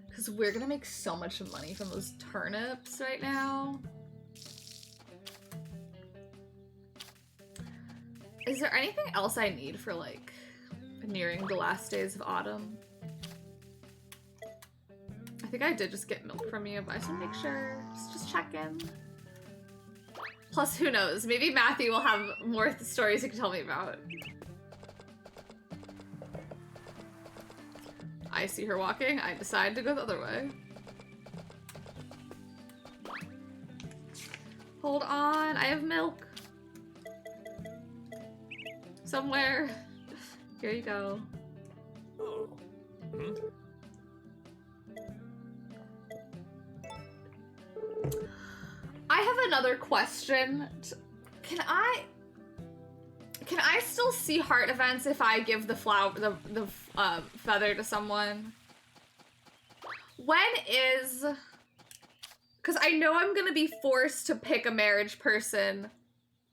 Speaker 1: Because we're gonna make so much money from those turnips right now. Is there anything else I need for like nearing the last days of autumn? I think I did just get milk from you, but I just want to make sure. Just check in. Plus, who knows? Maybe Matthew will have more stories he can tell me about. I see her walking. I decide to go the other way. Hold on, I have milk. Somewhere. Here you go.
Speaker 4: Oh. Hmm?
Speaker 1: I have another question. Can I still see heart events if I give the flower, the feather to someone? When is... Because I know I'm gonna be forced to pick a marriage person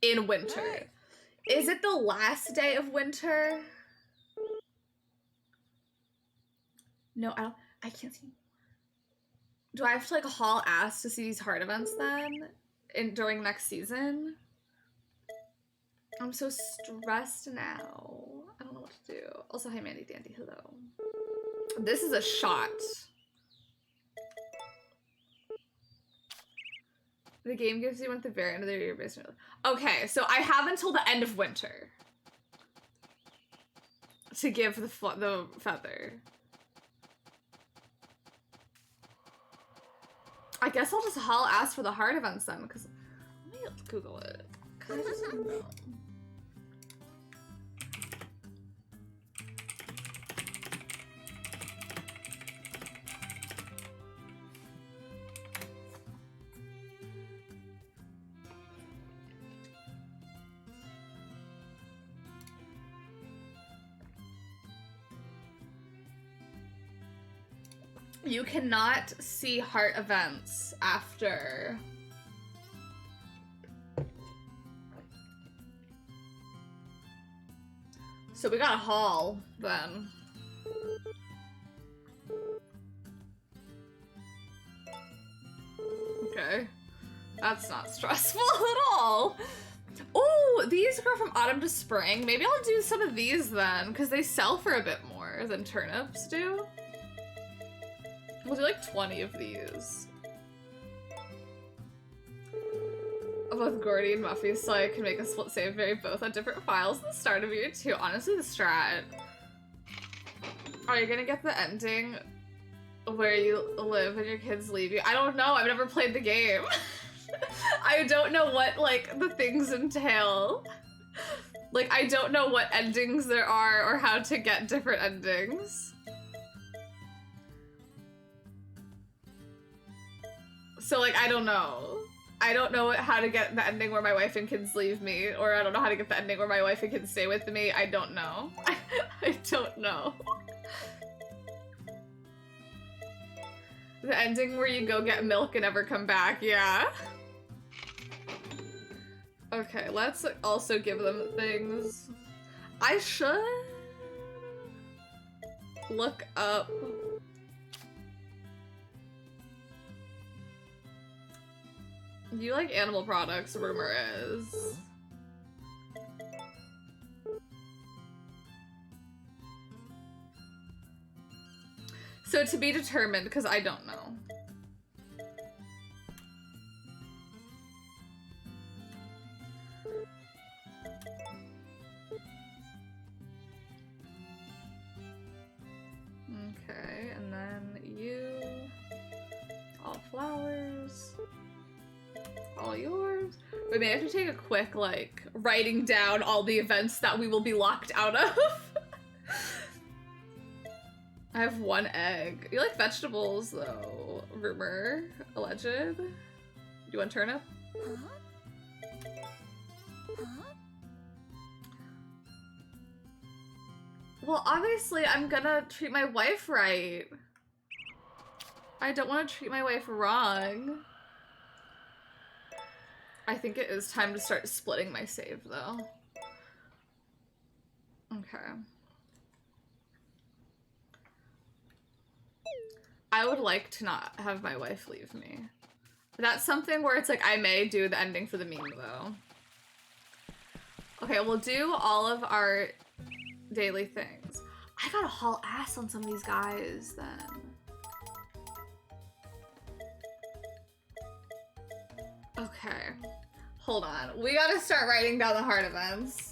Speaker 1: in winter. Is it the last day of winter? No, I can't see. Do I have to like haul ass to see these heart events then? During next season? I'm so stressed now. I don't know what to do. Also, hi Mandy Dandy, hello. This is a shot. The game gives you one at the very end of the year based on... Okay, so I have until the end of winter to give the feather. I guess I'll just haul ask for the heart events then, because let me Google it. Because I just don't know. You cannot see heart events after. So we got a haul then. Okay. That's not stressful at all. Oh, these go from autumn to spring. Maybe I'll do some of these then, because they sell for a bit more than turnips do. We'll do like 20 of these. Both Gordy and Muffy, so I can make a split save, vary both on different files at the start of year 2. Honestly, the strat. Are you gonna get the ending where you live and your kids leave you? I don't know. I've never played the game. I don't know what, like, the things entail. Like, I don't know what endings there are or how to get different endings. So, like, I don't know. I don't know how to get the ending where my wife and kids leave me, or I don't know how to get the ending where my wife and kids stay with me. I don't know. I don't know. The ending where you go get milk and never come back, yeah. Okay, let's also give them things. I should look up. You like animal products, rumor is. So to be determined, because I don't know. Okay, and then you, all flowers, all yours. We may have to take a quick, like, writing down all the events that we will be locked out of. I have 1 egg. You like vegetables, though, rumor, alleged. Do you want turnip?
Speaker 11: Huh? Huh?
Speaker 1: Well, obviously, I'm gonna treat my wife right. I don't want to treat my wife wrong. I think it is time to start splitting my save, though. Okay. I would like to not have my wife leave me. That's something where it's like, I may do the ending for the meme, though. Okay, we'll do all of our daily things. I gotta haul ass on some of these guys, then. Okay. Hold on. We gotta start writing down the hard events.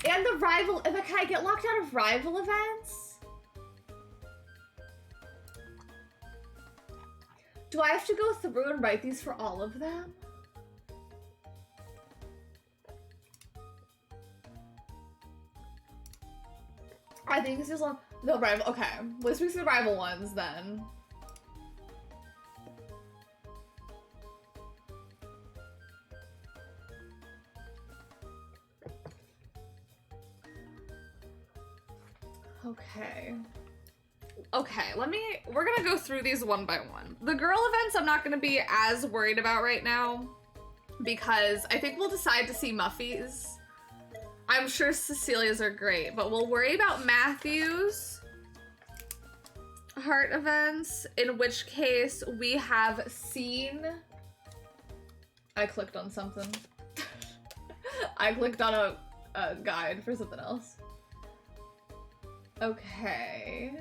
Speaker 1: And the rival... Can I get locked out of rival events? Do I have to go through and write these for all of them? I think this is one... The rival... Okay. Let's do the rival ones, then. Okay. Okay, we're gonna go through these one by one. The girl events I'm not gonna be as worried about right now because I think we'll decide to see Muffy's. I'm sure Cecilia's are great, but we'll worry about Matthew's heart events, in which case we have seen... I clicked on something. I clicked on a guide for something else. Okay.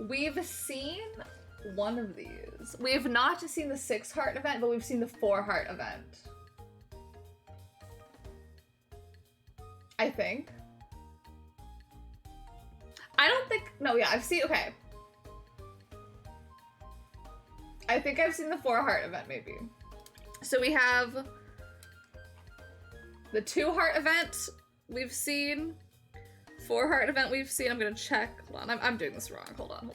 Speaker 1: We've seen one of these. We have not seen the 6 heart event, but we've seen the 4 heart event. I think. I don't think, no, yeah, I've seen, okay. I think I've seen the 4 heart event, maybe. So we have the 2 heart event we've seen. 4 heart event we've seen. I'm gonna check. Hold on, I'm doing this wrong. Hold on.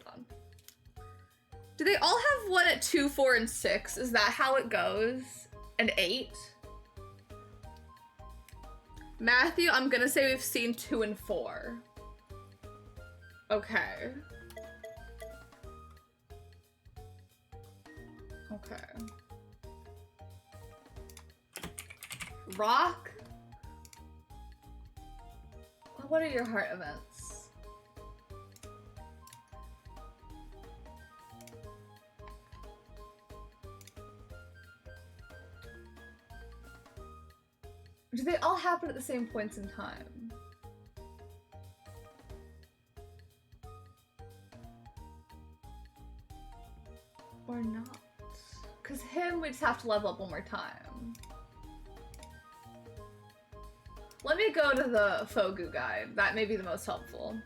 Speaker 1: Do they all have one at 2, 4, and 6? Is that how it goes? And 8? Matthew, I'm gonna say we've seen 2 and 4. Okay. Okay. Rock? What are your heart events? Do they all happen at the same points in time? Or not? Because him, we just have to level up one more time. Let me go to the Fogu guide. That may be the most helpful.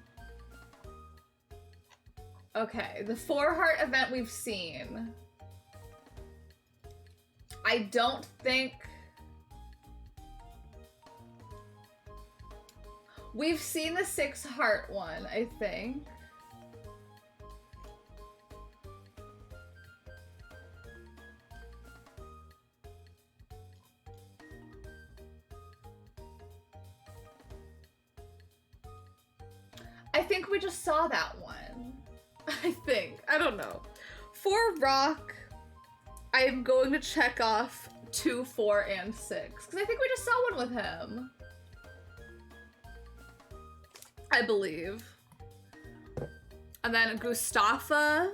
Speaker 1: Okay, the 4-heart event we've seen. I don't think... We've seen the 6-heart one, I think. I think we just saw that one. I think. I don't know. For Rock, I am going to check off 2, 4, and 6. Because I think we just saw one with him. I believe. And then Gustafa.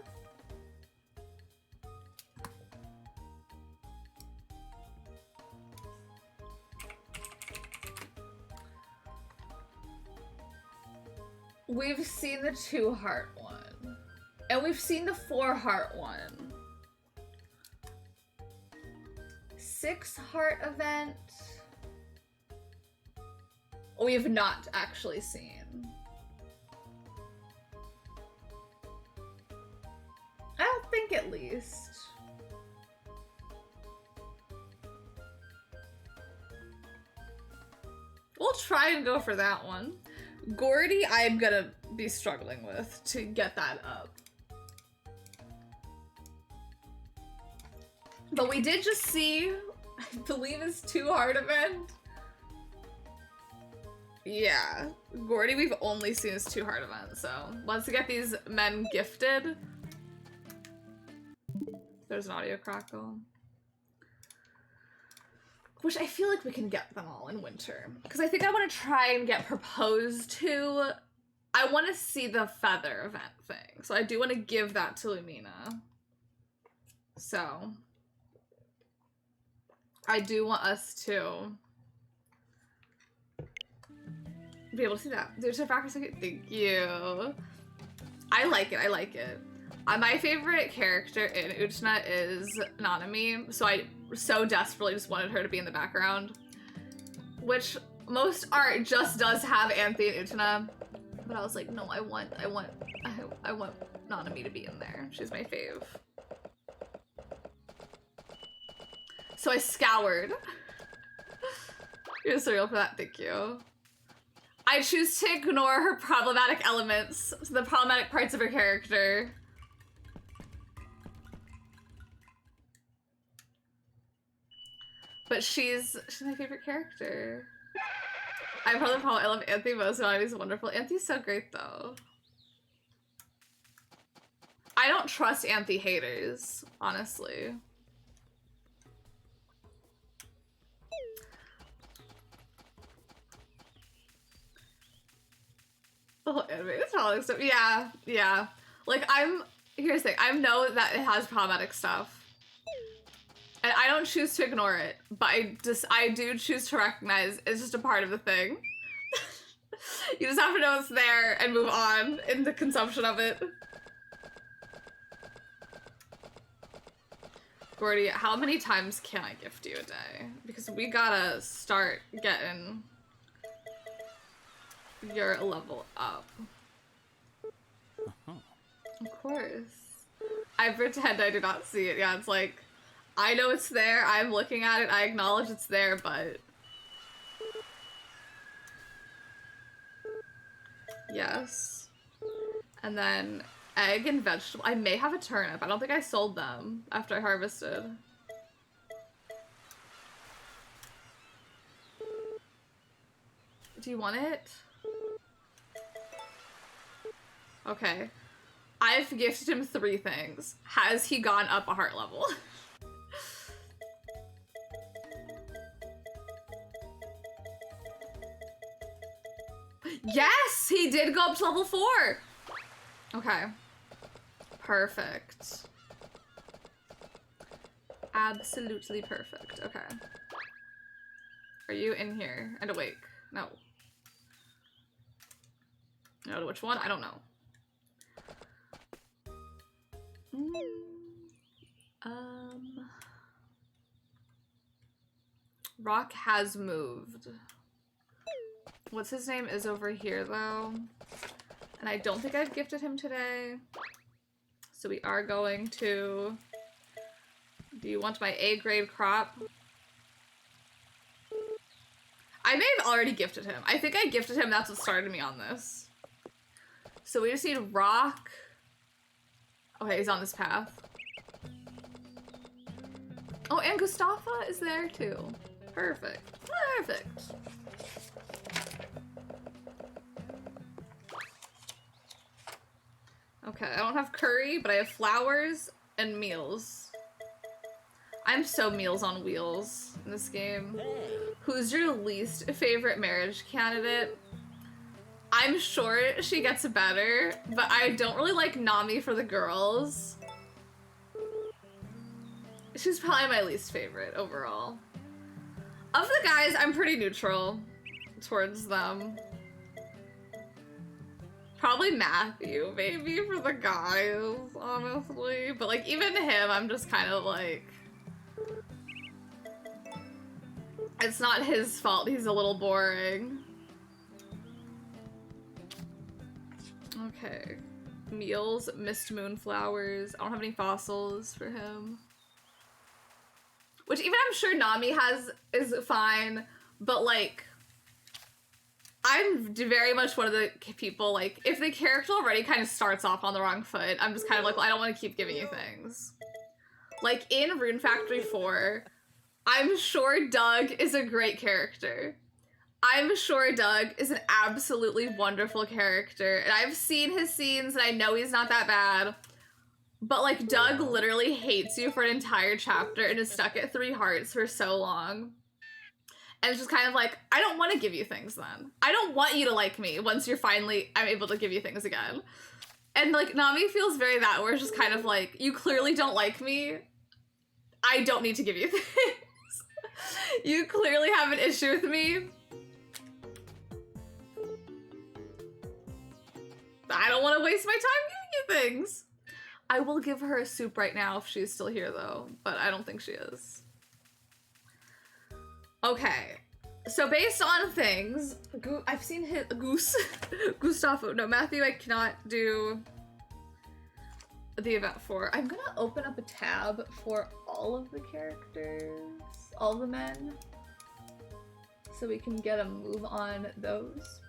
Speaker 1: We've seen the 2-heart one. And we've seen the 4-heart one. 6-heart event. We have not actually seen. I don't think, at least. We'll try and go for that one. Gordy, I'm gonna be struggling with to get that up. But we did just see, I believe, his 2-heart event. Yeah, Gordy, we've only seen his 2-heart event, so once we get these men gifted, there's an audio crackle. Which I feel like we can get them all in winter. Because I think I want to try and get proposed to. I want to see the feather event thing. So I do want to give that to Lumina. So I do want us to be able to see that. Dude, thank you. I like it. I like it. My favorite character in Utena is Nanami, so I so desperately just wanted her to be in the background. Which most art just does have Anthe and Utena, but I was like, no, I want Nanami to be in there. She's my fave. So I scoured. You're surreal for that, thank you. I choose to ignore her problematic elements, the problematic parts of her character. But she's my favorite character. I love Anthe most, and Anthe's wonderful. Anthe's so great, though. I don't trust Anthe haters, honestly. Oh, animated trolling stuff. Yeah, yeah. Like, here's the thing. I know that it has problematic stuff. And I don't choose to ignore it, but I do choose to recognize it's just a part of the thing. You just have to know it's there and move on in the consumption of it. Gordy, how many times can I gift you a day? Because we gotta start getting your level up. Of course. I pretend I do not see it. Yeah, it's like, I know it's there, I'm looking at it, I acknowledge it's there, but... Yes. And then egg and vegetable. I may have a turnip. I don't think I sold them after I harvested. Do you want it? Okay. I've gifted him 3 things. Has he gone up a heart level? Yes! He did go up to level 4! Okay. Perfect. Absolutely perfect. Okay. Are you in here and awake? No. No, which one? I don't know. Rock has moved. What's his name is over here though. And I don't think I've gifted him today. So we are going to... Do you want my A grade crop? I may have already gifted him. I think I gifted him, that's what started me on this. So we just need Rock. Okay, he's on this path. Oh, and Gustafa is there too. Perfect. Perfect. Okay, I don't have curry, but I have flowers and meals. I'm so Meals on Wheels in this game. Who's your least favorite marriage candidate? I'm sure she gets better, but I don't really like Nami for the girls. She's probably my least favorite overall. Of the guys, I'm pretty neutral towards them. Probably Matthew, maybe, for the guys, honestly. But, like, even him, I'm just kind of like... It's not his fault, he's a little boring. Okay. Meals, Mist Moonflowers. I don't have any fossils for him. Which even I'm sure Nami has is fine, but like, I'm very much one of the people, like, if the character already kind of starts off on the wrong foot, I'm just kind of like, well, I don't want to keep giving you things. Like, in Rune Factory 4, I'm sure Doug is a great character. I'm sure Doug is an absolutely wonderful character, and I've seen his scenes, and I know he's not that bad. But, like, Doug literally hates you for an entire chapter and is stuck at 3 hearts for so long. And it's just kind of like, I don't want to give you things then. I don't want you to like me once I'm able to give you things again. And, like, Nami feels very that, where it's just kind of like, you clearly don't like me. I don't need to give you things. You clearly have an issue with me. I don't want to waste my time giving you things. I will give her a soup right now if she's still here though, but I don't think she is. Okay, so based on things, I've seen his Gustavo. No, Matthew, I cannot do the event for. I'm gonna open up a tab for all of the characters, all the men, so we can get a move on those.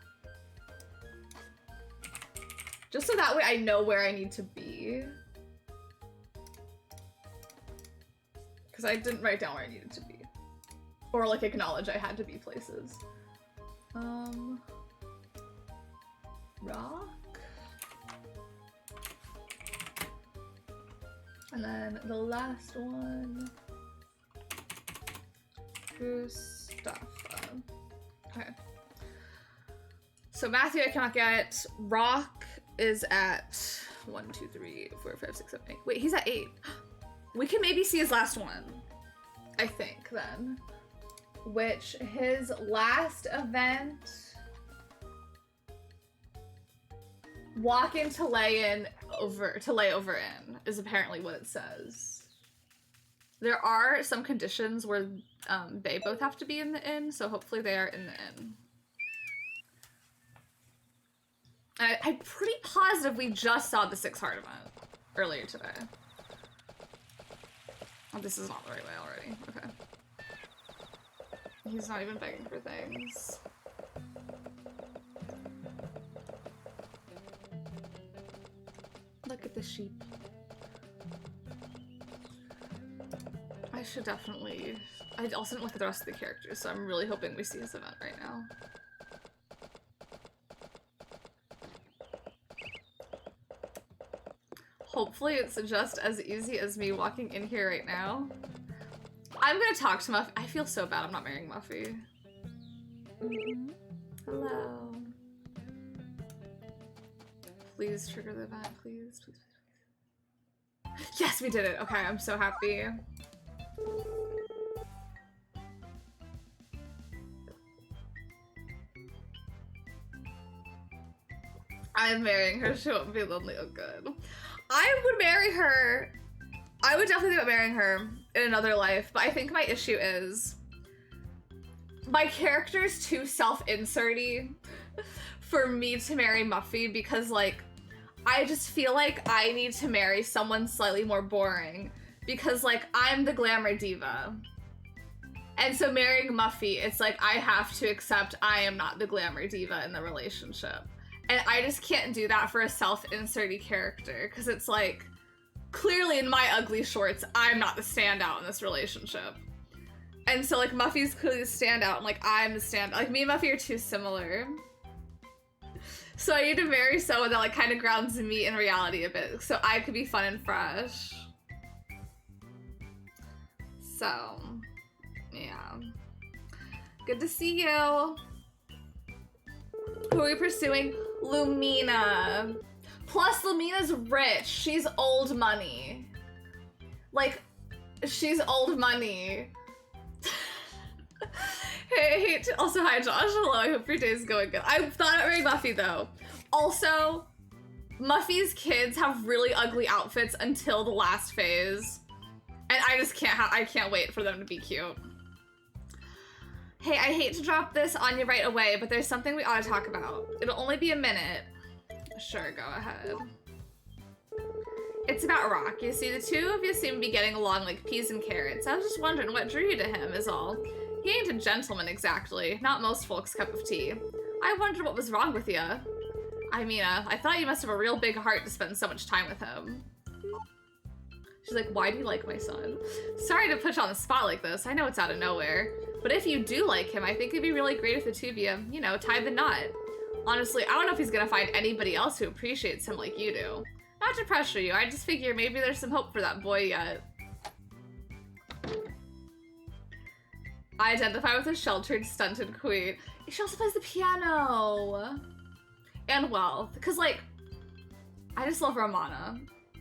Speaker 1: Just so that way I know where I need to be. Because I didn't write down where I needed to be. Or like acknowledge I had to be places. Rock. And then the last one. Gustafa. Okay. So Matthew I cannot get. Rock is at 1, 2, 3, 4, 5, 6, 7, 8. Wait, he's at 8. We can maybe see his last one, I think, then. Which, his last event... Walk into lay over in, is apparently what it says. There are some conditions where they both have to be in the inn, so hopefully they are in the inn. I'm pretty positive we just saw the 6-heart event earlier today. Oh, this is not the right way already. Okay. He's not even begging for things. Look at the sheep. I should definitely... I also didn't look at the rest of the characters, so I'm really hoping we see his event right now. Hopefully it's just as easy as me walking in here right now. I'm gonna talk to Muffy. I feel so bad I'm not marrying Muffy. Hello. Please trigger the event, please. Please, please, please. Yes, we did it. Okay, I'm so happy. I'm marrying her. She won't be lonely. Oh, good. I would marry her. I would definitely think about marrying her in another life, but I think my issue is my character is too self-inserty for me to marry Muffy because, like, I just feel like I need to marry someone slightly more boring because, like, I'm the glamour diva. And so marrying Muffy, it's like I have to accept I am not the glamour diva in the relationship. And I just can't do that for a self-inserty character because it's like, clearly in my ugly shorts, I'm not the standout in this relationship. And so, like, Muffy's clearly the standout, and, like, I'm the standout. Like, me and Muffy are too similar. So I need to marry someone that, like, kind of grounds me in reality a bit, so I could be fun and fresh. So, yeah. Good to see you. Who are we pursuing? Lumina. Plus, Lumina's rich. She's old money. Like, she's old money. Hey, also, hi, Josh. Hello, I hope your day's going good. I thought about marrying Muffy, though. Also, Muffy's kids have really ugly outfits until the last phase. And I just I can't wait for them to be cute. Hey, I hate to drop this on you right away, but there's something we ought to talk about. It'll only be a minute. Sure, go ahead. It's about Rock. You see, the two of you seem to be getting along like peas and carrots. I was just wondering what drew you to him is all. He ain't a gentleman exactly. Not most folks' cup of tea. I wondered what was wrong with you. I mean, I thought you must have a real big heart to spend so much time with him. She's like, why do you like my son? Sorry to put you on the spot like this. I know it's out of nowhere. But if you do like him, I think it'd be really great if the two of you know, tied the knot. Honestly, I don't know if he's gonna find anybody else who appreciates him like you do. Not to pressure you, I just figure maybe there's some hope for that boy yet. I identify with a sheltered, stunted queen. She also plays the piano. And wealth. Because, like, I just love Romana.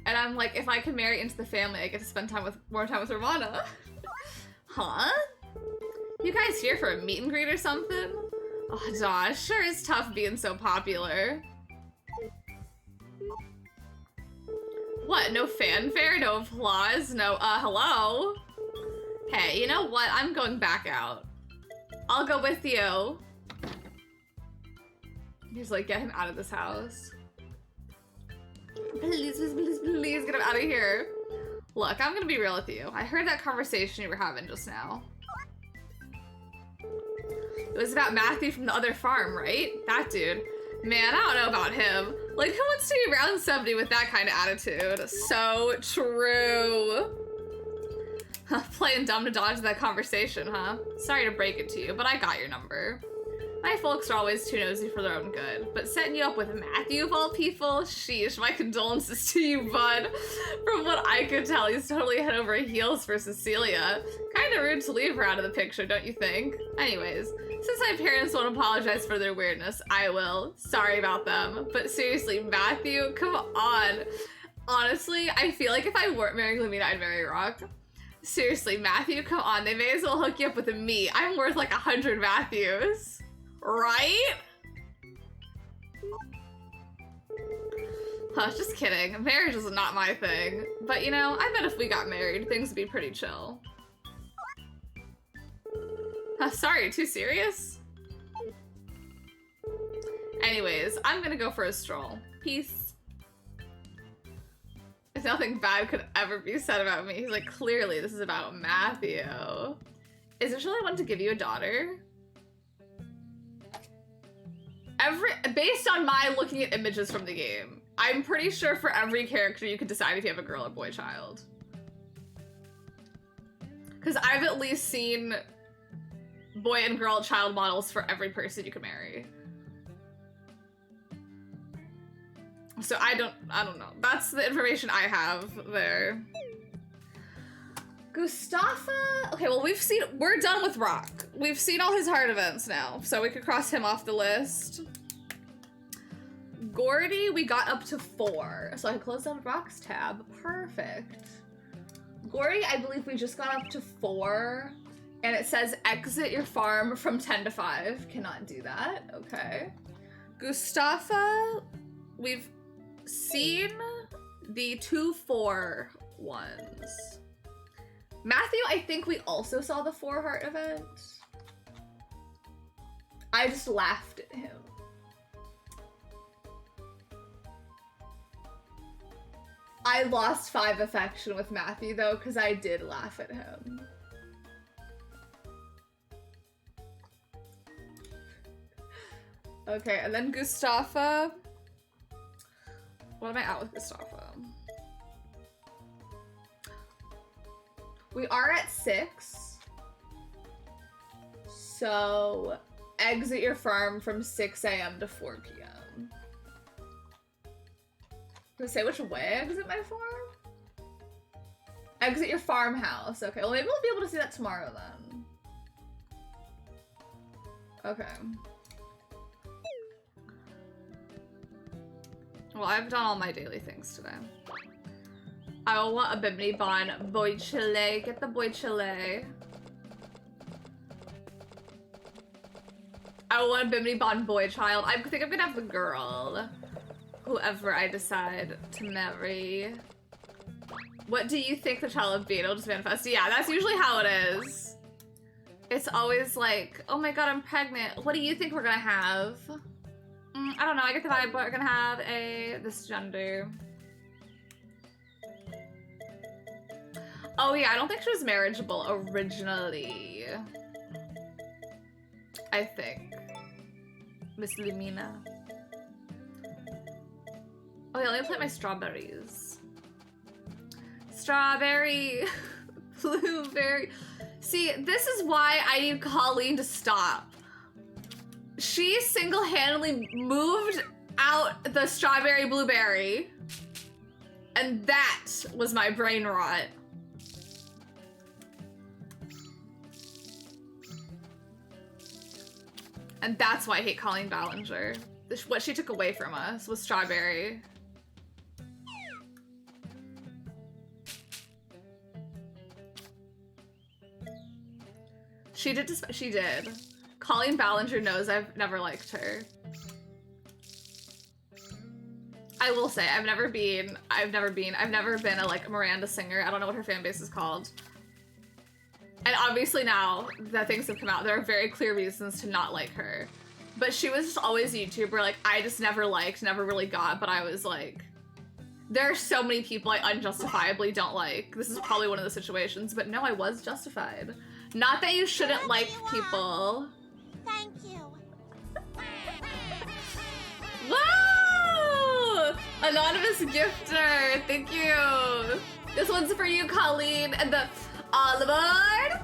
Speaker 1: And I'm like, if I can marry into the family, I get to spend more time with Romana. Huh? You guys here for a meet and greet or something? Oh, Josh, sure is tough being so popular. What, no fanfare, no applause, no, hello? Hey, you know what? I'm going back out. I'll go with you. He's like, get him out of this house. Please, please, please, please get him out of here. Look, I'm gonna be real with you. I heard that conversation you were having just now. It was about Matthew from the other farm, right? That dude. Man, I don't know about him. Like, who wants to be around somebody with that kind of attitude? So true. Playing dumb to dodge that conversation, huh? Sorry to break it to you, but I got your number. My folks are always too nosy for their own good, but setting you up with Matthew of all people? Sheesh, my condolences to you, bud. From what I could tell, he's totally head over heels for Cecilia. Kinda rude to leave her out of the picture, don't you think? Anyways, since my parents won't apologize for their weirdness, I will. Sorry about them. But seriously, Matthew, come on. Honestly, I feel like if I weren't marrying Lumina, I'd marry Rock. Seriously, Matthew, come on. They may as well hook you up with me. I'm worth like 100 Matthews. Right? Huh, just kidding. Marriage is not my thing. But you know, I bet if we got married, things would be pretty chill. Sorry, too serious? Anyways, I'm gonna go for a stroll. Peace. Nothing bad could ever be said about me. He's like, clearly this is about Matthew. Is it really want to give you a daughter? Based on my looking at images from the game, I'm pretty sure for every character you can decide if you have a girl or boy child. Because I've at least seen boy and girl child models for every person you can marry. So I don't know. That's the information I have there. Gustafa? Okay, well we're done with Rock. We've seen all his hard events now, so we could cross him off the list. Gordy, we got up to 4. So I closed down Rock's tab. Perfect. Gordy, I believe we just got up to 4. And it says exit your farm from 10 to 5. Cannot do that. Okay. Gustafa, we've seen the 2-4 ones. Matthew, I think we also saw the 4-heart event. I just laughed at him. I lost 5 affection with Matthew though, because I did laugh at him. Okay, and then Gustafa. What am I at with Gustafa? We are at 6. So exit your farm from 6 a.m. to 4 p.m. Does it say which way I exit my farm? Exit your farmhouse. Okay, well maybe we'll be able to see that tomorrow then. Okay. Well, I've done all my daily things today. I will want a Bimini Bon Boy Chile. Get the Boy Chile. I will want a Bimini Bon Boy Child. I think I'm gonna have the girl. Whoever I decide to marry. What do you think the child will be? It'll just manifest. Yeah, that's usually how it is. It's always like, oh my god, I'm pregnant. What do you think we're gonna have? I don't know, I get the vibe we're gonna have this gender. Oh yeah, I don't think she was marriageable originally. I think. Miss Lumina. Oh yeah, let me plant my strawberries. Strawberry, blueberry. See, this is why I need Colleen to stop. She single-handedly moved out the strawberry blueberry, and that was my brain rot. And that's why I hate Colleen Ballinger. What she took away from us was strawberry. She did. Colleen Ballinger knows I've never liked her. I will say, I've never been a like Miranda singer. I don't know what her fan base is called. And obviously now that things have come out, there are very clear reasons to not like her. But she was just always a YouTuber, like I just never liked, never really got, but I was like, there are so many people I unjustifiably don't like. This is probably one of the situations, but no, I was justified. Not that you shouldn't like people.
Speaker 11: Thank you.
Speaker 1: Whoa! Anonymous gifter, thank you. This one's for you, Colleen, and the all aboard.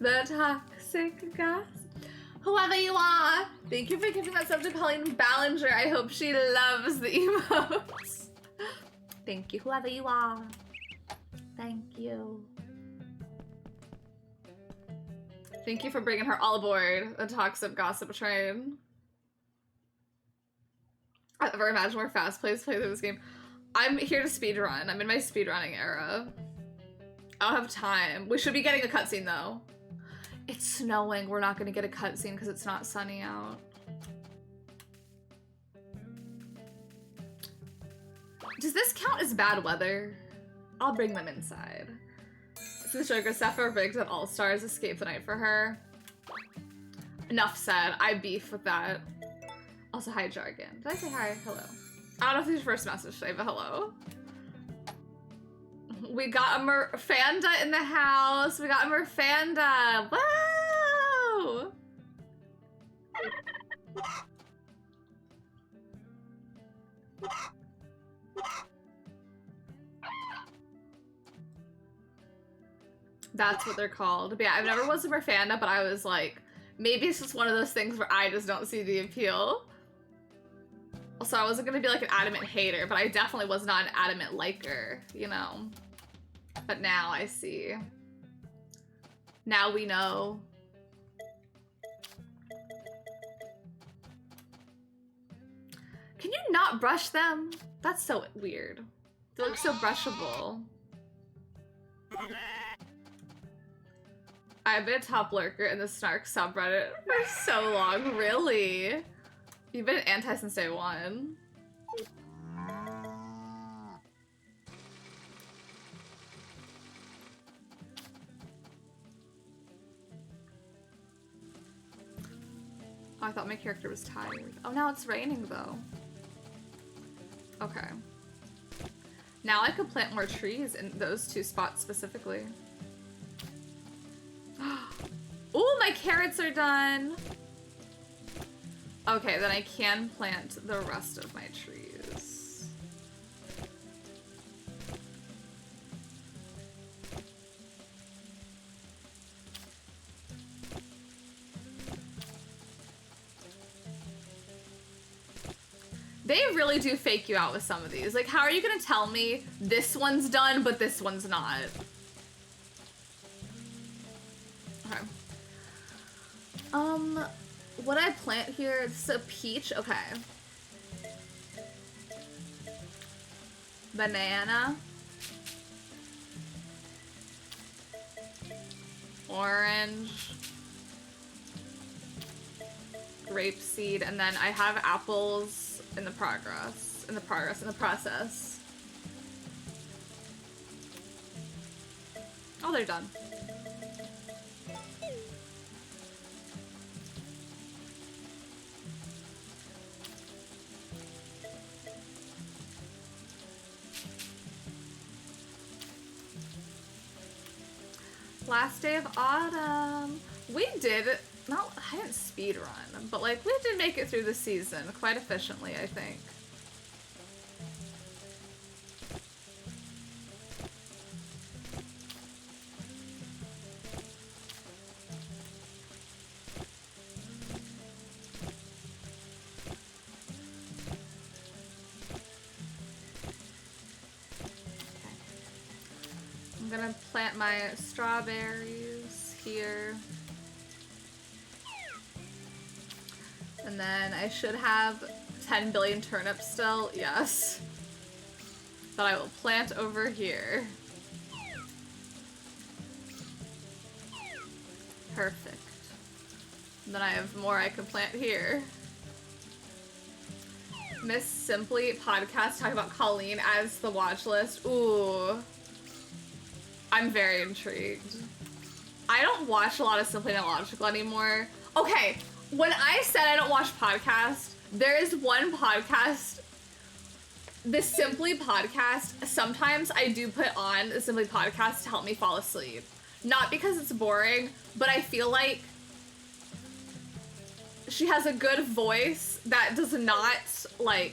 Speaker 1: The toxic gas. Whoever you are, thank you for giving that sub to Colleen Ballinger. I hope she loves the emotes. Thank you, whoever you are. Thank you. Thank you for bringing her all aboard the toxic gossip train. I never imagined where fast plays play through this game. I'm here to speedrun. I'm in my speedrunning era. I don't have time. We should be getting a cutscene though. It's snowing. We're not gonna get a cutscene because it's not sunny out. Does this count as bad weather? I'll bring them inside. So the sugar Sephiroth rigged that All-Stars escape the night for her. Enough said. I beef with that. Also, hi Jargon. Did I say hi? Hello. I don't know if this is your first message today, but hello. We got a Merfanda in the house. We got a Merfanda. Whoa! That's what they're called. But yeah, I've never was a Merfanda, but I was like, maybe it's just one of those things where I just don't see the appeal. Also, I wasn't gonna be like an adamant hater, but I definitely was not an adamant liker, you know? But now I see. Now we know. Can you not brush them? That's so weird. They look so brushable. I've been a top lurker in the Snark subreddit for so long, really? You've been anti since day one. Oh, I thought my character was tired. Oh, now it's raining though. Okay. Now I could plant more trees in those two spots specifically. Oh, my carrots are done. Okay, then I can plant the rest of my trees. They really do fake you out with some of these. Like, how are you gonna tell me this one's done, but this one's not? Okay. What I plant here, it's a peach, okay. Banana. Orange. Grapeseed, and then I have apples in the process. Oh, they're done. Last day of autumn. We did, I didn't speed run, but like we did make it through the season quite efficiently, I think. I'm gonna plant my strawberries here. And then I should have 10 billion turnips still, yes. That I will plant over here. Perfect. And then I have more I can plant here. Miss Simply podcast talking about Colleen as the watch list. Ooh. I'm very intrigued. I don't watch a lot of Simply Illogical anymore. Okay, when I said I don't watch podcasts, there is one podcast, the Simply podcast. Sometimes I do put on the Simply podcast to help me fall asleep. Not because it's boring, but I feel like she has a good voice that does not, like,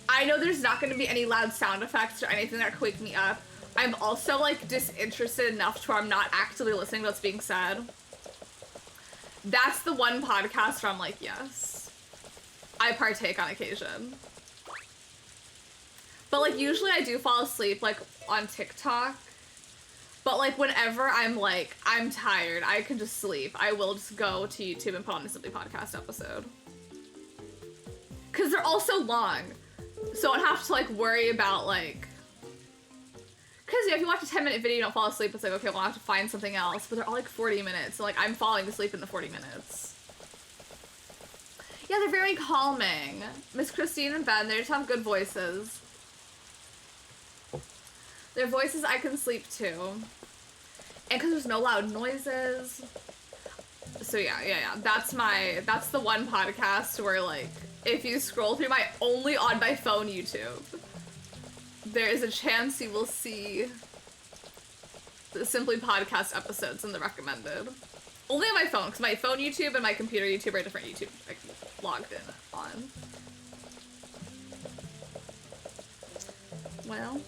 Speaker 1: I know there's not going to be any loud sound effects or anything that wake me up. I'm also, like, disinterested enough to where I'm not actively listening to what's being said. That's the one podcast where I'm like, yes. I partake on occasion. But, like, usually I do fall asleep, like, on TikTok. But, like, whenever I'm, like, I'm tired, I can just sleep, I will just go to YouTube and put on a Simply podcast episode. Because they're also long. So I don't have to, like, worry about, like... Because, you know, if you watch a 10-minute video, you don't fall asleep, it's like, okay, well, I have to find something else. But they're all, like, 40 minutes. So, like, I'm falling asleep in the 40 minutes. Yeah, they're very calming. Miss Christine and Ben, they just have good voices. Their voices I can sleep to. And because there's no loud noises. So, yeah. That's the one podcast where, like, if you scroll through my only on my phone YouTube, there is a chance you will see the Simply podcast episodes in the recommended. Only on my phone, because my phone YouTube and my computer YouTube are different YouTube like, logged in on. Well.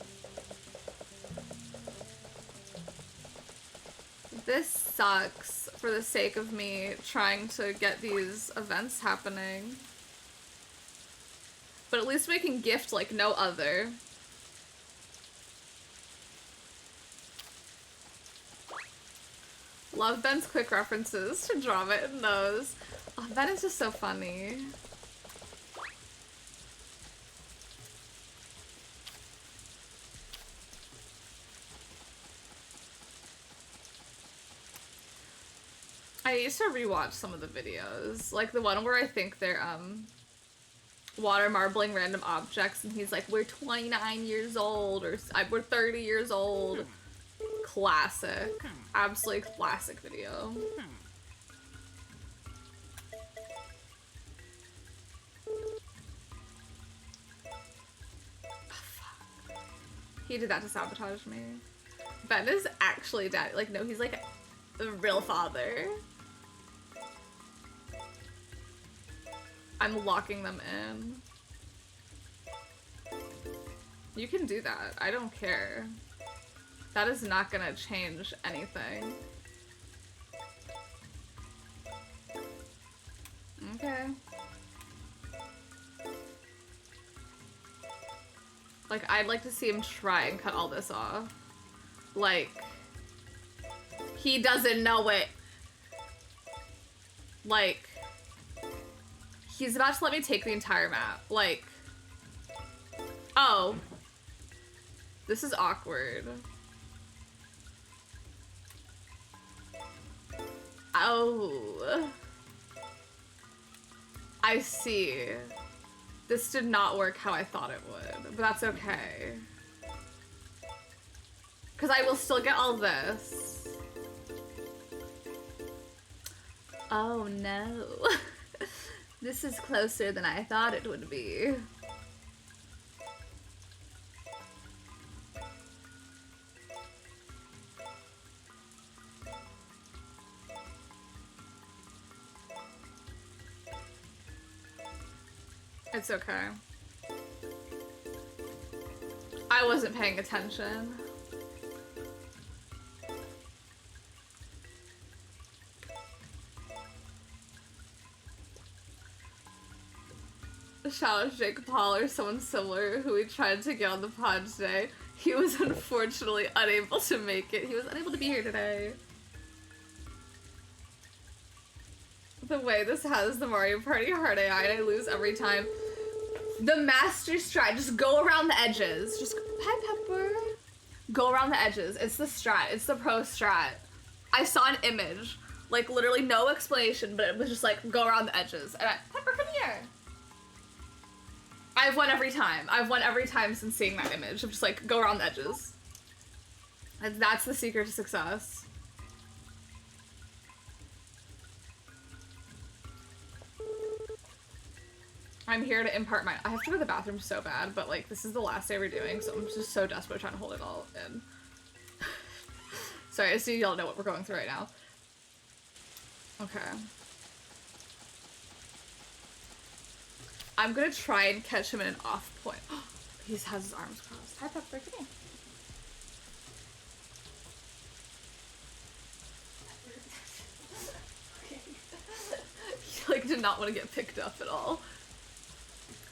Speaker 1: This sucks for the sake of me trying to get these events happening. But at least we can gift like no other. Love Ben's quick references to drama in those. Oh, Ben is just so funny. I used to rewatch some of the videos. Like the one where I think they're, water marbling random objects, and he's like, we're 29 years old, or we're 30 years old. Classic. Absolutely classic video. He did that to sabotage me. Ben is actually daddy. Like, no, he's like a real father. I'm locking them in. You can do that. I don't care. That is not gonna change anything. Okay. Like, I'd like to see him try and cut all this off. Like, he doesn't know it. Like, he's about to let me take the entire map. Like, oh. This is awkward. Oh. I see. This did not work how I thought it would, but that's okay. Because I will still get all this. Oh no. This is closer than I thought it would be. It's okay. I wasn't paying attention. Shout out to Jake Paul or someone similar who we tried to get on the pod today. He was unfortunately unable to make it. He was unable to be here today. The way this has the Mario Party hard AI and I lose every time. The master strat, just go around the edges. Just, hi Pepper. Go around the edges. It's the strat, it's the pro strat. I saw an image, like literally no explanation, but it was just like, go around the edges. And Pepper, come here. I've won every time. I've won every time since seeing that image of just like, go around the edges. And that's the secret to success. I'm here to impart my- I have to go to the bathroom so bad, but like, this is the last day we're doing, so I'm just so desperate trying to hold it all in. Sorry, I see y'all know what we're going through right now. Okay. I'm gonna try and catch him in an off point. He has his arms crossed. Hi, Pepper, come here. He like did not want to get picked up at all.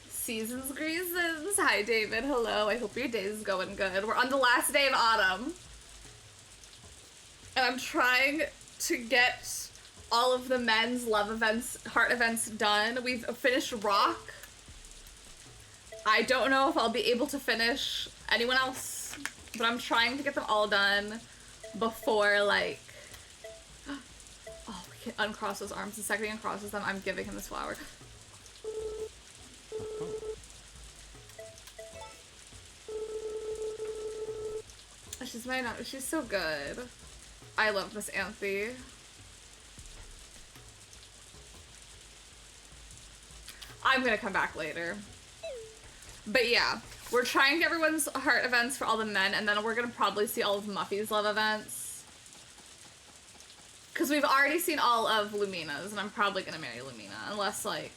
Speaker 1: Seasons Greasons. Hi David, hello. I hope your day is going good. We're on the last day of autumn. And I'm trying to get all of the men's love events, heart events done. We've finished Rock. I don't know if I'll be able to finish anyone else, but I'm trying to get them all done before like, oh, we can uncross those arms. The second he uncrosses them, I'm giving him this flower. She's so good. I love Miss Anthe. I'm gonna come back later. But yeah, we're trying to get everyone's heart events for all the men, and then we're gonna probably see all of Muffy's love events. Because we've already seen all of Lumina's, and I'm probably gonna marry Lumina, unless like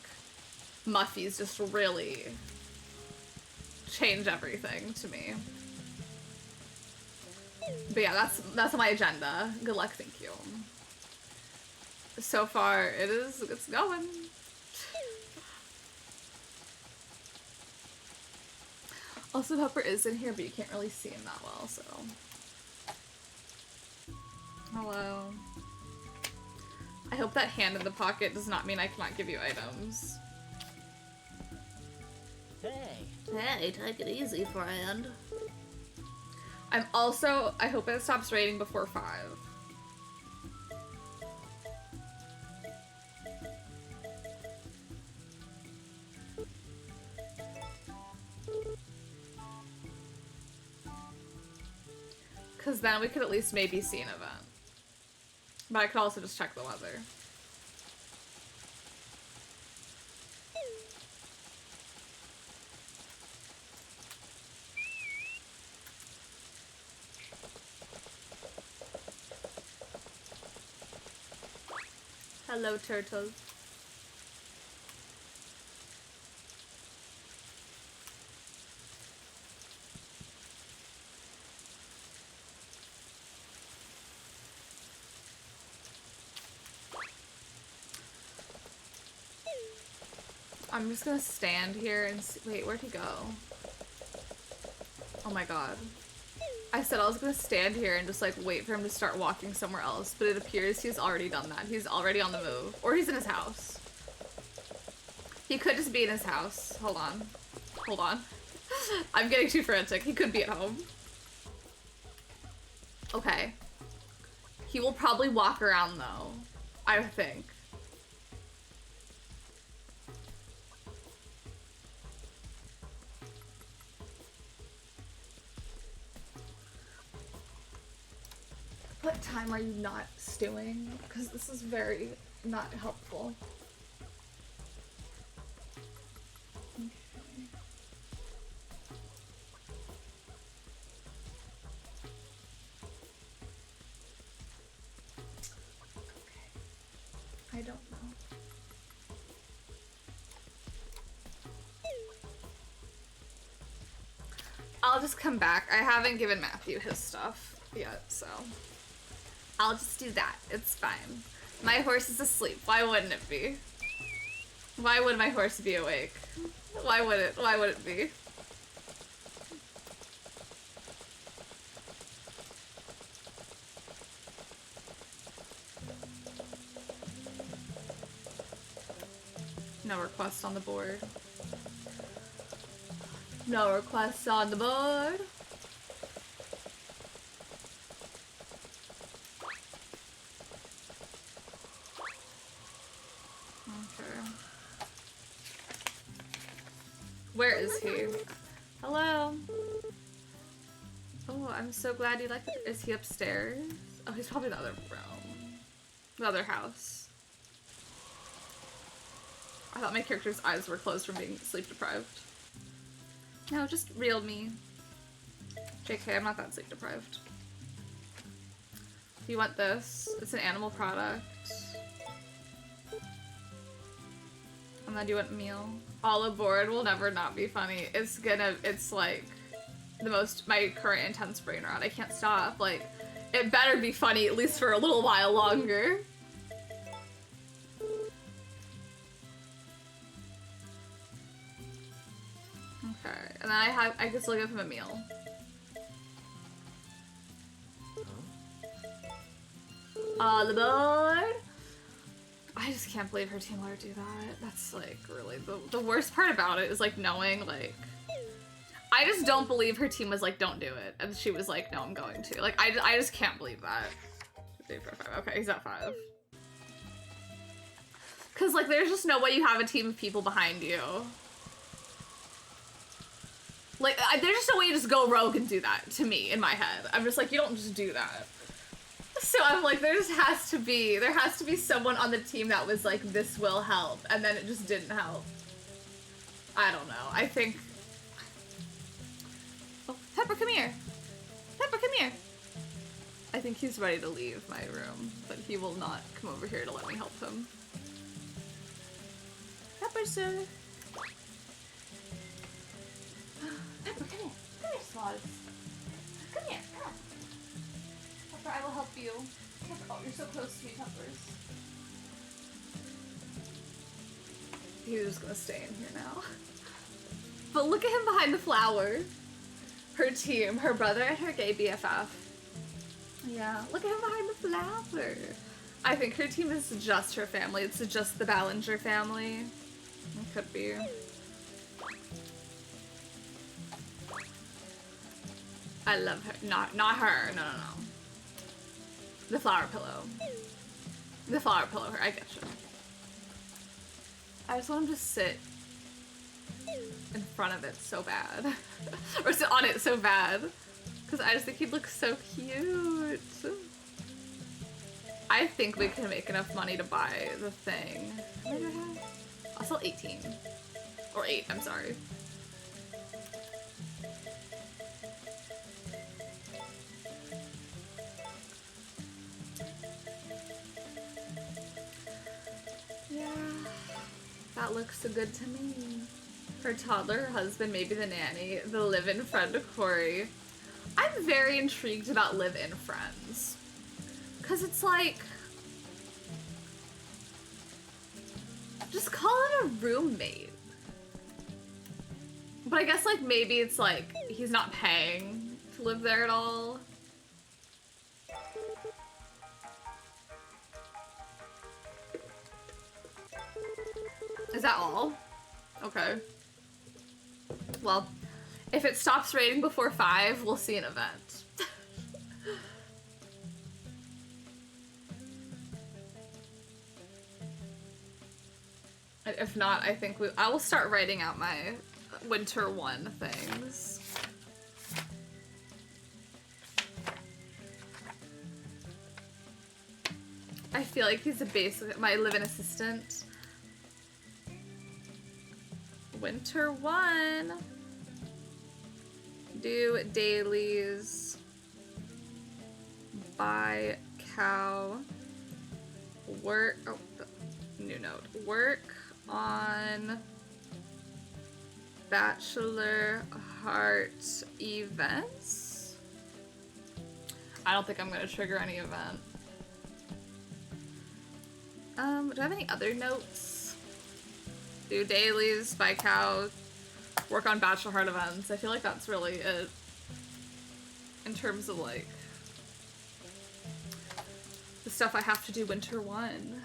Speaker 1: Muffy's just really change everything to me. But yeah, that's on my agenda. Good luck, thank you. So far, it's going. Also, Pepper is in here, but you can't really see him that well, so. Hello. I hope that hand in the pocket does not mean I cannot give you items.
Speaker 2: Hey.
Speaker 1: Hey, take it easy, friend. I'm also, I hope it stops raining before 5. Because then we could at least maybe see an event. But I could also just check the weather. Hello, turtles. I'm just gonna stand here and see. Wait, where'd he go? Oh my god. I said I was gonna stand here and just like wait for him to start walking somewhere else, but it appears he's already done that. He's already on the move. Or he's in his house. He could just be in his house. Hold on. Hold on. I'm getting too frantic. He could be at home. Okay. He will probably walk around though, I think. What time are you not stewing? Because this is very not helpful. Okay. I don't know. I'll just come back. I haven't given Matthew his stuff yet, so I'll just do that. It's fine. My horse is asleep. Why wouldn't it be? Why would my horse be awake? Why would it? Why would it be? No requests on the board. No requests on the board. Okay. Where is he? Hello? Oh, I'm so glad you like it. Is he upstairs? Oh, he's probably in the other room. The other house. I thought my character's eyes were closed from being sleep deprived. No, just real me. JK, I'm not that sleep deprived. You want this? It's an animal product. And then you want meal. All aboard will never not be funny. It's like my current intense brain rot. I can't stop. Like, it better be funny at least for a little while longer. Okay, and then I can still give him a meal. All aboard! I just can't believe her team let her do that. That's like really the worst part about it is like knowing like I just don't believe her team was like, don't do it, and she was like, no, I'm going to. Like I just can't believe that. Okay, he's at 5. Cause like there's just no way you have a team of people behind you. Like, there's just no way you just go rogue and do that, to me, in my head. I'm just like, you don't just do that. So I'm like, there has to be someone on the team that was like, this will help, and then it just didn't help. I don't know. I think... Oh, Pepper, come here. Pepper, come here. I think he's ready to leave my room, but he will not come over here to let me help him. Pepper, sir. Pepper, come here. Come here, Slots. Come here, come on. Pepper, I will help you. Pepper, oh, you're so close to me, Peppers. He's just gonna stay in here now. But look at him behind the flower. Her team, her brother and her gay BFF. Yeah, look at him behind the flower. I think her team is just her family. It's just the Ballinger family. It could be. I love her. Not her. No. The flower pillow. The flower pillow. Her. I get you. I just want him to sit in front of it so bad. Or sit on it so bad. Because I just think he'd look so cute. I think we can make enough money to buy the thing. I'll sell 18. Or 8, I'm sorry. Yeah, that looks so good to me. Her toddler husband, maybe the nanny, the live-in friend of Corey. I'm very intrigued about live-in friends. Cause it's like, just call it a roommate. But I guess like maybe it's like he's not paying to live there at all. Is that all? Okay. Well, if it stops rating before 5, we'll see an event. And if not, I think I will start writing out my winter 1 things. I feel like he's a basic, my live-in assistant. Winter 1. Do dailies. Buy cow. Work. Oh, new note. Work on Bachelor Heart events. I don't think I'm gonna trigger any event. Do I have any other notes? Do dailies, buy cow, work on Bachelor Heart events. I feel like that's really it in terms of like the stuff I have to do winter 1.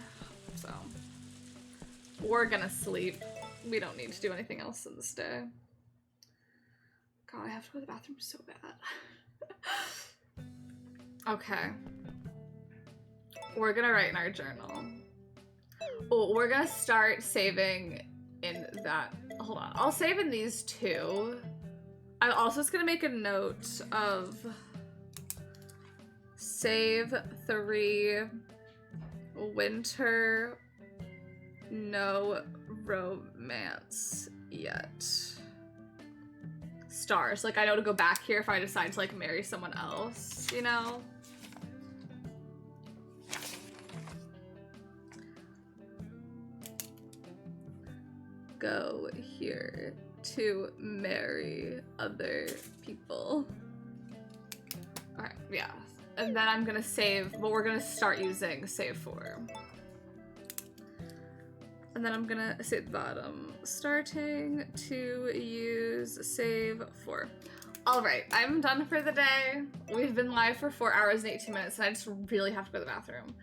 Speaker 1: So we're gonna sleep. We don't need to do anything else in this day. God, I have to go to the bathroom so bad. Okay. We're gonna write in our journal. Oh, we're gonna start saving in that. Hold on. I'll save in these 2. I'm also just gonna make a note of save 3 winter no romance yet. Stars. Like I know to go back here if I decide to like marry someone else, you know? Go here to marry other people. Alright, yeah. And then I'm gonna save, but we're gonna start using save 4. And then I'm gonna say at the bottom, starting to use save 4. All right, I'm done for the day. We've been live for 4 hours and 18 minutes, and I just really have to go to the bathroom.